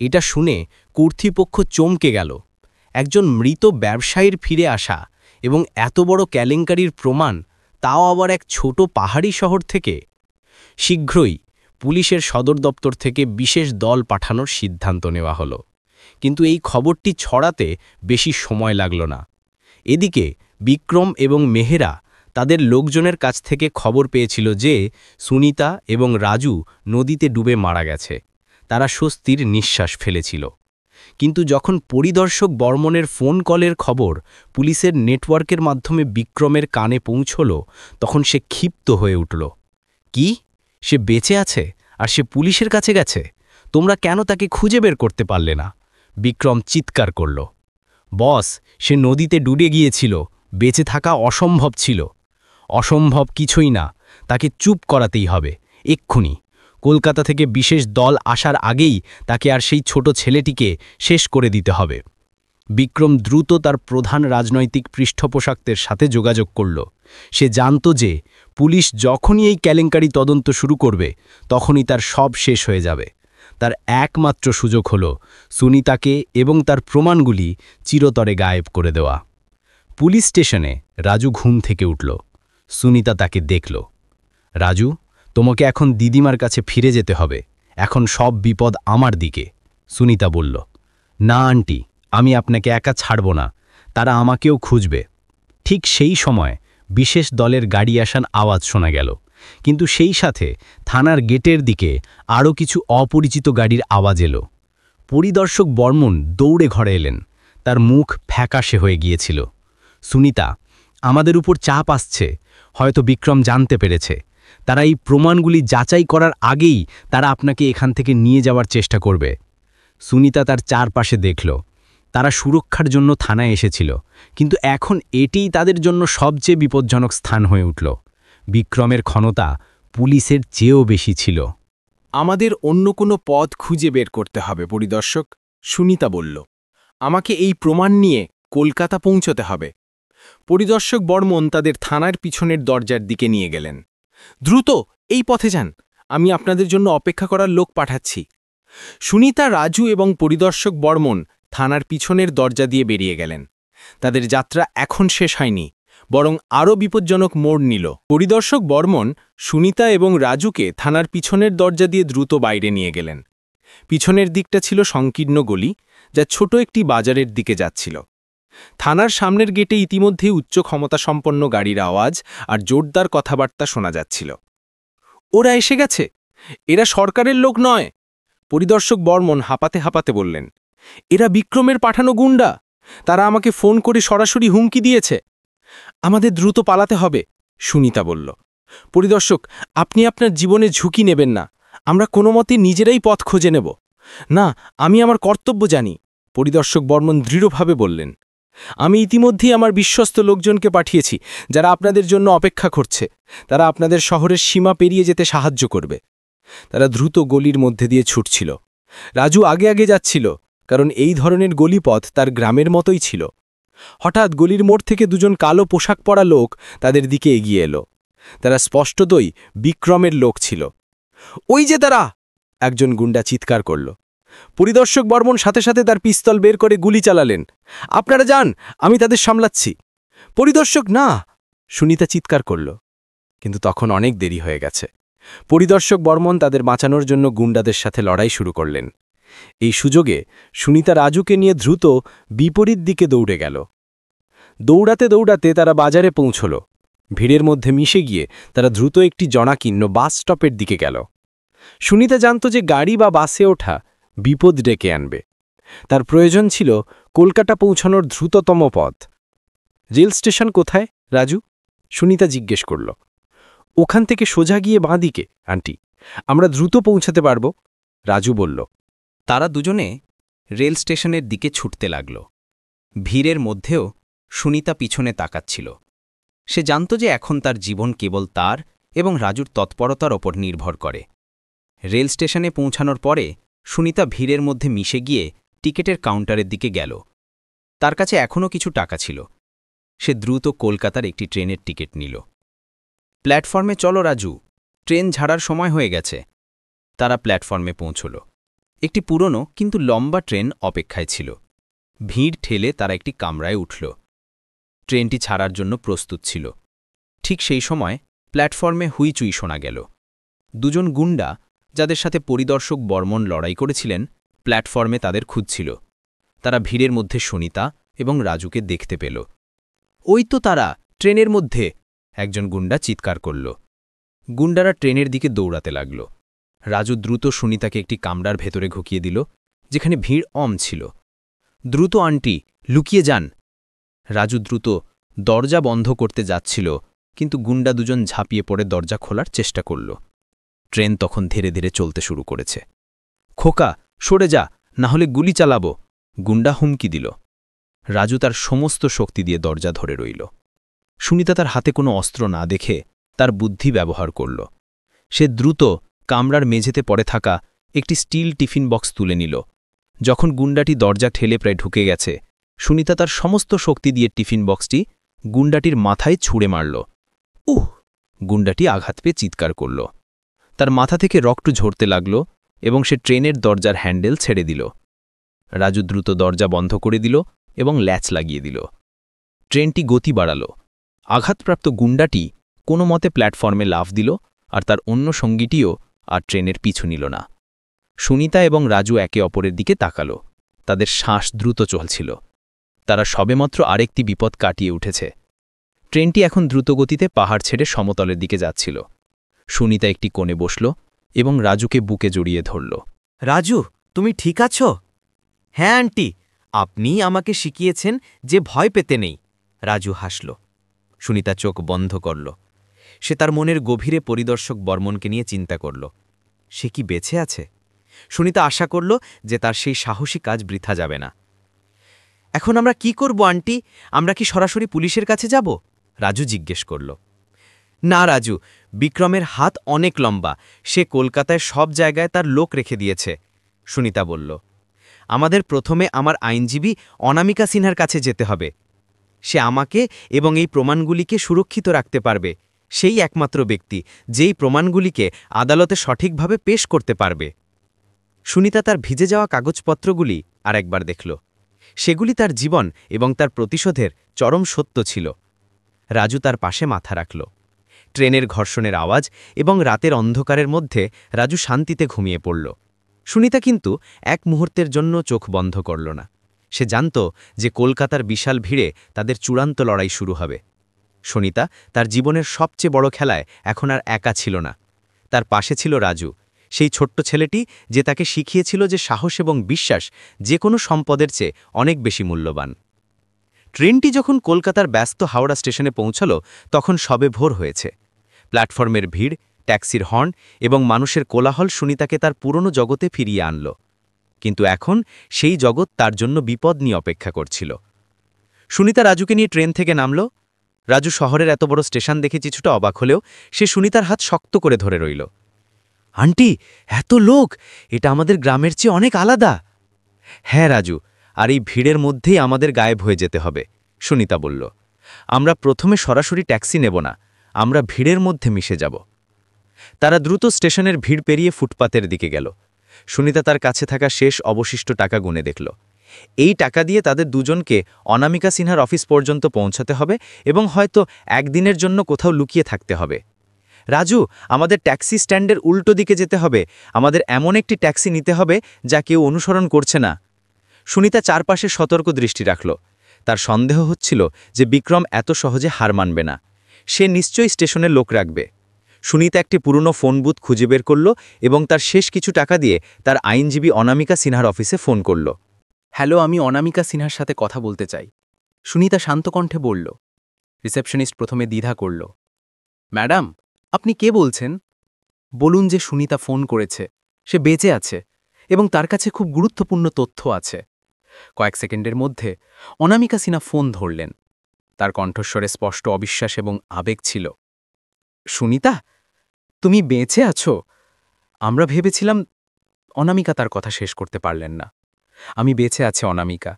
এটা শুনে কর্তৃপক্ষ চমকে গেল। একজন মৃত ব্যবসায়ীর ফিরে আসা এবং এত বড় কেলেঙ্কারির প্রমাণ, তাও আবার এক ছোট পাহাড়ি শহর থেকে। শীঘ্রই পুলিশের সদর দপ্তর থেকে বিশেষ দল পাঠানোর সিদ্ধান্ত নেওয়া হলো। কিন্তু এই খবরটি ছড়াতে বেশি সময় লাগল না। এদিকে বিক্রম এবং মেহেরা তাদের লোকজনের কাছ থেকে খবর পেয়েছিল যে সুনিতা এবং রাজু নদীতে ডুবে মারা গেছে। তারা স্বস্তির নিঃশ্বাস ফেলেছিল। কিন্তু যখন পরিদর্শক বর্মনের ফোন কলের খবর পুলিশের নেটওয়ার্কের মাধ্যমে বিক্রমের কানে পৌঁছল, তখন সে ক্ষিপ্ত হয়ে উঠল। কি? সে বেঁচে আছে আর সে পুলিশের কাছে গেছে? তোমরা কেন তাকে খুঁজে বের করতে পারলে না? বিক্রম চিৎকার করল। বস, সে নদীতে ডুবে গিয়েছিল। বেঁচে থাকা অসম্ভব ছিল। অসম্ভব কিছুই না, তাকে চুপ করাতেই হবে, এক্ষুনি। কলকাতা থেকে বিশেষ দল আসার আগেই তাকে আর সেই ছোট ছেলেটিকে শেষ করে দিতে হবে। বিক্রম দ্রুত তার প্রধান রাজনৈতিক পৃষ্ঠপোষকদের সাথে যোগাযোগ করল। সে জানত যে পুলিশ যখনই এই কেলেঙ্কারি তদন্ত শুরু করবে, তখনই তার সব শেষ হয়ে যাবে। তার একমাত্র সুযোগ হল সুনিতাকে এবং তার প্রমাণগুলি চিরতরে গায়েব করে দেওয়া। পুলিশ স্টেশনে রাজু ঘুম থেকে উঠল। সুনিতা তাকে দেখল। রাজু, তোমাকে এখন দিদিমার কাছে ফিরে যেতে হবে। এখন সব বিপদ আমার দিকে। সুনিতা বলল, না আন্টি, আমি আপনাকে একা ছাড়ব না, তারা আমাকেও খুঁজবে। ঠিক সেই সময় বিশেষ দলের গাড়ি আসার আওয়াজ শোনা গেল, কিন্তু সেই সাথে থানার গেটের দিকে আরও কিছু অপরিচিত গাড়ির আওয়াজ এলো। পরিদর্শক বর্মন দৌড়ে ঘরে এলেন, তার মুখ ফ্যাকাশে হয়ে গিয়েছিল। সুনিতা, আমাদের উপর চাপ আসছে, হয়তো বিক্রম জানতে পেরেছে। তারা এই প্রমাণগুলি যাচাই করার আগেই তারা আপনাকে এখান থেকে নিয়ে যাওয়ার চেষ্টা করবে। সুনিতা তার চারপাশে দেখল, তারা সুরক্ষার জন্য থানায় এসেছিল, কিন্তু এখন এটিই তাদের জন্য সবচেয়ে বিপজ্জনক স্থান হয়ে উঠল। বিক্রমের ক্ষমতা পুলিশের চেয়েও বেশি ছিল। আমাদের অন্য কোনো পথ খুঁজে বের করতে হবে পরিদর্শক, সুনিতা বলল। আমাকে এই প্রমাণ নিয়ে কলকাতা পৌঁছতে হবে। পরিদর্শক বর্মন তাদের থানার পিছনের দরজার দিকে নিয়ে গেলেন। দ্রুত এই পথে যান, আমি আপনাদের জন্য অপেক্ষা করার লোক পাঠাচ্ছি। সুনিতা, রাজু এবং পরিদর্শক বর্মন থানার পিছনের দরজা দিয়ে বেরিয়ে গেলেন। তাদের যাত্রা এখন শেষ হয়নি, বরং আরও বিপজ্জনক মোড় নিল। পরিদর্শক বর্মন সুনিতা এবং রাজুকে থানার পিছনের দরজা দিয়ে দ্রুত বাইরে নিয়ে গেলেন। পিছনের দিকটা ছিল সংকীর্ণ গলি, যা ছোট একটি বাজারের দিকে যাচ্ছিল। থানার সামনের গেটে ইতিমধ্যে উচ্চ ক্ষমতাসম্পন্ন গাড়ির আওয়াজ আর জোরদার কথাবার্তা শোনা যাচ্ছিল। ওরা এসে গেছে, এরা সরকারের লোক নয়, পরিদর্শক বর্মন হাঁপাতে হাঁপাতে বললেন। এরা বিক্রমের পাঠানো গুন্ডা, তারা আমাকে ফোন করে সরাসরি হুমকি দিয়েছে। আমাদের দ্রুত পালাতে হবে, সুনিতা বলল। পরিদর্শক, আপনি আপনার জীবনে ঝুঁকি নেবেন না, আমরা কোনো মতে নিজেরাই পথ খুঁজে নেব। না, আমি আমার কর্তব্য জানি, পরিদর্শক বর্মন দৃঢ়ভাবে বললেন। আমি ইতিমধ্যেই আমার বিশ্বস্ত লোকজনকে পাঠিয়েছি, যারা আপনাদের জন্য অপেক্ষা করছে। তারা আপনাদের শহরের সীমা পেরিয়ে যেতে সাহায্য করবে। তারা দ্রুত গলির মধ্যে দিয়ে ছুটছিল। রাজু আগে আগে যাচ্ছিল, কারণ এই ধরনের গলিপথ তার গ্রামের মতোই ছিল। হঠাৎ গলির মোড় থেকে দুজন কালো পোশাক পরা লোক তাদের দিকে এগিয়ে এলো। তারা স্পষ্টতই বিক্রমের লোক ছিল। ওই যে তারা, একজন গুন্ডা চিৎকার করল। পরিদর্শক বর্মন সাথে সাথে তার পিস্তল বের করে গুলি চালালেন। আপনারা যান, আমি তাদের সামলাচ্ছি। পরিদর্শক, না, সুনিতা চিৎকার করল, কিন্তু তখন অনেক দেরি হয়ে গেছে। পরিদর্শক বর্মন তাদের বাঁচানোর জন্য গুন্ডাদের সাথে লড়াই শুরু করলেন। এই সুযোগে সুনিতা রাজুকে নিয়ে দ্রুত বিপরীত দিকে দৌড়ে গেল। দৌড়াতে দৌড়াতে তারা বাজারে পৌঁছল। ভিড়ের মধ্যে মিশে গিয়ে তারা দ্রুত একটি জনাকীর্ণ বাস স্টপের দিকে গেল। সুনিতা জানত যে গাড়ি বা বাসে ওঠা বিপদ ডেকে আনবে। তার প্রয়োজন ছিল কলকাতা পৌঁছানোর দ্রুততম পথ। রেল স্টেশন কোথায়, রাজু? সুনিতা জিজ্ঞেস করল। ওখান থেকে সোজা গিয়ে বাঁ দিকে, আন্টি, আমরা দ্রুত পৌঁছাতে পারব, রাজু বলল। তারা দুজনে রেল স্টেশনের দিকে ছুটতে লাগল। ভিড়ের মধ্যেও সুনিতা পিছনে তাকাচ্ছিল। সে জানত যে এখন তার জীবন কেবল তার এবং রাজুর তৎপরতার ওপর নির্ভর করে। রেল স্টেশনে পৌঁছানোর পরে সুনিতা ভিড়ের মধ্যে মিশে গিয়ে টিকেটের কাউন্টারের দিকে গেল। তার কাছে এখনও কিছু টাকা ছিল। সে দ্রুত কলকাতার একটি ট্রেনের টিকিট নিল। প্ল্যাটফর্মে চলো রাজু, ট্রেন ছাড়ার সময় হয়ে গেছে। তারা প্ল্যাটফর্মে পৌঁছল। একটি পুরনো কিন্তু লম্বা ট্রেন অপেক্ষায় ছিল। ভিড় ঠেলে তারা একটি কামরায় উঠল। ট্রেনটি ছাড়ার জন্য প্রস্তুত ছিল। ঠিক সেই সময় প্ল্যাটফর্মে হুইচুই শোনা গেল। দুজন গুন্ডা, যাদের সাথে পরিদর্শক বর্মন লড়াই করেছিলেন, প্ল্যাটফর্মে তাদের খুঁজছিল। তারা ভিড়ের মধ্যে সুনিতা এবং রাজুকে দেখতে পেল। ওই তো তারা, ট্রেনের মধ্যে, একজন গুন্ডা চিৎকার করল। গুন্ডারা ট্রেনের দিকে দৌড়াতে লাগল। রাজু দ্রুত সুনিতাকে একটি কামরার ভেতরে ঢুকিয়ে দিল, যেখানে ভিড় কম ছিল। দ্রুত আন্টি, লুকিয়ে যান। রাজু দ্রুত দরজা বন্ধ করতে যাচ্ছিল, কিন্তু গুন্ডা দুজন ঝাঁপিয়ে পড়ে দরজা খোলার চেষ্টা করল। ট্রেন তখন ধীরে ধীরে চলতে শুরু করেছে। খোকা, সরে যা, না হলে গুলি চালাবো, গুন্ডা হুমকি দিল। রাজু তার সমস্ত শক্তি দিয়ে দরজা ধরে রইল। সুনিতা তার হাতে কোনো অস্ত্র না দেখে তার বুদ্ধি ব্যবহার করল। সে দ্রুত কামরার মেঝেতে পড়ে থাকা একটি স্টিল টিফিন বক্স তুলে নিল। যখন গুন্ডাটি দরজা ঠেলে প্রায় ঢুকে গেছে, সুনিতা তার সমস্ত শক্তি দিয়ে টিফিন বক্সটি গুন্ডাটির মাথায় ছুঁড়ে মারল। উহ! গুন্ডাটি আঘাত পেয়ে চিৎকার করল। তার মাথা থেকে রক্ত ঝরতে লাগল এবং সে ট্রেনের দরজার হ্যান্ডেল ছেড়ে দিল। রাজু দ্রুত দরজা বন্ধ করে দিল এবং ল্যাচ লাগিয়ে দিল। ট্রেনটি গতি বাড়াল। আঘাতপ্রাপ্ত গুন্ডাটি কোনো মতে প্ল্যাটফর্মে লাফ দিল আর তার অন্য সঙ্গীটিও আর ট্রেনের পিছু নিল না। সুনিতা এবং রাজু একে অপরের দিকে তাকালো। তাদের শ্বাস দ্রুত চলছিল। তারা সবেমাত্র আরেকটি বিপদ কাটিয়ে উঠেছে। ট্রেনটি এখন দ্রুতগতিতে পাহাড় ছেড়ে সমতলের দিকে যাচ্ছিল। সুনিতা একটি কোণে বসল এবং রাজুকে বুকে জড়িয়ে ধরল। রাজু, তুমি ঠিক আছো? হ্যাঁ আন্টি, আপনি আমাকে শিখিয়েছেন যে ভয় পেতে নেই। রাজু হাসল। সুনিতা চোখ বন্ধ করল। সে তার মনের গভীরে পরিদর্শক বর্মনকে নিয়ে চিন্তা করল। সে কি বেঁচে আছে? সুনিতা আশা করল যে তার সেই সাহসী কাজ বৃথা যাবে না। এখন আমরা কি করব আন্টি? আমরা কি সরাসরি পুলিশের কাছে যাব? রাজু জিজ্ঞেস করল। না রাজু, বিক্রমের হাত অনেক লম্বা। সে কলকাতায় সব জায়গায় তার লোক রেখে দিয়েছে। সুনিতা বলল। আমাদের প্রথমে আমার আইনজীবী অনামিকা সিনহার কাছে যেতে হবে। সে আমাকে এবং এই প্রমাণগুলিকে সুরক্ষিত রাখতে পারবে। সেই একমাত্র ব্যক্তি যেই প্রমাণগুলিকে আদালতে সঠিকভাবে পেশ করতে পারবে। সুনিতা তার ভিজে যাওয়া কাগজপত্রগুলি আরেকবার দেখল। সেগুলি তার জীবন এবং তার প্রতিশোধের চরম সত্য ছিল। রাজু তার পাশে মাথা রাখল। ট্রেনের ঘর্ষণের আওয়াজ এবং রাতের অন্ধকারের মধ্যে রাজু শান্তিতে ঘুমিয়ে পড়ল। সুনিতা কিন্তু এক মুহূর্তের জন্য চোখ বন্ধ করল না। সে জানত যে কলকাতার বিশাল ভিড়ে তাদের চূড়ান্ত লড়াই শুরু হবে। সুনিতা তার জীবনের সবচেয়ে বড় খেলায় এখন আর একা ছিল না। তার পাশে ছিল রাজু, সেই ছোট্ট ছেলেটি যে তাকে শিখিয়েছিল যে সাহস এবং বিশ্বাস যে কোনো সম্পদের চেয়ে অনেক বেশি মূল্যবান। ট্রেনটি যখন কলকাতার ব্যস্ত হাওড়া স্টেশনে পৌঁছল তখন সবে ভোর হয়েছে। প্ল্যাটফর্মের ভিড়, ট্যাক্সির হর্ন এবং মানুষের কোলাহল সুনিতাকে তার পুরনো জগতে ফিরিয়ে আনল। কিন্তু এখন সেই জগৎ তার জন্য বিপদ নিয়ে অপেক্ষা করছিল। সুনিতা রাজুকে নিয়ে ট্রেন থেকে নামল। রাজু শহরের এত বড় স্টেশন দেখে কিছুটা অবাক হলেও সে সুনিতার হাত শক্ত করে ধরে রইল। আন্টি, এত লোক! এটা আমাদের গ্রামের চেয়ে অনেক আলাদা। হ্যাঁ রাজু, আর এই ভিড়ের মধ্যেই আমাদের গায়েব হয়ে যেতে হবে, সুনিতা বলল। আমরা প্রথমে সরাসরি ট্যাক্সি নেব না, আমরা ভিড়ের মধ্যে মিশে যাব। তারা দ্রুত স্টেশনের ভিড় পেরিয়ে ফুটপাতের দিকে গেল। সুনিতা তার কাছে থাকা শেষ অবশিষ্ট টাকা গুনে দেখল। এই টাকা দিয়ে তাদের দুজনকে অনামিকা সিনহার অফিস পর্যন্ত পৌঁছাতে হবে এবং হয়তো একদিনের জন্য কোথাও লুকিয়ে থাকতে হবে। রাজু, আমাদের ট্যাক্সি স্ট্যান্ডের উল্টো দিকে যেতে হবে। আমাদের এমন একটি ট্যাক্সি নিতে হবে যা কেউ অনুসরণ করছে না। সুনিতা চারপাশে সতর্ক দৃষ্টি রাখল। তার সন্দেহ হচ্ছিল যে বিক্রম এত সহজে হার মানবে না। সে নিশ্চয়ই স্টেশনে লোক রাখবে। সুনিতা একটি পুরনো ফোন বুথ খুঁজে বের করল এবং তার শেষ কিছু টাকা দিয়ে তার আইনজীবী অনামিকা সিনহার অফিসে ফোন করল। হ্যালো, আমি অনামিকা সিনহার সাথে কথা বলতে চাই, সুনিতা শান্ত কণ্ঠে বলল। রিসেপশনিস্ট প্রথমে দ্বিধা করল। ম্যাডাম, আপনি কে বলছেন? বলুন যে সুনিতা ফোন করেছে, সে বেঁচে আছে এবং তার কাছে খুব গুরুত্বপূর্ণ তথ্য আছে। কয়েক সেকেন্ডের মধ্যে অনামিকা সিনহা ফোন ধরলেন। তার কণ্ঠস্বরে স্পষ্ট অবিশ্বাস এবং আবেগ ছিল। সুনিতা, তুমি বেঁচে আছো? আমরা ভেবেছিলাম। অনামিকা তার কথা শেষ করতে পারলেন না। আমি বেঁচে আছি অনামিকা,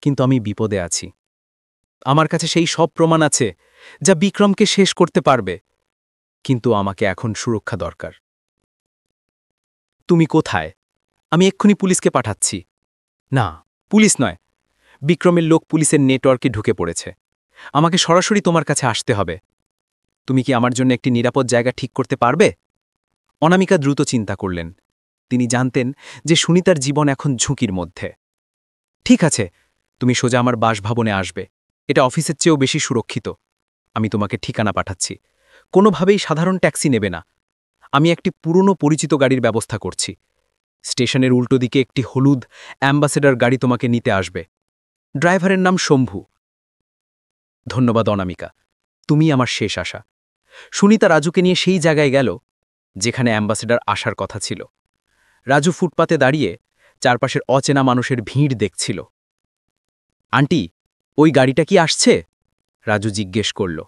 কিন্তু আমি বিপদে আছি। আমার কাছে সেই সব প্রমাণ আছে যা বিক্রমকে শেষ করতে পারবে, কিন্তু আমাকে এখন সুরক্ষা দরকার। তুমি কোথায়? আমি এক্ষুনি পুলিশকে পাঠাচ্ছি। না, পুলিশ নয়, বিক্রমের লোক পুলিশের নেটওয়ার্কে ঢুকে পড়েছে। আমাকে সরাসরি তোমার কাছে আসতে হবে। তুমি কি আমার জন্য একটি নিরাপদ জায়গা ঠিক করতে পারবে? অনামিকা দ্রুত চিন্তা করলেন। তিনি জানতেন যে সুনিতার জীবন এখন ঝুঁকির মধ্যে। ঠিক আছে, তুমি সোজা আমার বাসভবনে আসবে। এটা অফিসের চেয়েও বেশি সুরক্ষিত। আমি তোমাকে ঠিকানা পাঠাচ্ছি। কোনোভাবেই সাধারণ ট্যাক্সি নেবে না। আমি একটি পুরনো পরিচিত গাড়ির ব্যবস্থা করছি। স্টেশনের উল্টো দিকে একটি হলুদ অ্যাম্বাসেডর গাড়ি তোমাকে নিতে আসবে। ড্রাইভারের নাম শম্ভু। ধন্যবাদ অনামিকা, তুমি আমার শেষ আশা। সুনিতা রাজুকে নিয়ে সেই জায়গায় গেল যেখানে অ্যাম্বাসেডর আসার কথা ছিল। রাজু ফুটপাতে দাঁড়িয়ে চারপাশের অচেনা মানুষের ভিড় দেখছিল। আন্টি, ওই গাড়িটা কি আসছে? রাজু জিজ্ঞেস করল।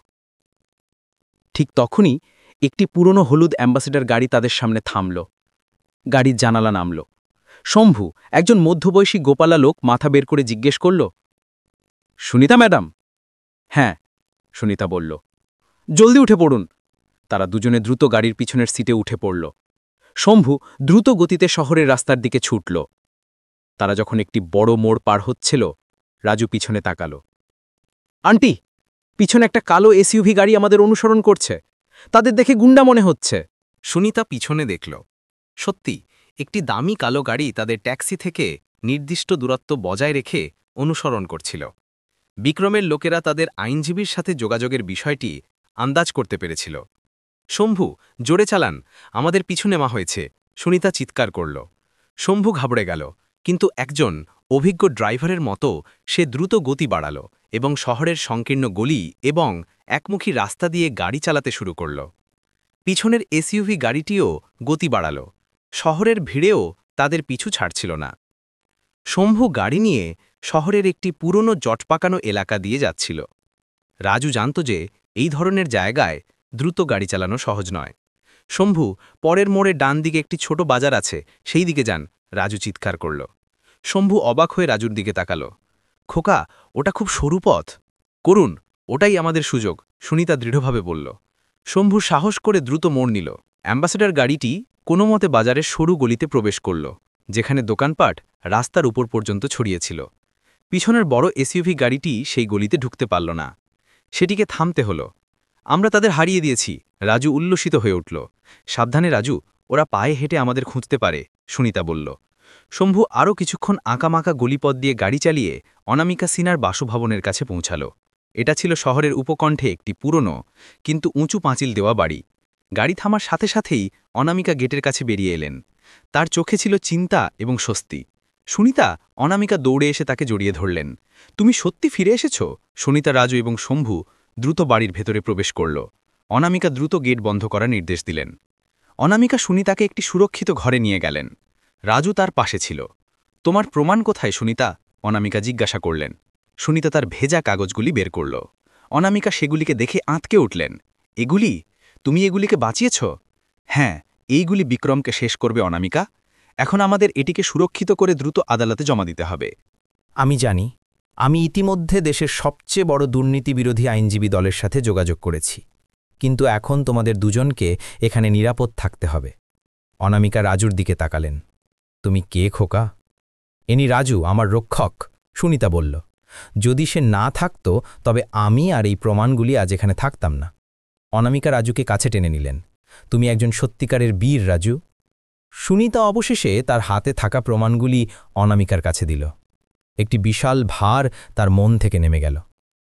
ঠিক তখনই একটি পুরনো হলুদ অ্যাম্বাসেডর গাড়ি তাদের সামনে থামল। গাড়ির জানালা নামল। শম্ভু, একজন মধ্যবয়সী গোপালা লোক, মাথা বের করে জিজ্ঞেস করল, সুনিতা ম্যাডাম? হ্যাঁ, সুনিতা বলল। জলদি উঠে পড়ুন। তারা দুজনে দ্রুত গাড়ির পিছনের সিটে উঠে পড়ল। শম্ভু দ্রুত গতিতে শহরের রাস্তার দিকে ছুটল। তারা যখন একটি বড় মোড় পার হচ্ছিল, রাজু পিছনে তাকাল। আন্টি, পিছনে একটা কালো এসইউভি গাড়ি আমাদের অনুসরণ করছে। তাদের দেখে গুন্ডা মনে হচ্ছে। সুনিতা পিছনে দেখল। সত্যি, একটি দামি কালো গাড়ি তাদের ট্যাক্সি থেকে নির্দিষ্ট দূরত্ব বজায় রেখে অনুসরণ করছিল। বিক্রমের লোকেরা তাদের আইনজীবীর সাথে যোগাযোগের বিষয়টি আন্দাজ করতে পেরেছিল। শম্ভু, জোরে চালান, আমাদের পিছু নেওয়া হয়েছে, সুনিতা চিৎকার করল। শম্ভু ঘাবড়ে গেল, কিন্তু একজন অভিজ্ঞ ড্রাইভারের মতো সে দ্রুত গতি বাড়াল এবং শহরের সংকীর্ণ গলি এবং একমুখী রাস্তা দিয়ে গাড়ি চালাতে শুরু করল। পিছনের এসইউভি গাড়িটিও গতি বাড়াল। শহরের ভিড়েও তাদের পিছু ছাড়ছিল না। শম্ভু গাড়ি নিয়ে শহরের একটি পুরনো জটপাকানো এলাকা দিয়ে যাচ্ছিল। রাজু জানত যে এই ধরনের জায়গায় দ্রুত গাড়ি চালানো সহজ নয়। শম্ভু, পরের মোড়ে ডান দিকে একটি ছোট বাজার আছে, সেই দিকে যান, রাজু চিৎকার করল। শম্ভু অবাক হয়ে রাজুর দিকে তাকাল। খোকা, ওটা খুব সরু পথ। করুন, ওটাই আমাদের সুযোগ, সুনিতা দৃঢ়ভাবে বলল। শম্ভু সাহস করে দ্রুত মোড় নিল। অ্যাম্বাসেডর গাড়িটি কোনোমতে বাজারের সরু গলিতে প্রবেশ করল, যেখানে দোকানপাট রাস্তার উপর পর্যন্ত ছড়িয়েছিল। পিছনের বড় এসইউভি গাড়িটি সেই গলিতে ঢুকতে পারল না। সেটিকে থামতে হল। আমরা তাদের হারিয়ে দিয়েছি, রাজু উল্লসিত হয়ে উঠল। সাবধানে রাজু, ওরা পায়ে হেঁটে আমাদের খুঁজতে পারে, সুনিতা বলল। শম্ভু আরও কিছুক্ষণ আঁকামাঁকা গলিপথ দিয়ে গাড়ি চালিয়ে অনামিকা সিনার বাসভবনের কাছে পৌঁছাল। এটা ছিল শহরের উপকণ্ঠে একটি পুরনো কিন্তু উঁচু পাঁচিল দেওয়া বাড়ি। গাড়ি থামার সাথে সাথেই অনামিকা গেটের কাছে বেরিয়ে এলেন। তার চোখে ছিল চিন্তা এবং স্বস্তি। সুনিতা, অনামিকা দৌড়ে এসে তাকে জড়িয়ে ধরলেন। তুমি সত্যি ফিরে এসেছ? সুনিতা, রাজু এবং শম্ভু দ্রুত বাড়ির ভেতরে প্রবেশ করল। অনামিকা দ্রুত গেট বন্ধ করার নির্দেশ দিলেন। অনামিকা সুনিতাকে একটি সুরক্ষিত ঘরে নিয়ে গেলেন। রাজু তার পাশে ছিল। তোমার প্রমাণ কোথায় সুনিতা? অনামিকা জিজ্ঞাসা করলেন। সুনিতা তার ভেজা কাগজগুলি বের করল। অনামিকা সেগুলিকে দেখে আঁতকে উঠলেন। এগুলি? তুমি এগুলিকে বাঁচিয়েছ? হ্যাঁ, এইগুলি বিক্রমকে শেষ করবে অনামিকা। এখন আমাদের এটিকে সুরক্ষিত করে দ্রুত আদালতে জমা দিতে হবে। আমি জানি, আমি ইতিমধ্যে দেশের সবচেয়ে বড় দুর্নীতিবিরোধী আইনজীবী দলের সাথে যোগাযোগ করেছি, কিন্তু এখন তোমাদের দুজনকে এখানে নিরাপদ থাকতে হবে। অনামিকা রাজুর দিকে তাকালেন। তুমি কে খোকা? এনি রাজু, আমার রক্ষক, সুনিতা বলল। যদি সে না থাকত তবে আমি আর এই প্রমাণগুলি আজ এখানে থাকতাম না। অনামিকা রাজুকে কাছে টেনে নিলেন। তুমি একজন সত্যিকারের বীর রাজু। সুনিতা অবশেষে তার হাতে থাকা প্রমাণগুলি অনামিকার কাছে দিল। একটি বিশাল ভার তার মন থেকে নেমে গেল।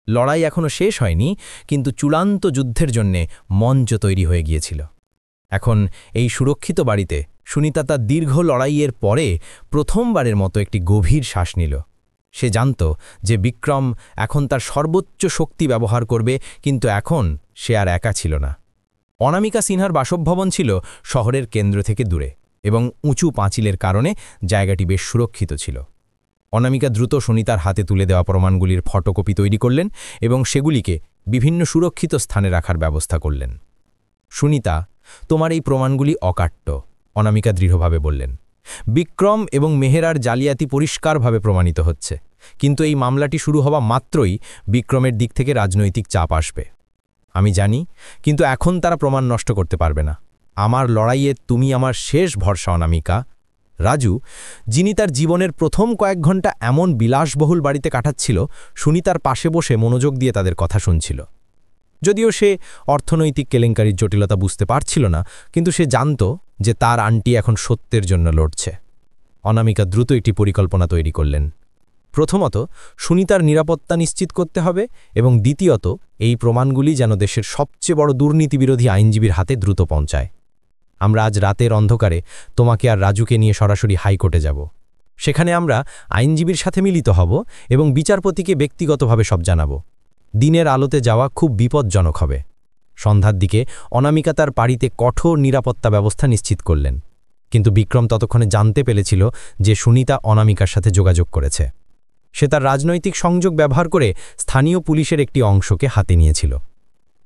লড়াই এখনও শেষ হয়নি, কিন্তু চূড়ান্ত যুদ্ধের জন্যে মঞ্চ তৈরি হয়ে গিয়েছিল। এখন এই সুরক্ষিত বাড়িতে সুনিতা তার দীর্ঘ লড়াইয়ের পরে প্রথমবারের মতো একটি গভীর শ্বাস নিল। সে জানত যে বিক্রম এখন তার সর্বোচ্চ শক্তি ব্যবহার করবে, কিন্তু এখন সে আর একা ছিল না। অনামিকা সিনহার বাসভবন ছিল শহরের কেন্দ্র থেকে দূরে এবং উঁচু পাঁচিলের কারণে জায়গাটি বেশ সুরক্ষিত ছিল। অনামিকা দ্রুত সুনিতার হাতে তুলে দেওয়া প্রমাণগুলির ফটোকপি তৈরি করলেন এবং সেগুলিকে বিভিন্ন সুরক্ষিত স্থানে রাখার ব্যবস্থা করলেন। সুনিতা, তোমার এই প্রমাণগুলি অকাট্য, অনামিকা দৃঢ়ভাবে বললেন। বিক্রম এবং মেহেরার জালিয়াতি পরিষ্কারভাবে প্রমাণিত হচ্ছে, কিন্তু এই মামলাটি শুরু হওয়া মাত্রই বিক্রমের দিক থেকে রাজনৈতিক চাপ আসবে। আমি জানি, কিন্তু এখন তারা প্রমাণ নষ্ট করতে পারবে না। আমার লড়াইয়ে তুমি আমার শেষ ভরসা অনামিকা। রাজু, যিনি তার জীবনের প্রথম কয়েক ঘন্টা এমন বিলাসবহুল বাড়িতে কাটাচ্ছিল, সুনিতার পাশে বসে মনোযোগ দিয়ে তাদের কথা শুনছিল। যদিও সে অর্থনৈতিক কেলেঙ্কারির জটিলতা বুঝতে পারছিল না, কিন্তু সে জানত যে তার আন্টি এখন সত্যের জন্য লড়ছে। অনামিকা দ্রুত একটি পরিকল্পনা তৈরি করলেন। প্রথমত, সুনিতার নিরাপত্তা নিশ্চিত করতে হবে এবং দ্বিতীয়ত, এই প্রমাণগুলি যেন দেশের সবচেয়ে বড় দুর্নীতিবিরোধী আইনজীবীর হাতে দ্রুত পৌঁছায়। আমরা আজ রাতের অন্ধকারে তোমাকে আর রাজুকে নিয়ে সরাসরি হাইকোর্টে যাব। সেখানে আমরা আইনজীবীর সাথে মিলিত হব এবং বিচারপতিকে ব্যক্তিগতভাবে সব জানাব। দিনের আলোতে যাওয়া খুব বিপজ্জনক হবে। সন্ধ্যার দিকে অনামিকা তার বাড়িতে কঠোর নিরাপত্তা ব্যবস্থা নিশ্চিত করলেন, কিন্তু বিক্রম ততক্ষণে জানতে পেরেছিল যে সুনিতা অনামিকার সাথে যোগাযোগ করেছে। সে তার রাজনৈতিক সংযোগ ব্যবহার করে স্থানীয় পুলিশের একটি অংশকে হাতে নিয়েছিল।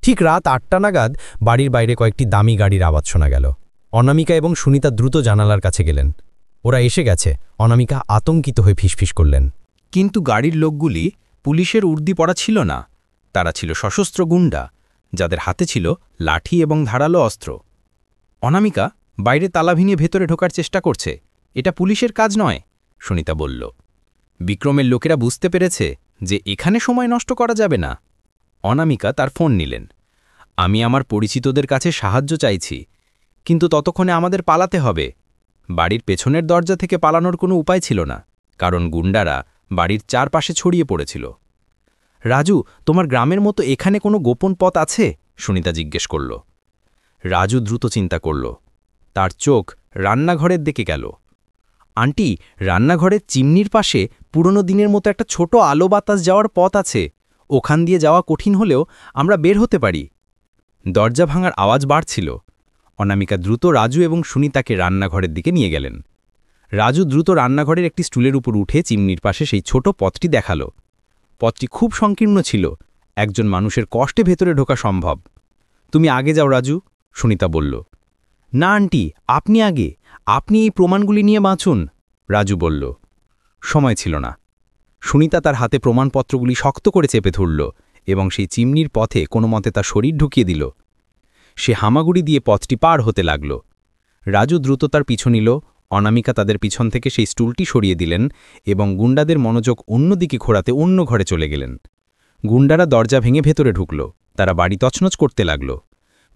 ঠিক রাত ৮টা নাগাদ বাড়ির বাইরে কয়েকটি দামি গাড়ির আওয়াজ শোনা গেল। অনামিকা এবং সুনিতা দ্রুত জানালার কাছে গেলেন। ওরা এসে গেছে, অনামিকা আতঙ্কিত হয়ে ফিসফিস করলেন। কিন্তু গাড়ির লোকগুলি পুলিশের উর্দি পরা ছিল না। তারা ছিল সশস্ত্র গুন্ডা, যাদের হাতে ছিল লাঠি এবং ধারালো অস্ত্র। অনামিকা বাইরে তালা ভেঙে ভেতরে ঢোকার চেষ্টা করছে। এটা পুলিশের কাজ নয়, সুনিতা বলল। বিক্রমের লোকেরা বুঝতে পেরেছে যে এখানে সময় নষ্ট করা যাবে না। অনামিকা তার ফোন নিলেন। আমি আমার পরিচিতদের কাছে সাহায্য চাইছি, কিন্তু ততক্ষণে আমাদের পালাতে হবে। বাড়ির পেছনের দরজা থেকে পালানোর কোনো উপায় ছিল না, কারণ গুন্ডারা বাড়ির চারপাশে ছড়িয়ে পড়েছিল। রাজু, তোমার গ্রামের মতো এখানে কোনো গোপন পথ আছে? সুনিতা জিজ্ঞেস করল। রাজু দ্রুত চিন্তা করল। তার চোখ রান্নাঘরের দিকে গেল। আন্টি, রান্নাঘরের চিমনির পাশে পুরনো দিনের মতো একটা ছোট আলো বাতাস যাওয়ার পথ আছে। ওখান দিয়ে যাওয়া কঠিন হলেও আমরা বের হতে পারি। দরজা ভাঙার আওয়াজ বাড়ছিল। অনামিকা দ্রুত রাজু এবং সুনিতাকে রান্নাঘরের দিকে নিয়ে গেলেন। রাজু দ্রুত রান্নাঘরের একটি স্টুলের উপর উঠে চিমনির পাশে সেই ছোট পথটি দেখাল। পথটি খুব সংকীর্ণ ছিল, একজন মানুষের কষ্টে ভেতরে ঢোকা সম্ভব। তুমি আগে যাও রাজু, সুনিতা বলল। না আন্টি, আপনি আগে, আপনি এই প্রমাণগুলি নিয়ে বাঁচুন, রাজু বলল। সময় ছিল না। সুনিতা তার হাতে প্রমাণপত্রগুলি শক্ত করে চেপে ধরল এবং সেই চিমনির পথে কোনো মতে তার শরীর ঢুকিয়ে দিল। সে হামাগুড়ি দিয়ে পথটি পার হতে লাগল। রাজু দ্রুত তার পিছু নিল। অনামিকা তাদের পিছন থেকে সেই স্টুলটি সরিয়ে দিলেন এবং গুন্ডাদের মনোযোগ অন্যদিকে ঘোরাতে অন্য ঘরে চলে গেলেন। গুন্ডারা দরজা ভেঙে ভেতরে ঢুকল। তারা বাড়ি তছনছ করতে লাগল।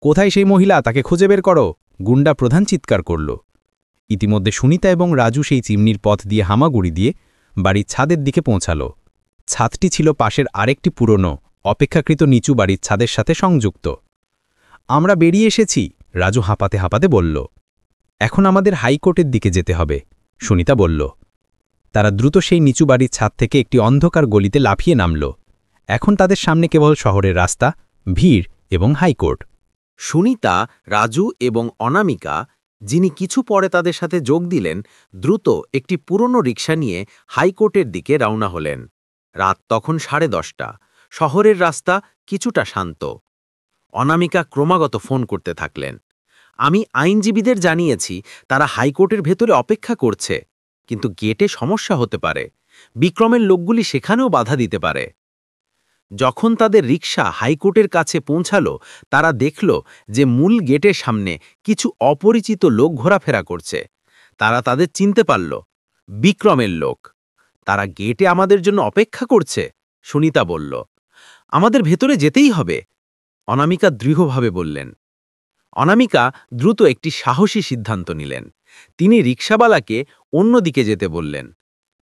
কোথায় সেই মহিলা, তাকে খুঁজে বের করো, গুন্ডা প্রধান চিৎকার করল। ইতিমধ্যে সুনিতা এবং রাজু সেই চিমনির পথ দিয়ে হামাগুড়ি দিয়ে বাড়ির ছাদের দিকে পৌঁছাল। ছাদটি ছিল পাশের আরেকটি পুরনো, অপেক্ষাকৃত নিচু বাড়ির ছাদের সাথে সংযুক্ত। আমরা বেরিয়ে এসেছি, রাজু হাঁপাতে হাঁপাতে বলল। এখন আমাদের হাইকোর্টের দিকে যেতে হবে, সুনিতা বলল। তারা দ্রুত সেই নিচু বাড়ির ছাদ থেকে একটি অন্ধকার গলিতে লাফিয়ে নামল। এখন তাদের সামনে কেবল শহরের রাস্তা, ভিড় এবং হাইকোর্ট। সুনিতা, রাজু এবং অনামিকা, যিনি কিছু পরে তাদের সাথে যোগ দিলেন, দ্রুত একটি পুরনো রিকশা নিয়ে হাইকোর্টের দিকে রওনা হলেন। রাত তখন 10:30। শহরের রাস্তা কিছুটা শান্ত। অনামিকা ক্রমাগত ফোন করতে থাকলেন। আমি আইনজীবীদের জানিয়েছি তারা হাইকোর্টের ভেতরে অপেক্ষা করছে, কিন্তু গেটে সমস্যা হতে পারে। বিক্রমের লোকগুলি সেখানেও বাধা দিতে পারে। যখন তাদের রিকশা হাইকোর্টের কাছে পৌঁছাল, তারা দেখল যে মূল গেটের সামনে কিছু অপরিচিত লোক ঘোরাফেরা করছে। তারা তাদের চিনতে পারল, বিক্রমের লোক। তারা গেটে আমাদের জন্য অপেক্ষা করছে, সুনিতা বলল। আমাদের ভেতরে যেতেই হবে, অনামিকা দৃঢ়ভাবে বললেন। অনামিকা দ্রুত একটি সাহসী সিদ্ধান্ত নিলেন। তিনি রিকশাওয়ালাকে অন্যদিকে যেতে বললেন।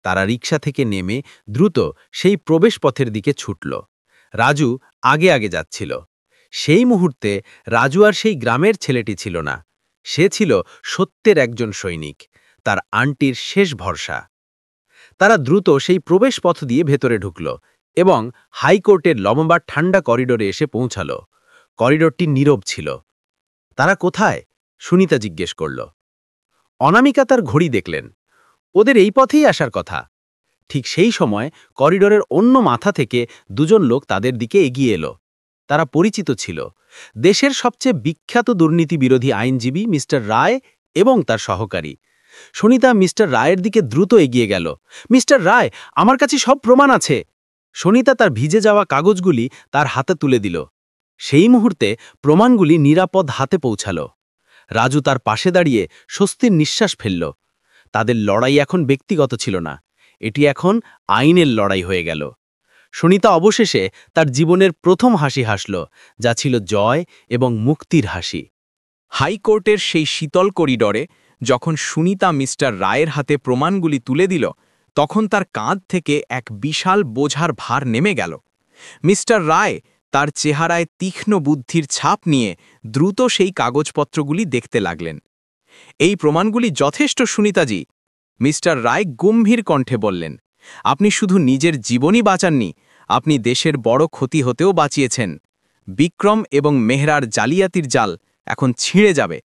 তারা রিকশা থেকে নেমে দ্রুত সেই প্রবেশপথের দিকে ছুটল। রাজু আগে আগে যাচ্ছিল। সেই মুহূর্তে রাজু আর সেই গ্রামের ছেলেটি ছিল না। সে ছিল সত্যের একজন সৈনিক, তার আন্টির শেষ ভরসা। তারা দ্রুত সেই প্রবেশপথ দিয়ে ভেতরে ঢুকল এবং হাইকোর্টের লম্বা ঠান্ডা করিডোরে এসে পৌঁছাল। করিডোরটি নীরব ছিল। তারা কোথায়? সুনিতা জিজ্ঞেস করল। অনামিকা তার ঘড়ি দেখলেন। ওদের এই পথেই আসার কথা। ঠিক সেই সময় করিডোরের অন্য মাথা থেকে দুজন লোক তাদের দিকে এগিয়ে এলো। তারা পরিচিত ছিল, দেশের সবচেয়ে বিখ্যাত দুর্নীতি বিরোধী আইনজীবী মিস্টার রায় এবং তার সহকারী। সুনিতা মিস্টার রায়ের দিকে দ্রুত এগিয়ে গেল। মিস্টার রায়, আমার কাছে সব প্রমাণ আছে। সুনিতা তার ভিজে যাওয়া কাগজগুলি তার হাতে তুলে দিল। সেই মুহূর্তে প্রমাণগুলি নিরাপদ হাতে পৌঁছাল। রাজু তার পাশে দাঁড়িয়ে স্বস্তির নিঃশ্বাস ফেলল। তাদের লড়াই এখন ব্যক্তিগত ছিল না, এটি এখন আইনের লড়াই হয়ে গেল। সুনিতা অবশেষে তার জীবনের প্রথম হাসি হাসল, যা ছিল জয় এবং মুক্তির হাসি। হাইকোর্টের সেই শীতল করিডরে যখন সুনিতা মিস্টার রায়ের হাতে প্রমাণগুলি তুলে দিল, তখন তার কাঁধ থেকে এক বিশাল বোঝার ভার নেমে গেল। মিস্টার রায় তার চেহারায় তীক্ষ্ণ বুদ্ধির ছাপ নিয়ে দ্রুত সেই কাগজপত্রগুলি দেখতে লাগলেন। এই প্রমাণগুলি যথেষ্ট সুনিতাজি, মিস্টার রায় গম্ভীর কণ্ঠে বললেন। আপনি শুধু নিজের জীবনই বাঁচাননি, আপনি দেশের বড় ক্ষতি হতেও বাঁচিয়েছেন। বিক্রম এবং মেহরার জালিয়াতির জাল এখন ছিঁড়ে যাবে।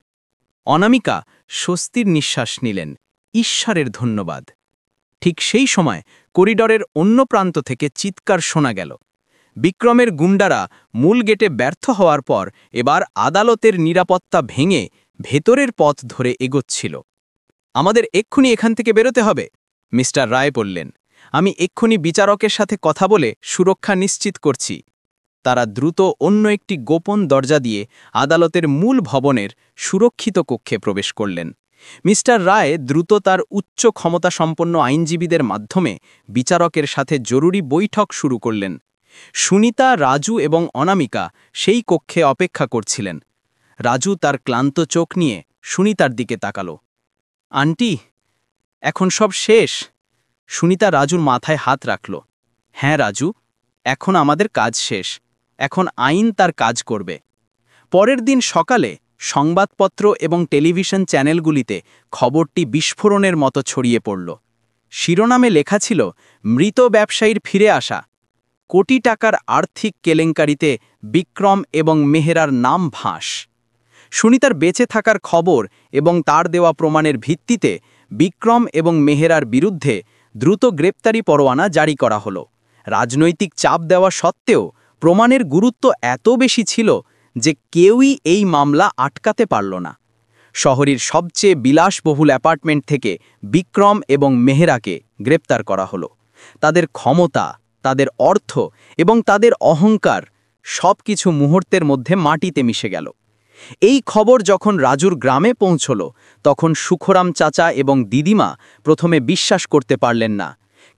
অনামিকা স্বস্তির নিঃশ্বাস নিলেন। ঈশ্বরের ধন্যবাদ। ঠিক সেই সময় করিডরের অন্য প্রান্ত থেকে চিৎকার শোনা গেল। বিক্রমের গুন্ডারা মূল গেটে ব্যর্থ হওয়ার পর এবার আদালতের নিরাপত্তা ভেঙে ভেতরের পথ ধরে এগোচ্ছিল। আমাদের এক্ষুনি এখান থেকে বেরোতে হবে, মিস্টার রায় বললেন। আমি এক্ষুনি বিচারকের সাথে কথা বলে সুরক্ষা নিশ্চিত করছি। তারা দ্রুত অন্য একটি গোপন দরজা দিয়ে আদালতের মূল ভবনের সুরক্ষিত কক্ষে প্রবেশ করলেন। মিস্টার রায় দ্রুত তার উচ্চ ক্ষমতাসম্পন্ন আইনজীবীদের মাধ্যমে বিচারকের সাথে জরুরি বৈঠক শুরু করলেন। সুনিতা, রাজু এবং অনামিকা সেই কক্ষে অপেক্ষা করছিলেন। রাজু তার ক্লান্ত চোখ নিয়ে সুনিতার দিকে তাকালো। আন্টি, এখন সব শেষ? সুনিতা রাজুর মাথায় হাত রাখল। হ্যাঁ রাজু, এখন আমাদের কাজ শেষ। এখন আইন তার কাজ করবে। পরের দিন সকালে সংবাদপত্র এবং টেলিভিশন চ্যানেলগুলিতে খবরটি বিস্ফোরণের মতো ছড়িয়ে পড়ল। শিরোনামে লেখা ছিল, মৃত ব্যবসায়ীর ফিরে আসা। কোটি টাকার আর্থিক কেলেঙ্কারিতে বিক্রম এবং মেহেরার নাম ভাঁস। সুনিতার বেঁচে থাকার খবর এবং তার দেওয়া প্রমাণের ভিত্তিতে বিক্রম এবং মেহেরার বিরুদ্ধে দ্রুত গ্রেপ্তারি পরোয়ানা জারি করা হল। রাজনৈতিক চাপ দেওয়া সত্ত্বেও প্রমাণের গুরুত্ব এত বেশি ছিল যে কেউই এই মামলা আটকাতে পারল না। শহরের সবচেয়ে বিলাসবহুল অ্যাপার্টমেন্ট থেকে বিক্রম এবং মেহেরাকে গ্রেপ্তার করা হলো। তাদের ক্ষমতা, তাদের অর্থ এবং তাদের অহংকার সবকিছু মুহূর্তের মধ্যে মাটিতে মিশে গেল। এই খবর যখন রাজুর গ্রামে পৌঁছল, তখন সুখরাম চাচা এবং দিদিমা প্রথমে বিশ্বাস করতে পারলেন না।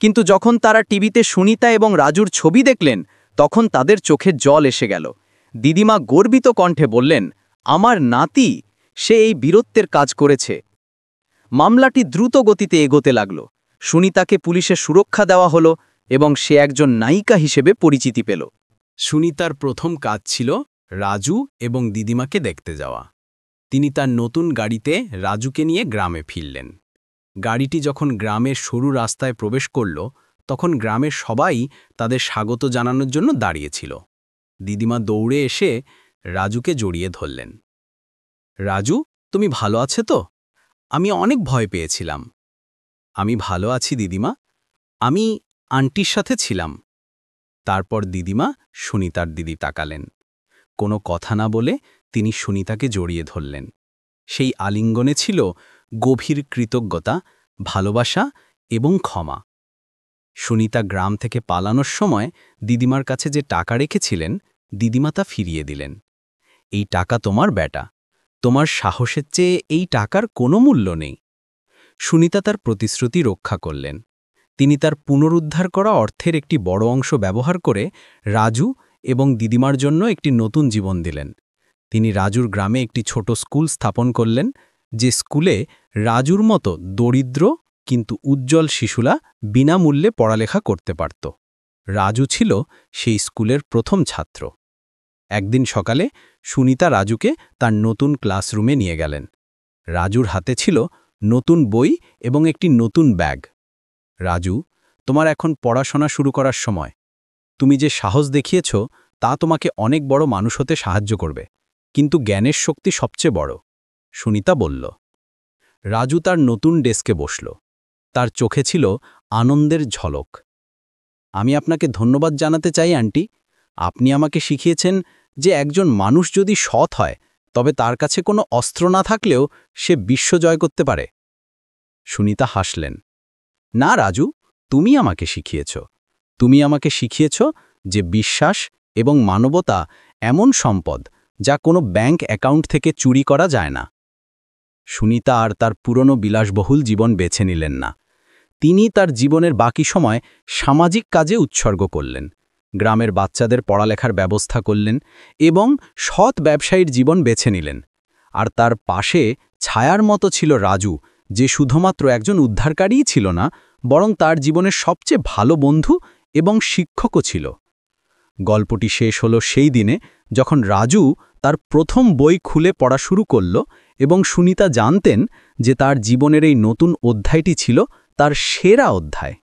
কিন্তু যখন তারা টিভিতে সুনিতা এবং রাজুর ছবি দেখলেন, তখন তাদের চোখে জল এসে গেল। দিদিমা গর্বিত কণ্ঠে বললেন, আমার নাতি, সে এই বীরত্বের কাজ করেছে। মামলাটি দ্রুত গতিতে এগোতে লাগল। সুনিতাকে পুলিশের সুরক্ষা দেওয়া হলো এবং সে একজন নায়িকা হিসেবে পরিচিতি পেল। সুনিতার প্রথম কাজ ছিল রাজু এবং দিদিমাকে দেখতে যাওয়া। তিনি তার নতুন গাড়িতে রাজুকে নিয়ে গ্রামে ফিরলেন। গাড়িটি যখন গ্রামের সরু রাস্তায় প্রবেশ করল, তখন গ্রামের সবাই তাদের স্বাগত জানানোর জন্য দাঁড়িয়েছিল। দিদিমা দৌড়ে এসে রাজুকে জড়িয়ে ধরলেন। রাজু, তুমি ভালো আছে তো? আমি অনেক ভয় পেয়েছিলাম। আমি ভালো আছি দিদিমা, আমি আন্টির সাথে ছিলাম। তারপর দিদিমা সুনিতার দিদি তাকালেন। কোনো কথা না বলে তিনি সুনিতাকে জড়িয়ে ধরলেন। সেই আলিঙ্গনে ছিল গভীর কৃতজ্ঞতা, ভালোবাসা এবং ক্ষমা। সুনিতা গ্রাম থেকে পালানোর সময় দিদিমার কাছে যে টাকা রেখেছিলেন, দিদিমা তা ফিরিয়ে দিলেন। এই টাকা তোমার বেটা, তোমার সাহসের চেয়ে এই টাকার কোনো মূল্য নেই। সুনিতা তার প্রতিশ্রুতি রক্ষা করলেন। তিনি তার পুনরুদ্ধার করা অর্থের একটি বড় অংশ ব্যবহার করে রাজু এবং দিদিমার জন্য একটি নতুন জীবন দিলেন। তিনি রাজুর গ্রামে একটি ছোট স্কুল স্থাপন করলেন, যে স্কুলে রাজুর মতো দরিদ্র কিন্তু উজ্জ্বল শিশুরা বিনামূল্যে পড়ালেখা করতে পারত। রাজু ছিল সেই স্কুলের প্রথম ছাত্র। একদিন সকালে সুনিতা রাজুকে তার নতুন ক্লাসরুমে নিয়ে গেলেন। রাজুর হাতে ছিল নতুন বই এবং একটি নতুন ব্যাগ। রাজু, তোমার এখন পড়াশোনা শুরু করার সময়। তুমি যে সাহস দেখিয়েছ তা তোমাকে অনেক বড় মানুষ হতে সাহায্য করবে, কিন্তু জ্ঞানের শক্তি সবচেয়ে বড়, সুনিতা বলল। রাজু তার নতুন ডেস্কে বসল। তার চোখে ছিল আনন্দের ঝলক। আমি আপনাকে ধন্যবাদ জানাতে চাই আন্টি। আপনি আমাকে শিখিয়েছেন যে একজন মানুষ যদি সৎ হয়, তবে তার কাছে কোনো অস্ত্র না থাকলেও সে বিশ্ব জয় করতে পারে। সুনিতা হাসলেন। না রাজু, তুমি আমাকে শিখিয়েছ। তুমি আমাকে শিখিয়েছ যে বিশ্বাস এবং মানবতা এমন সম্পদ যা কোনো ব্যাংক অ্যাকাউন্ট থেকে চুরি করা যায় না। সুনিতা আর তার পুরনো বিলাসবহুল জীবন বেছে নিলেন না। তিনি তার জীবনের বাকি সময় সামাজিক কাজে উৎসর্গ করলেন, গ্রামের বাচ্চাদের পড়ালেখার ব্যবস্থা করলেন এবং সৎ ব্যবসায়ীর জীবন বেছে নিলেন। আর তার পাশে ছায়ার মতো ছিল রাজু, যে শুধুমাত্র একজন উদ্ধারকারীই ছিল না, বরং তার জীবনের সবচেয়ে ভালো বন্ধু এবং শিক্ষকও ছিল। গল্পটি শেষ হলো সেই দিনে যখন রাজু তার প্রথম বই খুলে পড়া শুরু করল এবং সুনিতা জানতেন যে তার জীবনের এই নতুন অধ্যায়টি ছিল তার সেরা অধ্যায়।